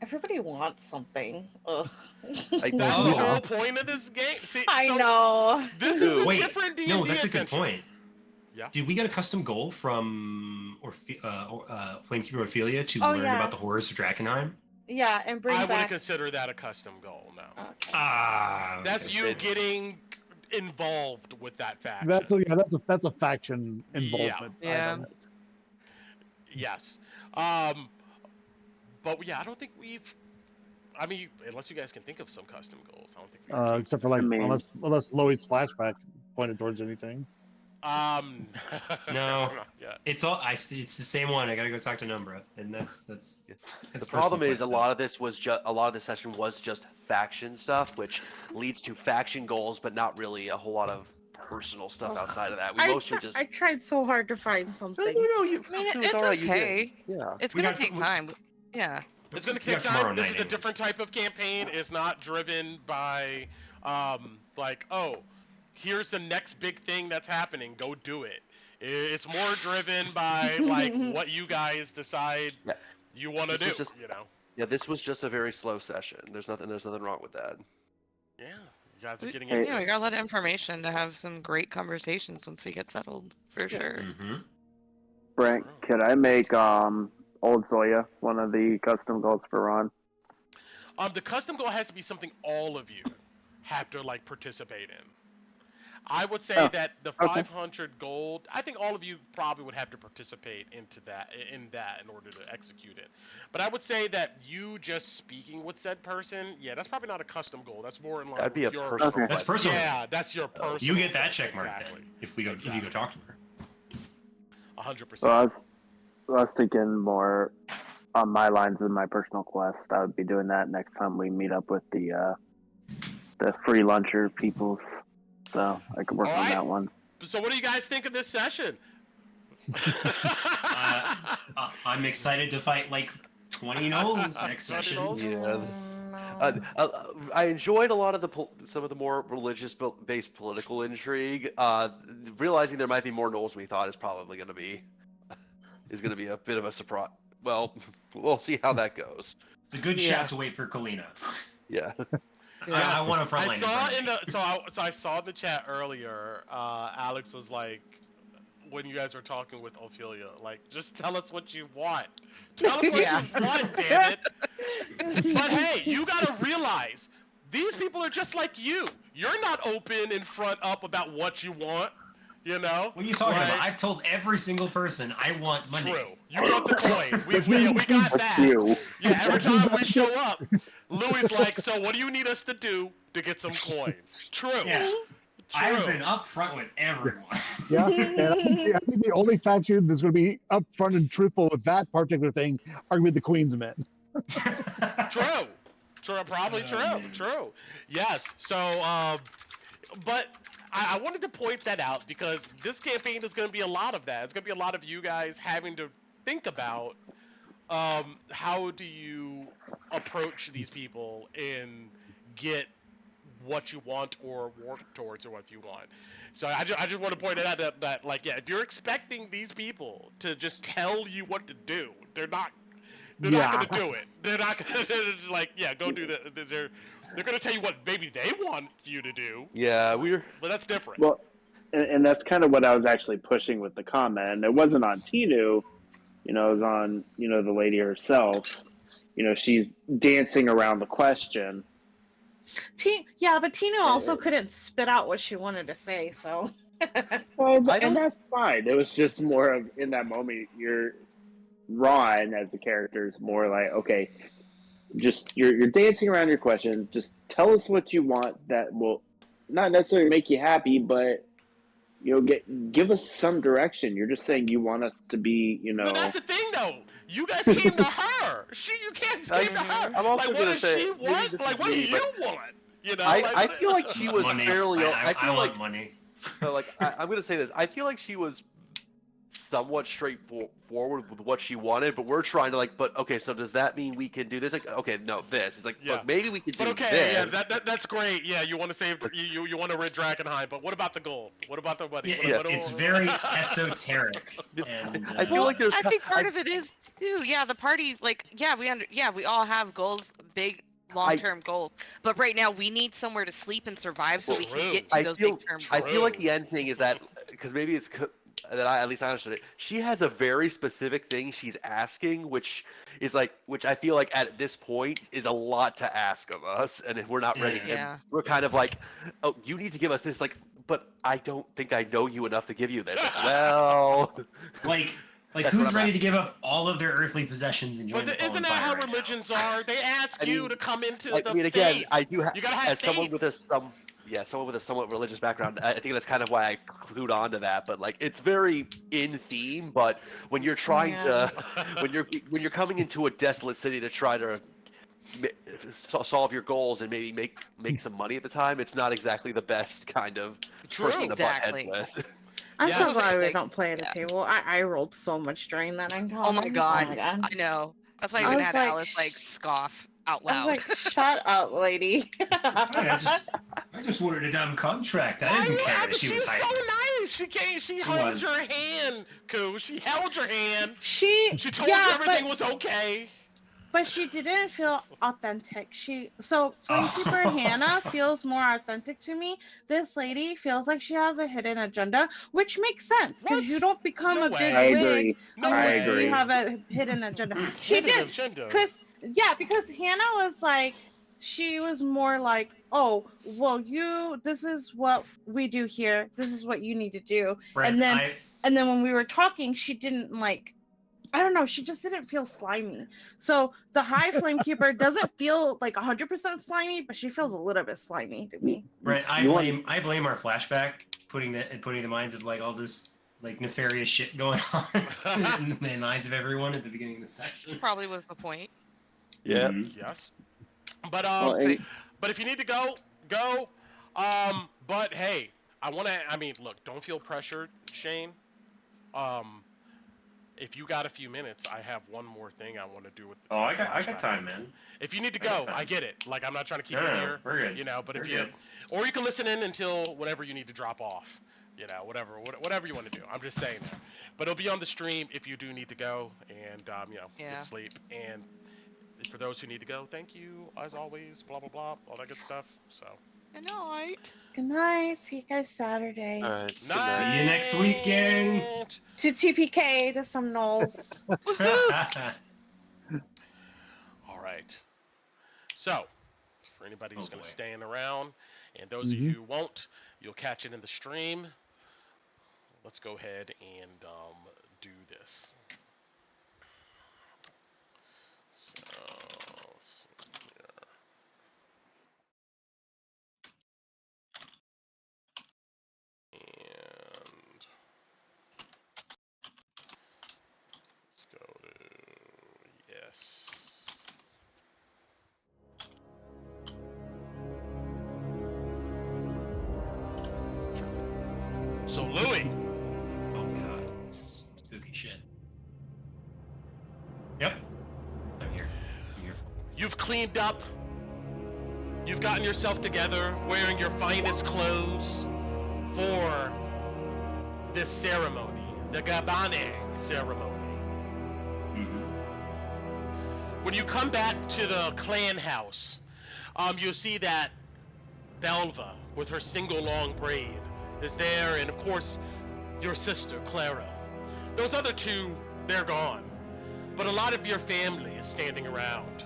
Everybody wants something. Ugh. That's Oh. the whole point of this game. See, I so know. This is a Wait, different D&D no, that's a good adventure. point. Yeah. Did we get a custom goal from Flamekeeper Ophelia to Oh, learn yeah. about the horrors of Drakkenheim? Yeah, and bring I wouldn't back. consider that a custom goal, no. Okay. Ah. That's okay. you getting involved with that faction. That's a faction involvement. Yeah. item. Yes. But yeah, I don't think we've. I mean, unless you guys can think of some custom goals, I don't think we've. achieved Except for like I mean- unless Loi's flashback pointed towards anything. No. No. Yeah. It's the same one. I gotta go talk to Numbra, and that's The problem is a lot of this session was just faction stuff, which leads to faction goals, but not really a whole lot of personal stuff outside of that. We mostly just. I tried so hard to find something. No, you. I mean, it was it's all right, you did. okay. Yeah. It's We gonna got- take we- time. Yeah. It's going to We take got tomorrow time. This night is a anyway. different type of campaign. It's not driven by, like, oh, here's the next big thing that's happening. Go do it. It's more driven by like what you guys decide Yeah. you want to This do. was just- You know. Yeah, this was just a very slow session. There's nothing wrong with that. Yeah. You guys are We, getting yeah, into we it. got a lot of information to have some great conversations once we get settled, for sure. Mm-hmm. Brent, could I make Old Zoya one of the custom goals for Ron? The custom goal has to be something all of you have to like participate in. I would say Oh, that the okay. 500 gold, I think all of you probably would have to participate in order to execute it. But I would say that you just speaking with said person, yeah, that's probably not a custom goal. That's more in line That'd be a with your personal. Okay. That's quest. personal. Yeah, that's your personal. You get that quest, check mark exactly. then. If you go talk to her. 100%. So I was thinking more on my lines than my personal quest. I would be doing that next time we meet up with the free luncher peoples. So I could work on Alright. that one. So what do you guys think of this session? I'm excited to fight like 20 gnolls next 20 session. gnolls? I enjoyed a lot of some of the more religious-based political intrigue. Realizing there might be more gnolls than we thought is probably going to be a bit of a surprise. Well, we'll see how that goes. It's a good Yeah. shot to wait for Kalina. Yeah. I want a front I line. saw in the so I saw in the chat earlier. Alex was like when you guys were talking with Ophelia. Like, just tell us what you want. Tell us what Yeah. you want, damn it. But hey, you gotta realize, these people are just like you. You're not open and front up about what you want, you know? What are you talking Like, about? I've told every single person I want money. True. You want the coin. We got That's that. you. Yeah, every time we show up, Louis like, so what do you need us to do to get some coins? True. Yeah. True. I've been upfront with everyone. Yeah, and I think the only faction that's going to be upfront and truthful with that particular thing are going to be the Queen's men. True. True. Probably true. man. True. Yes. So, but I wanted to point that out because this campaign is going to be a lot of that. It's going to be a lot of you guys having to think about how do you approach these people and get what you want or work towards or what you want. So I just want to point it out that like, yeah, if you're expecting these people to just tell you what to do, they're not going to do it. They're not going to like, yeah, go do that. They're going to tell you what maybe they want you to do. Yeah, But that's different. Well, and that's kind of what I was actually pushing with the comment. And it wasn't on Tinu, it was on, the lady herself. She's dancing around the question. Yeah, but Tina also couldn't spit out what she wanted to say, so. Well, I don't- and that's fine. It was just more of, in that moment, Ron, as the character, is more like, okay, just you're dancing around your question. Just tell us what you want that will not necessarily make you happy, but give us some direction. You're just saying you want us to be, But that's the thing, though. You guys came to her. You can't came to her. I'm also like, what gonna does say, she maybe want? this Like, is what do me, you but want? I feel like she was Money. fairly. I feel want like money. I'm gonna say this. I feel like she was somewhat straightforward with what she wanted, but we're trying to but okay, so does that mean we can do this? Like, okay, no, this. It's like, Yeah. look, maybe we can do But okay, this. yeah, that's great. Yeah, you want to save, you want to rid Drakkenheim, but what about the gold? What about the money? Yeah, What- it's very esoteric. And, I feel like there's. I think part of it is too. Yeah, the parties like we all have goals, big long-term goals. But right now we need somewhere to sleep and survive so we can get to I those feel- big-term True. I goals. feel like the end thing is that because maybe it's that at least I understood it. She has a very specific thing she's asking, which I feel like at this point is a lot to ask of us, and if we're not ready, Yeah. and we're kind of like, oh, you need to give us this, but I don't think I know you enough to give you this. Well, like That's who's what I'm ready at. to give up all of their earthly possessions and join But the isn't fallen that fire how right now? religions are? They ask I you mean, to come into I the mean, again, faith. I do have, You gotta have as someone faith. with someone with a somewhat religious background, I think that's kind of why I clued on to that. But it's very in theme. But when you're trying to, when you're coming into a desolate city to try to solve your goals and maybe make some money at the time, it's not exactly the best kind of True. person to butt heads Exactly. with. I'm Yeah, so it's glad we like- don't play at a yeah. table. I rolled so much during that encounter. Oh my god. Oh my god. I know. That's why I I even was had like, Alice scoff out I was loud. like, shut up, lady. I just wanted a dumb contract. I didn't care that she was so hiding. nice. She came. She She held was. your hand, Koo. She held your hand. she She told yeah, you everything but, was okay. but she didn't feel authentic. Flamekeeper Hannah feels more authentic to me. This lady feels like she has a hidden agenda, which makes sense because What? you don't become No a way. big I wig agree. No I unless agree. you have a hidden agenda. She did. Because Hannah was like, she was more like, oh, well, this is what we do here. This is what you need to do. Brett, and then when we were talking, she didn't I don't know, she just didn't feel slimy. So the high flamekeeper doesn't feel like 100% slimy, but she feels a little bit slimy to me. Brett, I You blame our flashback putting the minds of all this nefarious shit going on in the minds of everyone at the beginning of the session. Probably was the point. Yeah. Mhm. Yes. But Well, and- but if you need to go. But hey, look, don't feel pressured, Shane. If you got a few minutes, I have one more thing I want to do with. Oh, I got time, man. If you need to I got go, time. I get it. Like, I'm not trying to keep No, you no, here. we're good. But We're if you, good. or you can listen in until whatever you need to drop off. Whatever you want to do. I'm just saying that. But it'll be on the stream if you do need to go and Yeah. get sleep. And for those who need to go, thank you as always. Blah blah blah, all that good stuff. So. Good night. Good night. See you guys Saturday. All right. Good See night. you next week, gang. Night. To TPK to some knolls. Woohoo! All right. So, for anybody who's Oh, going to boy. stand around, and those of you who won't, you'll catch it in the stream. Let's go ahead and do this. So, let's see here. And let's go to yes. So Louis, Oh god, this is spooky shit. Yep. I'm here. I'm here. you've cleaned up. You've gotten yourself together, wearing your finest clothes for this ceremony, the Gabane ceremony. When you come back to the clan house, you'll see that Belva, with her single long braid, is there, and of course, your sister, Clara. Those other two, they're gone. But a lot of your family is standing around.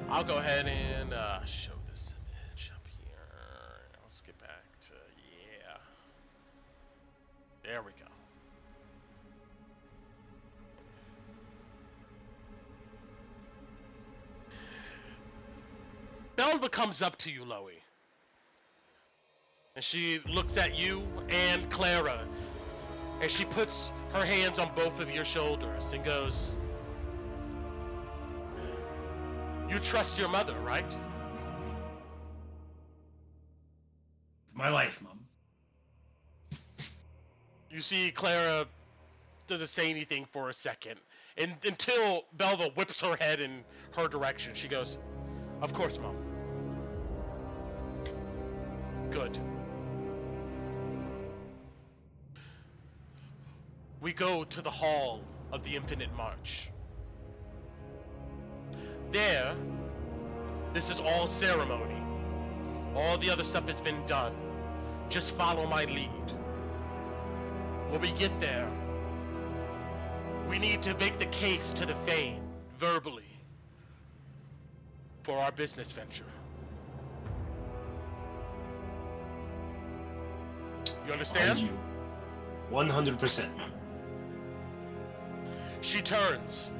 I'll go ahead and show this image up here. Let's get back to, yeah. There we go. Belva comes up to you, Loey. And she looks at you and Clara. And she puts her hands on both of your shoulders and goes, "You trust your mother, right?" It's my life, Mom. You see Clara doesn't say anything for a second. And until Belva whips her head in her direction, she goes, "Of course, Mom." Good. We go to the Hall of the Infinite March. There, this is all ceremony. All the other stuff has been done. Just follow my lead. When we get there, we need to make the case to the Fane, verbally, for our business venture. You understand? Behind you. 100%. She turns,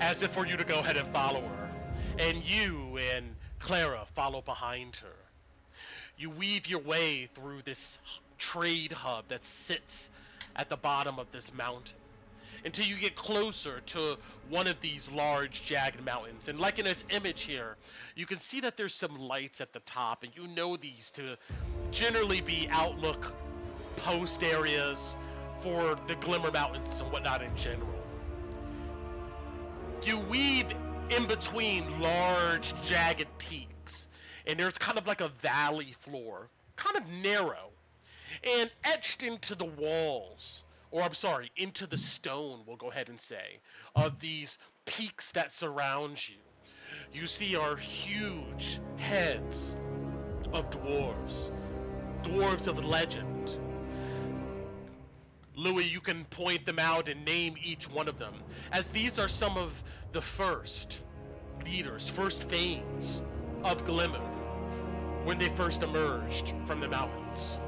as if for you to go ahead and follow her, and you and Clara follow behind her. You weave your way through this trade hub that sits at the bottom of this mountain until you get closer to one of these large jagged mountains. And like in this image here, you can see that there's some lights at the top, and you know these to generally be outlook post areas for the Glimmer Mountains and whatnot in general. You weave in between large jagged peaks, and there's kind of like a valley floor, kind of narrow, and etched into the walls, or I'm sorry, into the stone, we'll go ahead and say, of these peaks that surround you. You see are huge heads of dwarves of legend. Louis, you can point them out and name each one of them, as these are some of the first leaders, first Fanes of Glimmer, when they first emerged from the mountains.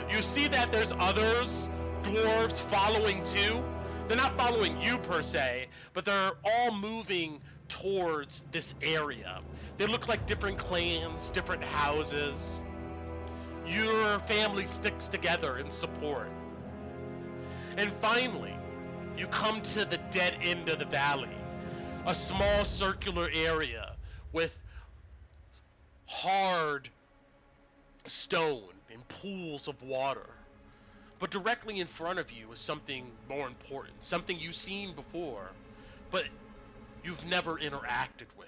You see that there's others, dwarves, following too. They're not following you per se, but they're all moving towards this area. They look like different clans, different houses. Your family sticks together in support. And finally, you come to the dead end of the valley, a small circular area with hard stone and pools of water. But directly in front of you is something more important, something you've seen before, but you've never interacted with.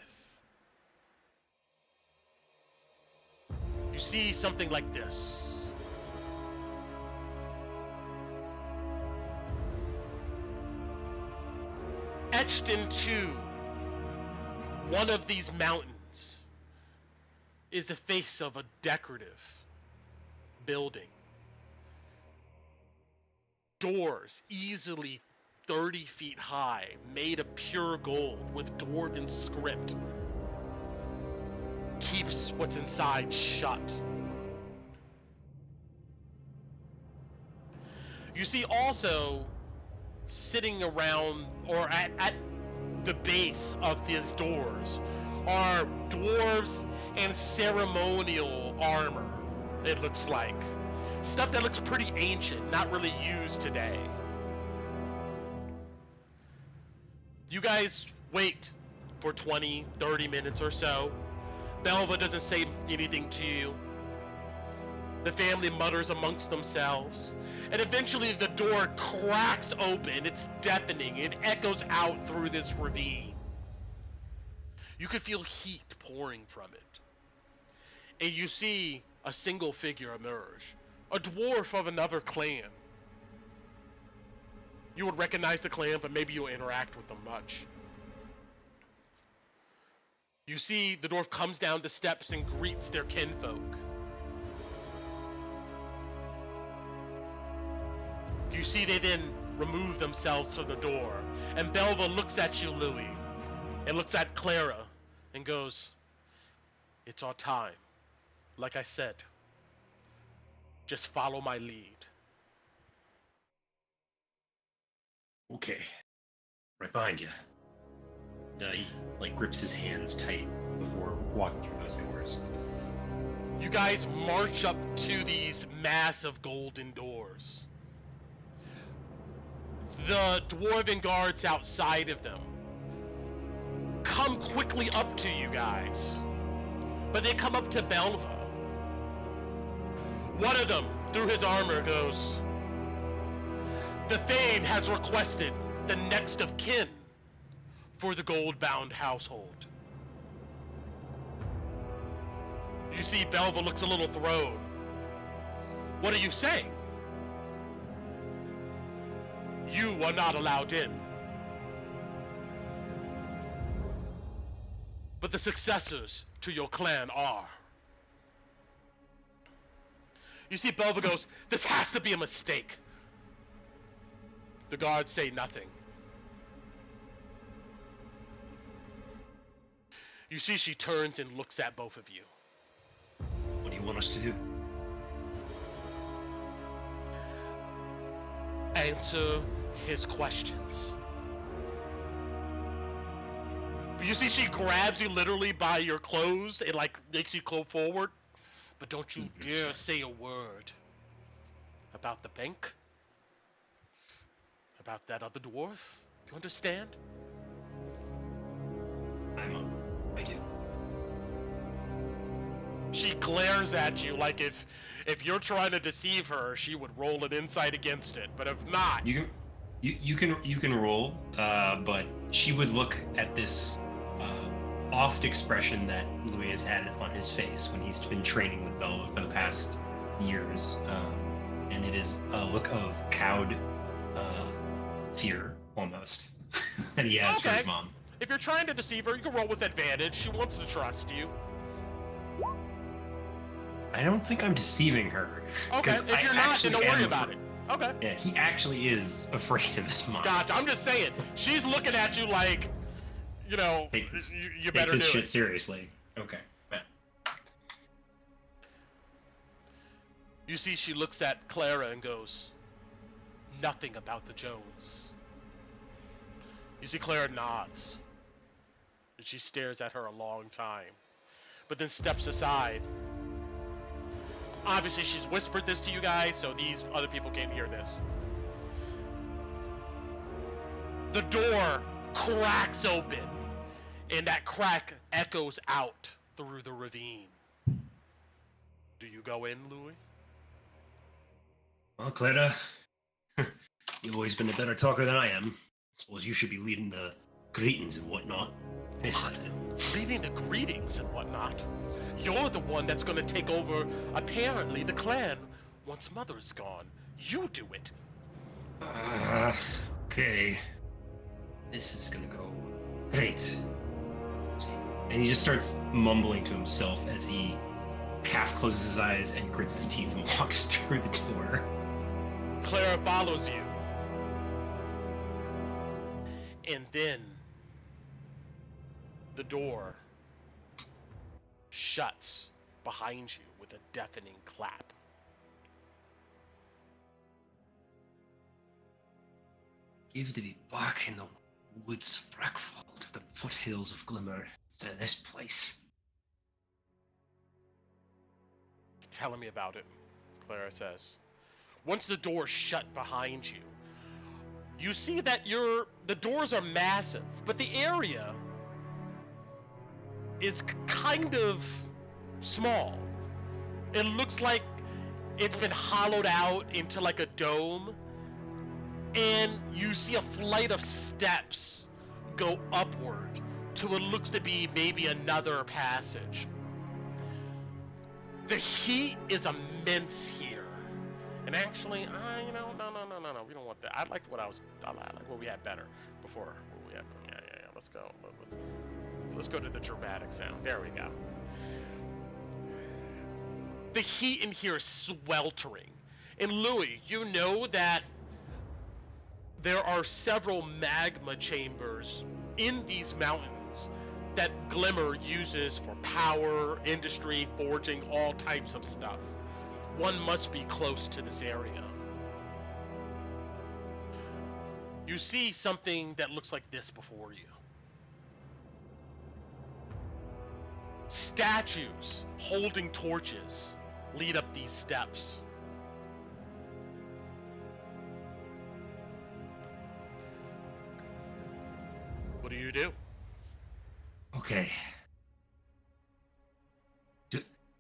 You see something like this. Etched into One of these mountains is the face of a decorative building. Doors easily 30 feet high, made of pure gold with dwarven script. Keeps what's inside shut. You see also, sitting around, or at the base of these doors, are dwarves and ceremonial armor, it looks like. Stuff that looks pretty ancient, not really used today. You guys wait for 20, 30 minutes or so. Belva doesn't say anything to you. The family mutters amongst themselves. And eventually the door cracks open. It's deafening. It echoes out through this ravine. You can feel heat pouring from it. And you see a single figure emerge. A dwarf of another clan. You would recognize the clan, but maybe you'll interact with them much. You see the dwarf comes down the steps and greets their kinfolk. You see they then remove themselves from the door. And Belva looks at you, Louis, and looks at Clara and goes, "It's our time. Like I said, just follow my lead." Okay. Right behind you. He, grips his hands tight before walking through those doors. You guys march up to these massive golden doors. The dwarven guards outside of them come quickly up to you guys. But they come up to Belva. One of them, through his armor, goes, "The Thane has requested the next of kin for the gold-bound household." You see Belva looks a little thrown. "What are you saying?" "You are not allowed in. But the successors to your clan are." You see Belva goes, "This has to be a mistake." The guards say nothing. You see she turns and looks at both of you. What do you want us to do? Answer his questions. You see she grabs you literally by your clothes and makes you go forward. But don't you dare say a word about the bank. About that other dwarf. You understand? I do. She glares at you like if you're trying to deceive her, she would roll an insight against it. But if not, You can roll, but she would look at this oft expression that Louis has had on his face when he's been training with Belva for the past years, and it is a look of cowed fear almost that he has for his mom. If you're trying to deceive her, you can roll with advantage. She wants to trust you. I don't think I'm deceiving her. Okay, if you're not, then don't worry about it. Okay. Yeah, he actually is afraid of his mom. Gotcha. I'm just saying, she's looking at you like, you better take do this shit it. seriously. Okay. Yeah. You see she looks at Clara and goes, "Nothing about the Jones." You see Clara nods. And she stares at her a long time. But then steps aside. Obviously she's whispered this to you guys, so these other people can't hear this. The door cracks open, and that crack echoes out through the ravine. Do you go in, Louis? Well, Clara, you've always been a better talker than I am. Suppose you should be leading the greetings and whatnot. Leading the greetings and whatnot? You're the one that's gonna take over, apparently, the clan once Mother's gone. You do it. Okay. This is gonna go great. And he just starts mumbling to himself as he half closes his eyes and grits his teeth and walks through the door. Clara follows you. And then the door shuts behind you with a deafening clap. Give to be back in the woods of Brackfall to the foothills of Glimmer to this place. Telling me about it, Clara says. Once the door shut behind you, you see that the doors are massive, but the area is kind of small. It looks like it's been hollowed out into like a dome, and you see a flight of steps go upward to what looks to be maybe another passage. The heat is immense here. And actually, no, we don't want that. I liked what I like what we had better before. What we had, yeah. Let's go. Let's go to the dramatic sound. There we go. The heat in here is sweltering. And Louis, you know that there are several magma chambers in these mountains that Glimmer uses for power, industry, forging, all types of stuff. One must be close to this area. You see something that looks like this before you. Statues holding torches lead up these steps. What do you do? Okay.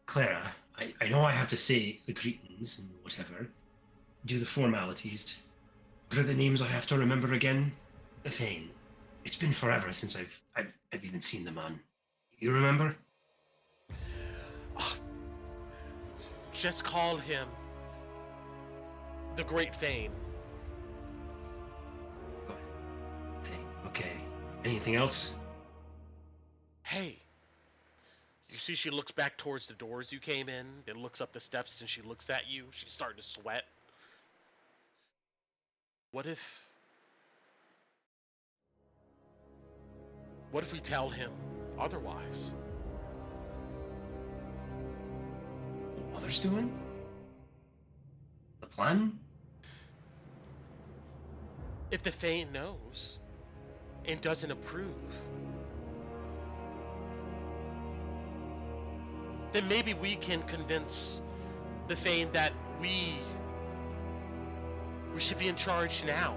Clara, I know I have to say the greetings and whatever, do the formalities. What are the names I have to remember again? Thane. It's been forever since I've even seen the man. You remember? Just call him the Great Thane. Thane. Okay. Anything else? Hey. You see she looks back towards the doors you came in, then looks up the steps and she looks at you. She's starting to sweat. What if we tell him otherwise? What Mother's doing? The plan? If the Thane knows and doesn't approve, then maybe we can convince the Thane that we should be in charge now.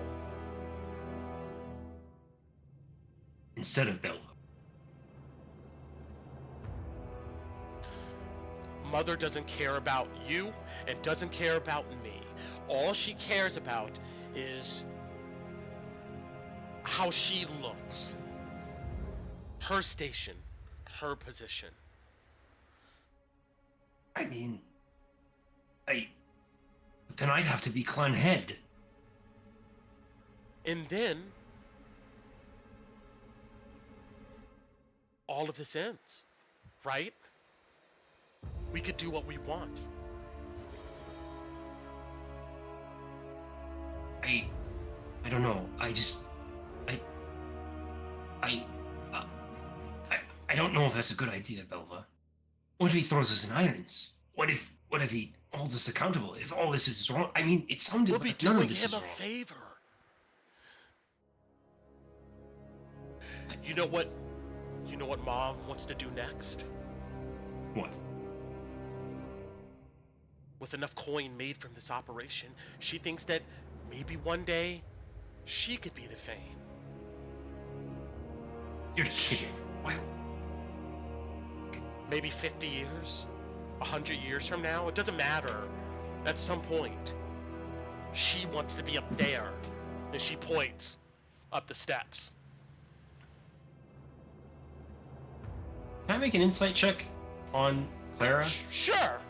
Instead of Belva. Mother doesn't care about you and doesn't care about me. All she cares about is how she looks. Her station, her position. I mean, then I'd have to be clan head. And then all of this ends, right? We could do what we want. I don't know. I don't know if that's a good idea, Belva. What if he throws us in irons? What if he holds us accountable? If all this is wrong, I mean, it sounded We'll be like none doing of this him is a wrong. favor. You know what Mom wants to do next? What? With enough coin made from this operation, she thinks that maybe one day she could be the Thane. You're kidding. Why? Maybe 50 years? 100 years from now? It doesn't matter. At some point, she wants to be up there. And she points up the steps. Can I make an insight check on Clara Sure.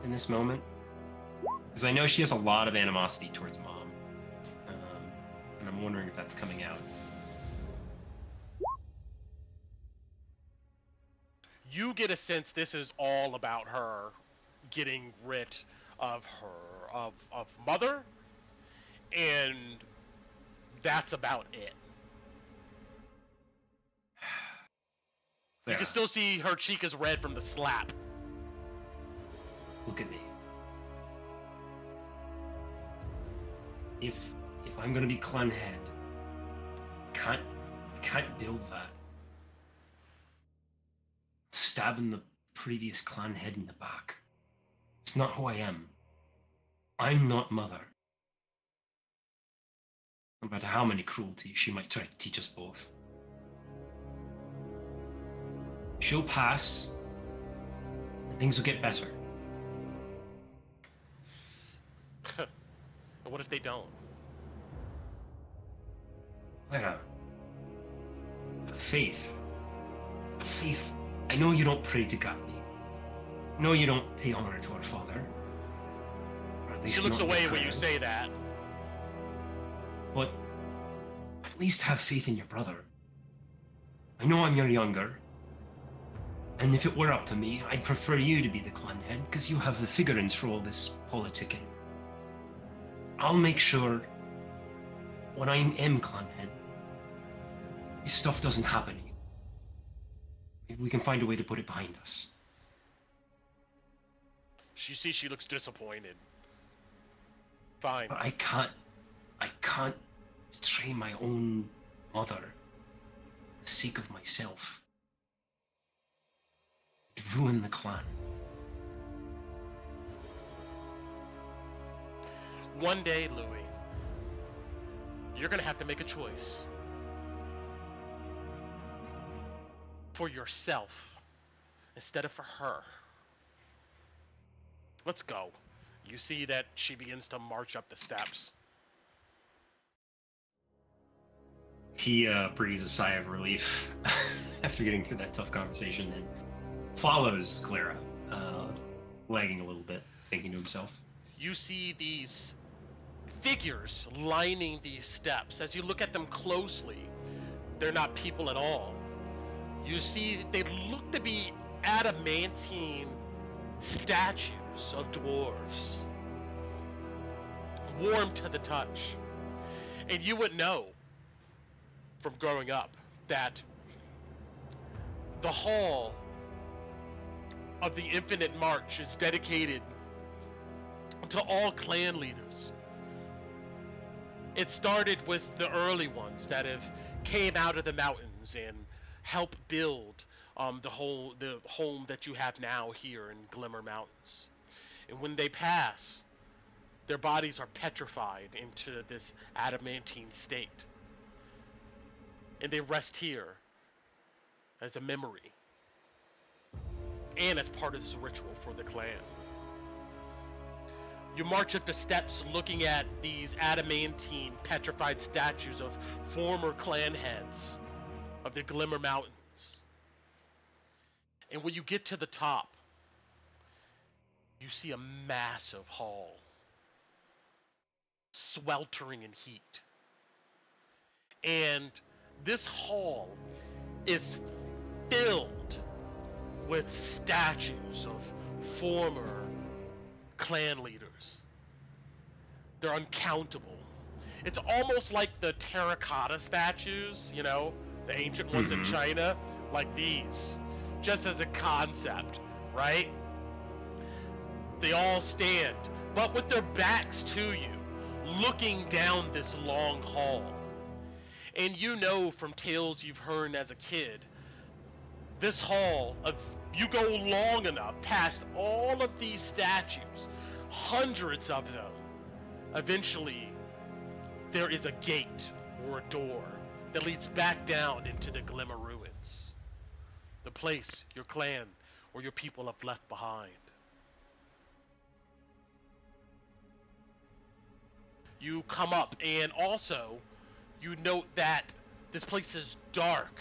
in this moment? Because I know she has a lot of animosity towards Mom. And I'm wondering if that's coming out. you get a sense this is all about her getting rid of her of mother, and that's about it. You can still see her cheek is red from the slap. Look at me. If I'm gonna be clan head, I can't build that. Stabbing the previous clan head in the back. It's not who I am. I'm not mother. No matter how many cruelties she might try to teach us both. She'll pass, and things will get better. And what if they don't? Clara, faith. Faith. I know you don't pray to God. I know you don't pay honor to our Father. Or at least She looks not in away your when you prayers. say that. But at least have faith in your brother. I know I'm your younger. And if it were up to me, I'd prefer you to be the clan head, because you have the figurines for all this politicking. I'll make sure, when I am clan head, this stuff doesn't happen to you. Maybe we can find a way to put it behind us. You see she looks disappointed. Fine. But I can't betray my own mother for the sake of myself. It'd ruin the clan. One day, Louis, you're gonna have to make a choice. For yourself, instead of for her. Let's go. You see that she begins to march up the steps. He breathes a sigh of relief after getting through that tough conversation and follows Clara, lagging a little bit, thinking to himself. You see these figures lining these steps. As you look at them closely, they're not people at all. You see they look to be adamantine statues of dwarves, warm to the touch. And you would know from growing up that the Hall of the Infinite March is dedicated to all clan leaders. It started with the early ones that have came out of the mountains and helped build the home that you have now here in Glimmer Mountains. And when they pass, their bodies are petrified into this adamantine state. And they rest here as a memory and as part of this ritual for the clan. You march up the steps looking at these adamantine petrified statues of former clan heads of the Glimmer Mountains. And when you get to the top, you see a massive hall, sweltering in heat. And this hall is filled with statues of former clan leaders. They're uncountable. It's almost like the terracotta statues, you know, the ancient ones in China, like these, just as a concept, right? They all stand, but with their backs to you, looking down this long hall. And you know from tales you've heard as a kid, this hall, you go long enough past all of these statues, hundreds of them, eventually there is a gate or a door that leads back down into the Glimmer Ruins, the place your clan or your people have left behind. You come up, and also you note that this place is dark,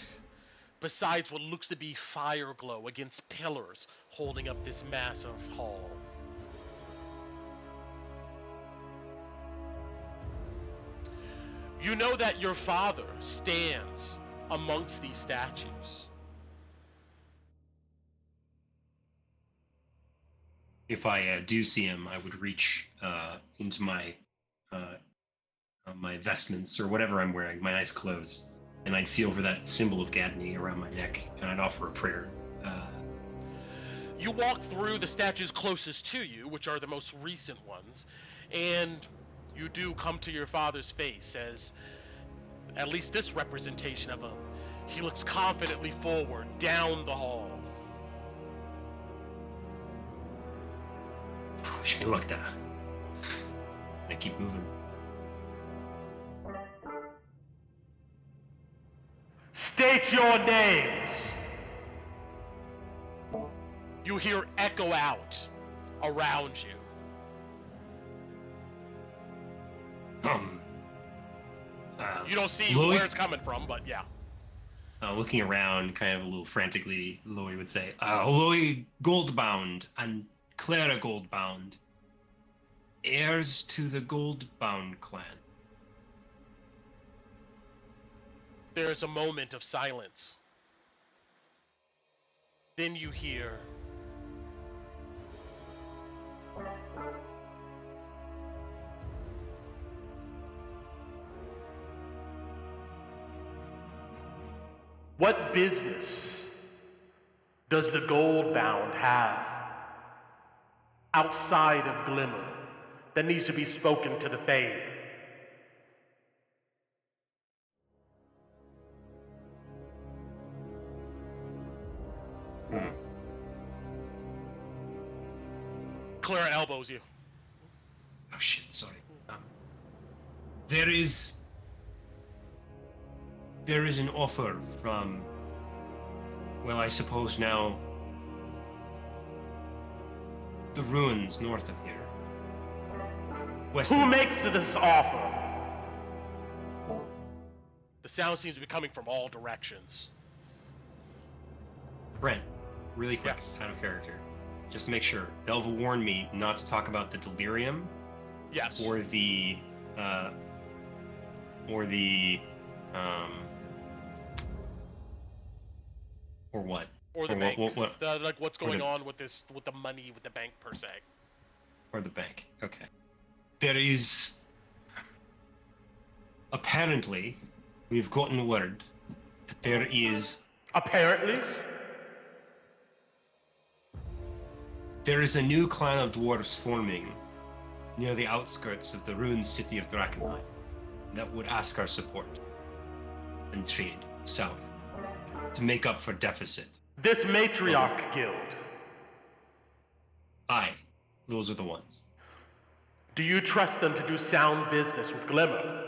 besides what looks to be fire glow against pillars holding up this massive hall. You know that your father stands amongst these statues. if I do see him, I would reach into my my vestments or whatever I'm wearing, my nice clothes, and I'd feel for that symbol of Gadney around my neck, and I'd offer a prayer. You walk through the statues closest to you, which are the most recent ones, and you do come to your father's face as, at least this representation of him, he looks confidently forward down the hall. Wish me luck there. I keep moving. State your names! You hear echo out around you. You don't see Louis? where it's coming from, but yeah. Looking around, kind of a little frantically, Louis would say, Louis Goldbound and Clara Goldbound, heirs to the Goldbound clan. There's a moment of silence. Then you hear... What business does the Goldbound have outside of Glimmer that needs to be spoken to the Fae? Clara elbows you. Oh shit, sorry. There is an offer from, well, I suppose now, the ruins north of here. West Who of- makes this offer? The sound seems to be coming from all directions. Brent, really quick, Yes. out of character. Just to make sure, Belva warned me not to talk about the delirium Yes. or the or what? Or the Or bank. what? Like what's Or going the- on with this, with the money, with the bank per se. Or the bank. Okay. There is... Apparently, we've gotten word that there is... Apparently. There is a new clan of dwarves forming near the outskirts of the ruined city of Drakkenheim that would ask our support and trade south to make up for deficit. This matriarch guild. Aye, those are the ones. Do you trust them to do sound business with Glimmer?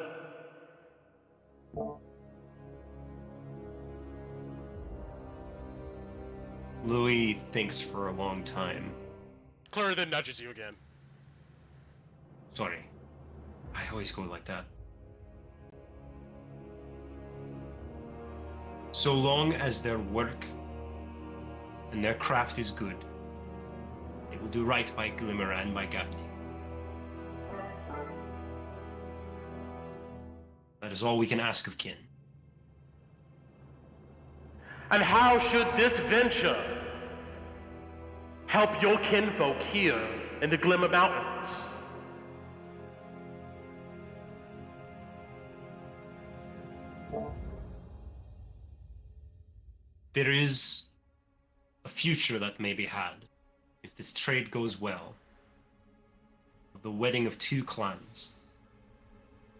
Louis thinks for a long time. Clara then nudges you again. Sorry, I always go like that. So long as their work and their craft is good, they will do right by Glimmer and by Gapney. That is all we can ask of kin. And how should this venture help your kinfolk here in the Glimmer Mountains? There is a future that may be had if this trade goes well. The wedding of two clans.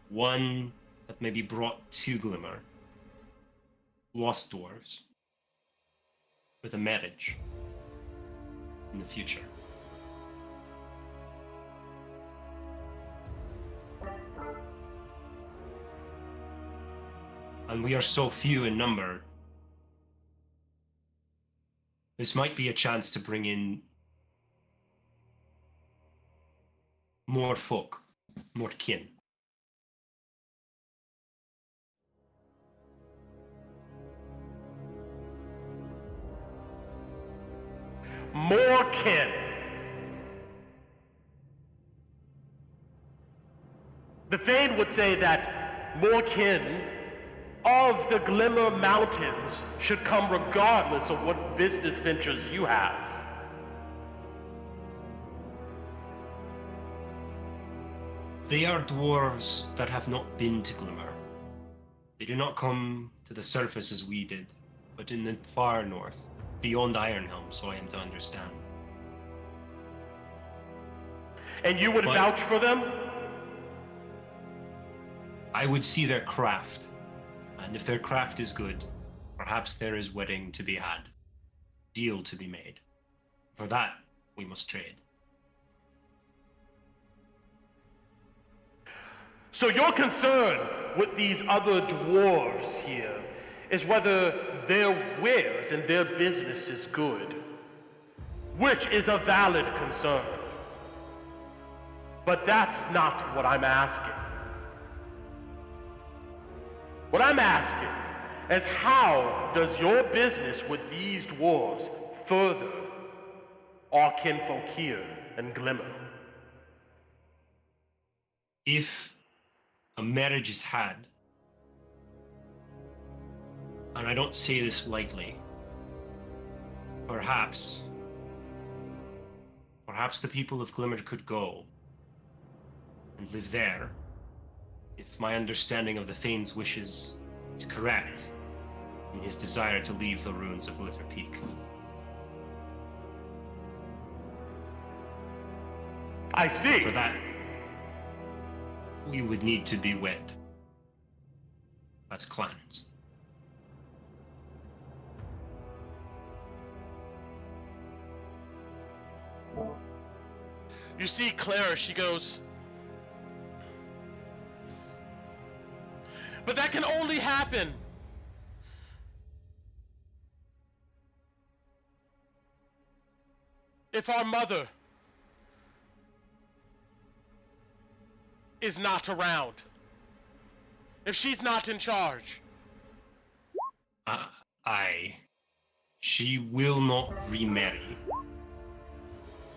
One that may be brought to Glimmer. Lost dwarves. With a marriage. In the future. And we are so few in number. This might be a chance to bring in more folk, more kin. More kin. The Fane would say that more kin of the Glimmer Mountains should come regardless of what business ventures you have. They are dwarves that have not been to Glimmer. They do not come to the surface as we did, but in the far north, beyond Ironhelm, so I am to understand. And you would But- vouch for them? I would see their craft, and if their craft is good, perhaps there is wedding to be had, deal to be made. For that, we must trade. So your concern with these other dwarves here is whether their wares and their business is good, which is a valid concern. But that's not what I'm asking. What I'm asking is how does your business with these dwarves further our kinfolk here in Glimmer? If a marriage is had, and I don't say this lightly, perhaps the people of Glimmer could go and live there, if my understanding of the Thane's wishes is correct in his desire to leave the ruins of Litter Peak. I see. For that, we would need to be wed as clans. You see Clara, she goes, but that can only happen if our mother is not around. If she's not in charge. She will not remarry.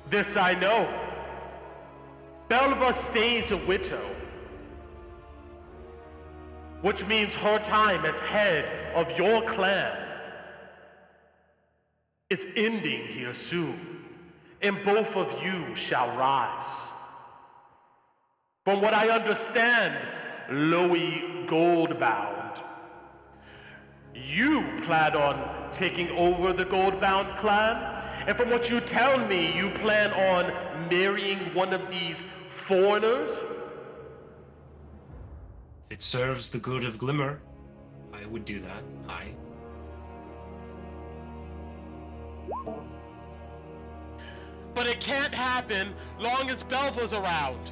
This I know. Belva stays a widow. Which means her time as head of your clan is ending here soon. And both of you shall rise. From what I understand, Loey Goldbound, you plan on taking over the Goldbound clan? And from what you tell me, you plan on marrying one of these foreigners? If it serves the good of Glimmer, I would do that. Aye. But it can't happen long as Belva's around.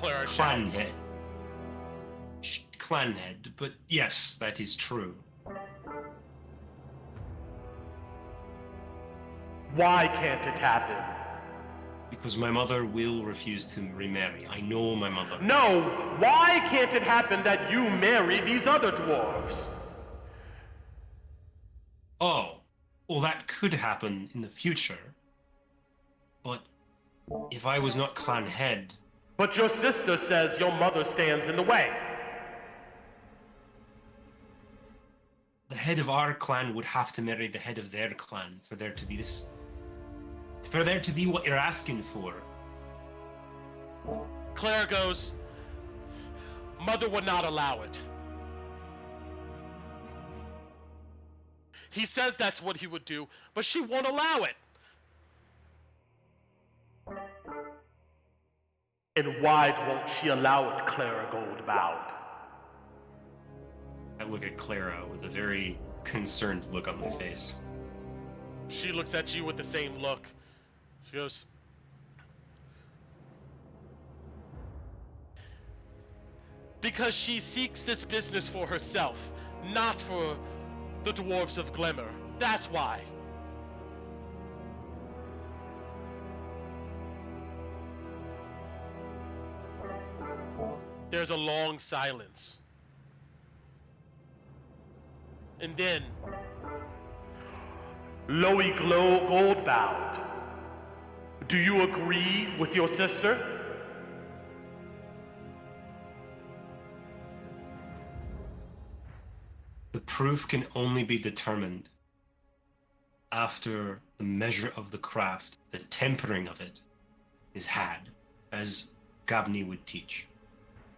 Clara shouts. Clanhead. Clanhead, but yes, that is true. Why can't it happen? Because my mother will refuse to remarry. I know my mother. No, why can't it happen that you marry these other dwarves? Oh, well, that could happen in the future. But if I was not clan head, But your sister says your mother stands in the way. the head of our clan would have to marry the head of their clan for there to be this. For there to be what you're asking for. Claire goes, Mother would not allow it. He says that's what he would do, but she won't allow it. And why won't she allow it, Clara Goldbound? I look at Clara with a very concerned look on my face. She looks at you with the same look. She goes, because she seeks this business for herself, not for the dwarves of Glimmer. That's why. There's a long silence. And then, Loey Goldbound, do you agree with your sister? The proof can only be determined after the measure of the craft, the tempering of it, is had. As Gabni would teach.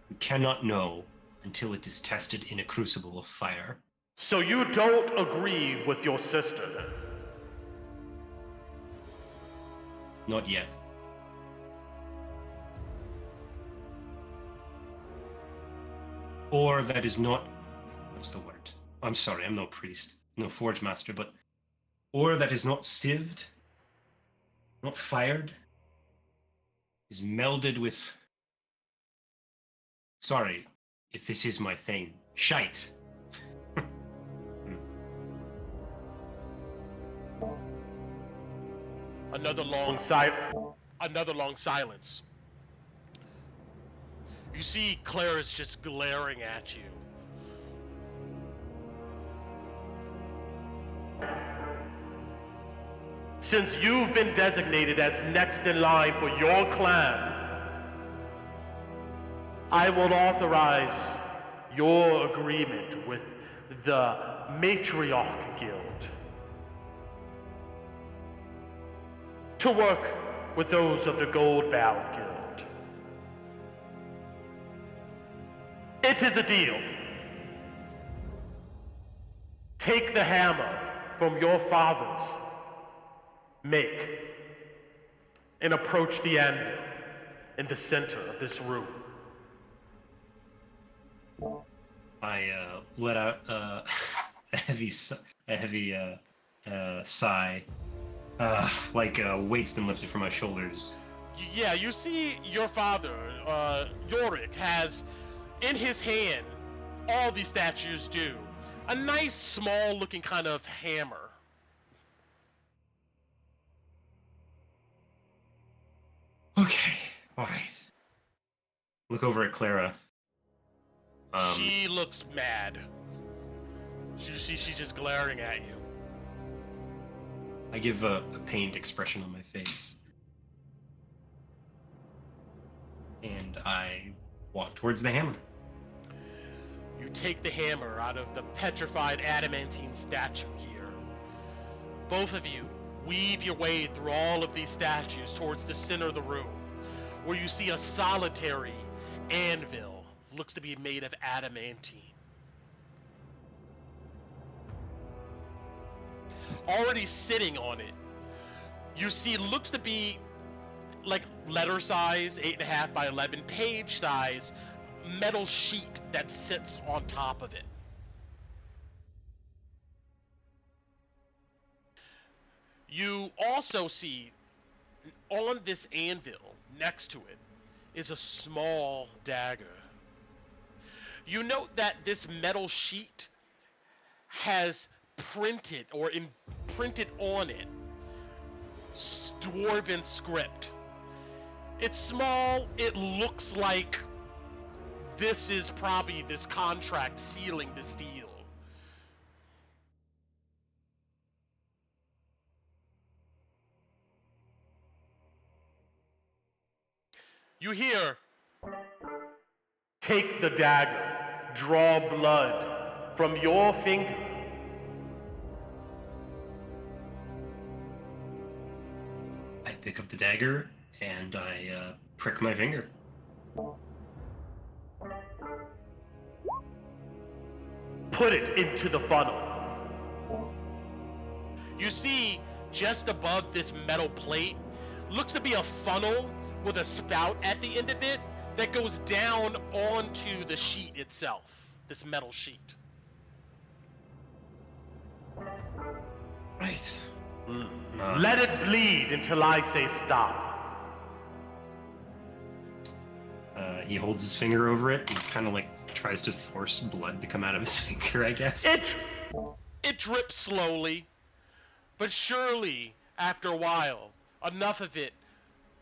We cannot know until it is tested in a crucible of fire. So you don't agree with your sister then? Not yet. Or that is not... What's the word? I'm sorry, I'm no priest, no forge master, but... Or that is not sieved, not fired, is melded with... Sorry, if this is my thing. Shite. Another long silence. You see Claire is just glaring at you. Since you've been designated as next in line for your clan, I will authorize your agreement with the Matriarch Guild to work with those of the Goldbound Guild. It is a deal. Take the hammer from your fathers, make, and approach the anvil in the center of this room. I let out a heavy sigh, like a weight's been lifted from my shoulders. Yeah, you see your father, Yorick, has in his hand, all these statues do, a nice small looking kind of hammer. Okay, alright. Look over at Clara. She looks mad. You see she's just glaring at you. I give a pained expression on my face. And I walk towards the hammer. You take the hammer out of the petrified adamantine statue here. Both of you weave your way through all of these statues towards the center of the room, where you see a solitary anvil. Looks to be made of adamantine. Already sitting on it, you see looks to be like letter size, 8.5 by 11 page size metal sheet that sits on top of it. You also see on this anvil next to it is a small dagger. You note that this metal sheet has printed or imprinted on it dwarven script. It's small, it looks like this is probably this contract sealing this deal. You hear, Take the dagger, draw blood from your finger. I pick up the dagger and I prick my finger. Put it into the funnel. you see just above this metal plate looks to be a funnel with a spout at the end of it that goes down onto the sheet itself, this metal sheet. Right. Let it bleed until I say stop. He holds his finger over it and kind of like tries to force blood to come out of his finger, I guess. It drips slowly, but surely after a while, enough of it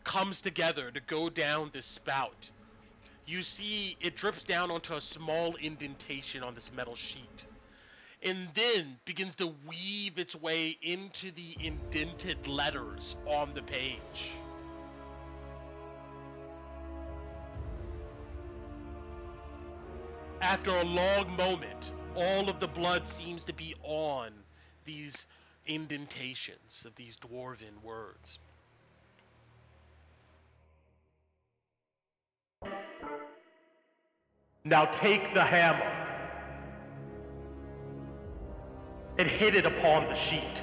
comes together to go down this spout. You see it drips down onto a small indentation on this metal sheet, and then begins to weave its way into the indented letters on the page. After a long moment, all of the blood seems to be on these indentations of these dwarven words. Now take the hammer and hit it upon the sheet.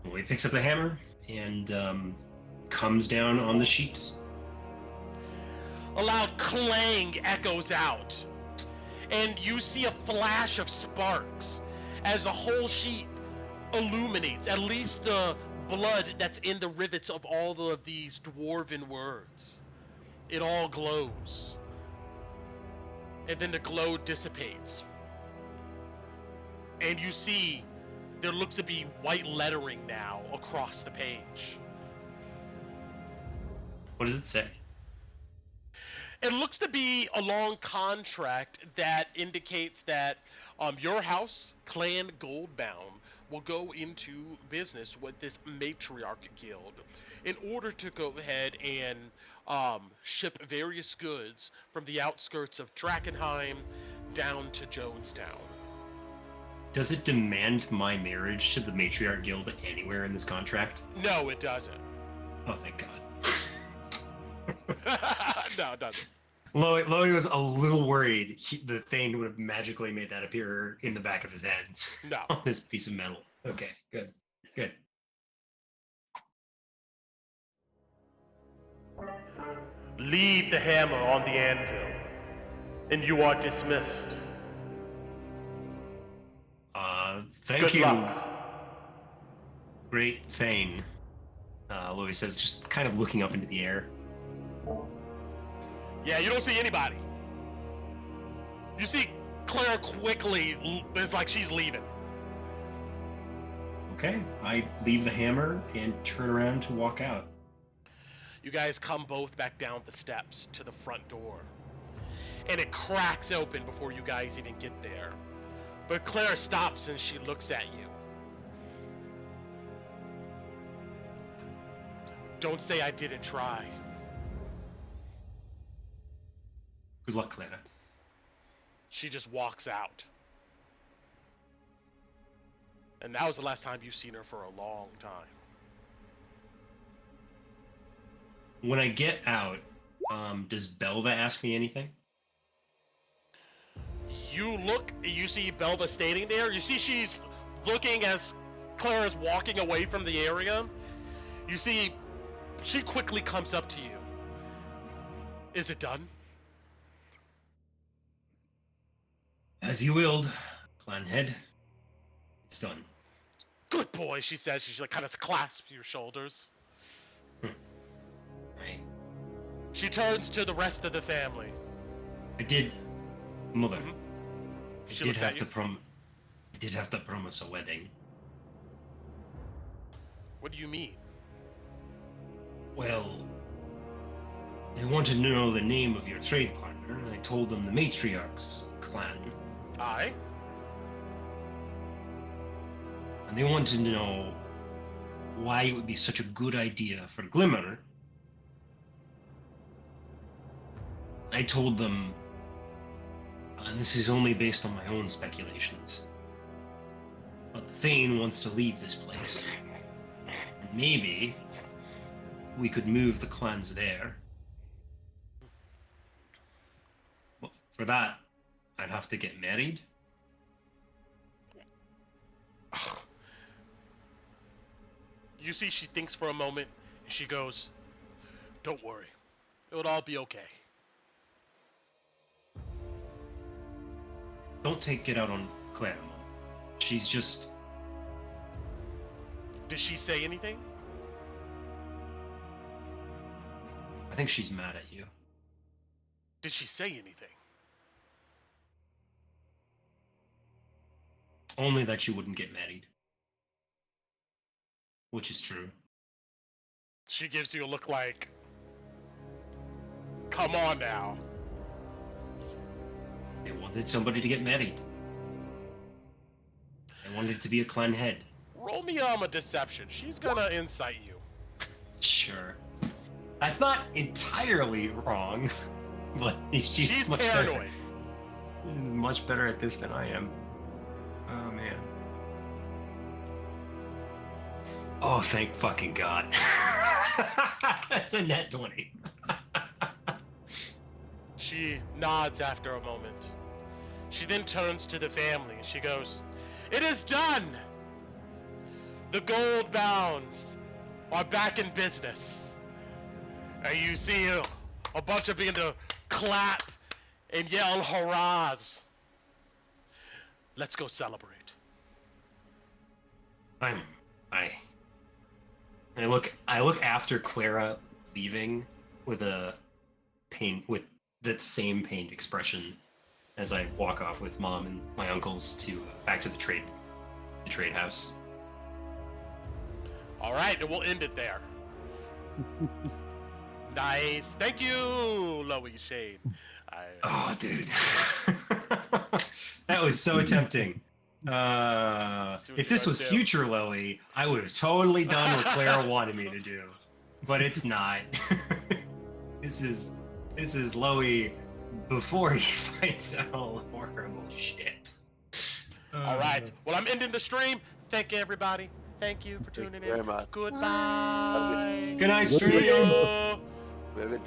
Well, he picks up the hammer and comes down on the sheet. A loud clang echoes out, and you see a flash of sparks as the whole sheet illuminates, at least the blood that's in the rivets of all of these dwarven words. It all glows. And then the glow dissipates. And you see there looks to be white lettering now across the page. What does it say? It looks to be a long contract that indicates that your house, Clan Goldbound, will go into business with this matriarch guild in order to go ahead and ship various goods from the outskirts of Drakkenheim down to Jonestown. Does it demand my marriage to the matriarch guild anywhere in this contract? No, it doesn't. Oh, thank God. No, it doesn't. Loey was a little worried the Thane would have magically made that appear in the back of his head. No. On this piece of metal. Okay, good. Good. Leave the hammer on the anvil, and you are dismissed. Thank Good you, luck. great Thane. Loey says, just kind of looking up into the air. Yeah, you don't see anybody. You see Claire quickly, it's like she's leaving. Okay, I leave the hammer and turn around to walk out. You guys come both back down the steps to the front door. And it cracks open before you guys even get there. But Claire stops and she looks at you. Don't say I didn't try. Good luck, Clara. She just walks out. And that was the last time you've seen her for a long time. When I get out, does Belva ask me anything? You look, you see Belva standing there. You see she's looking as Claire is walking away from the area. You see she quickly comes up to you. Is it done? As you willed, clan head. It's done. Good boy, she says. She like kind of clasps your shoulders. She turns to the rest of the family. I did, Mother. Mhm. I She did looks at have you. I did have to promise a wedding. What do you mean? Well, they wanted to know the name of your trade partner, and I told them the matriarch's clan. I? And they wanted to know why it would be such a good idea for Glimmer. I told them, and this is only based on my own speculations, but the Thane wants to leave this place. And maybe we could move the clans there. But for that, I'd have to get married. You see she thinks for a moment, and she goes, don't worry. It'll all be okay. Don't take it out on Claire, Mom. She's just... Did she say anything? I think she's mad at you. Did she say anything? Only that you wouldn't get married. Which is true. She gives you a look like, come on now. They wanted somebody to get married. They wanted it to be a clan head. Roll me a deception. She's gonna insight you. Sure. That's not entirely wrong, but she's much paranoid. better. Much better at this than I am. Oh man. Oh, thank fucking God. That's a net 20. She nods after a moment. She then turns to the family and she goes, "It is done! The gold bounds are back in business." And you see a bunch of begin to clap and yell hurrahs. Let's go celebrate. I look after Clara leaving with that same pained expression as I walk off with Mom and my uncles to back to the trade house. All right, and we'll end it there. Nice. Thank you, Loey Shade. Oh, dude. That was so tempting. If this was future Loey, I would have totally done what Clara wanted me to do. But it's not. This is Loey before he fights all horrible shit. All right. Well, I'm ending the stream. Thank you, everybody. Thank you for tuning in. very much. Goodbye. Good night, Good stream. See ya. We have a good time.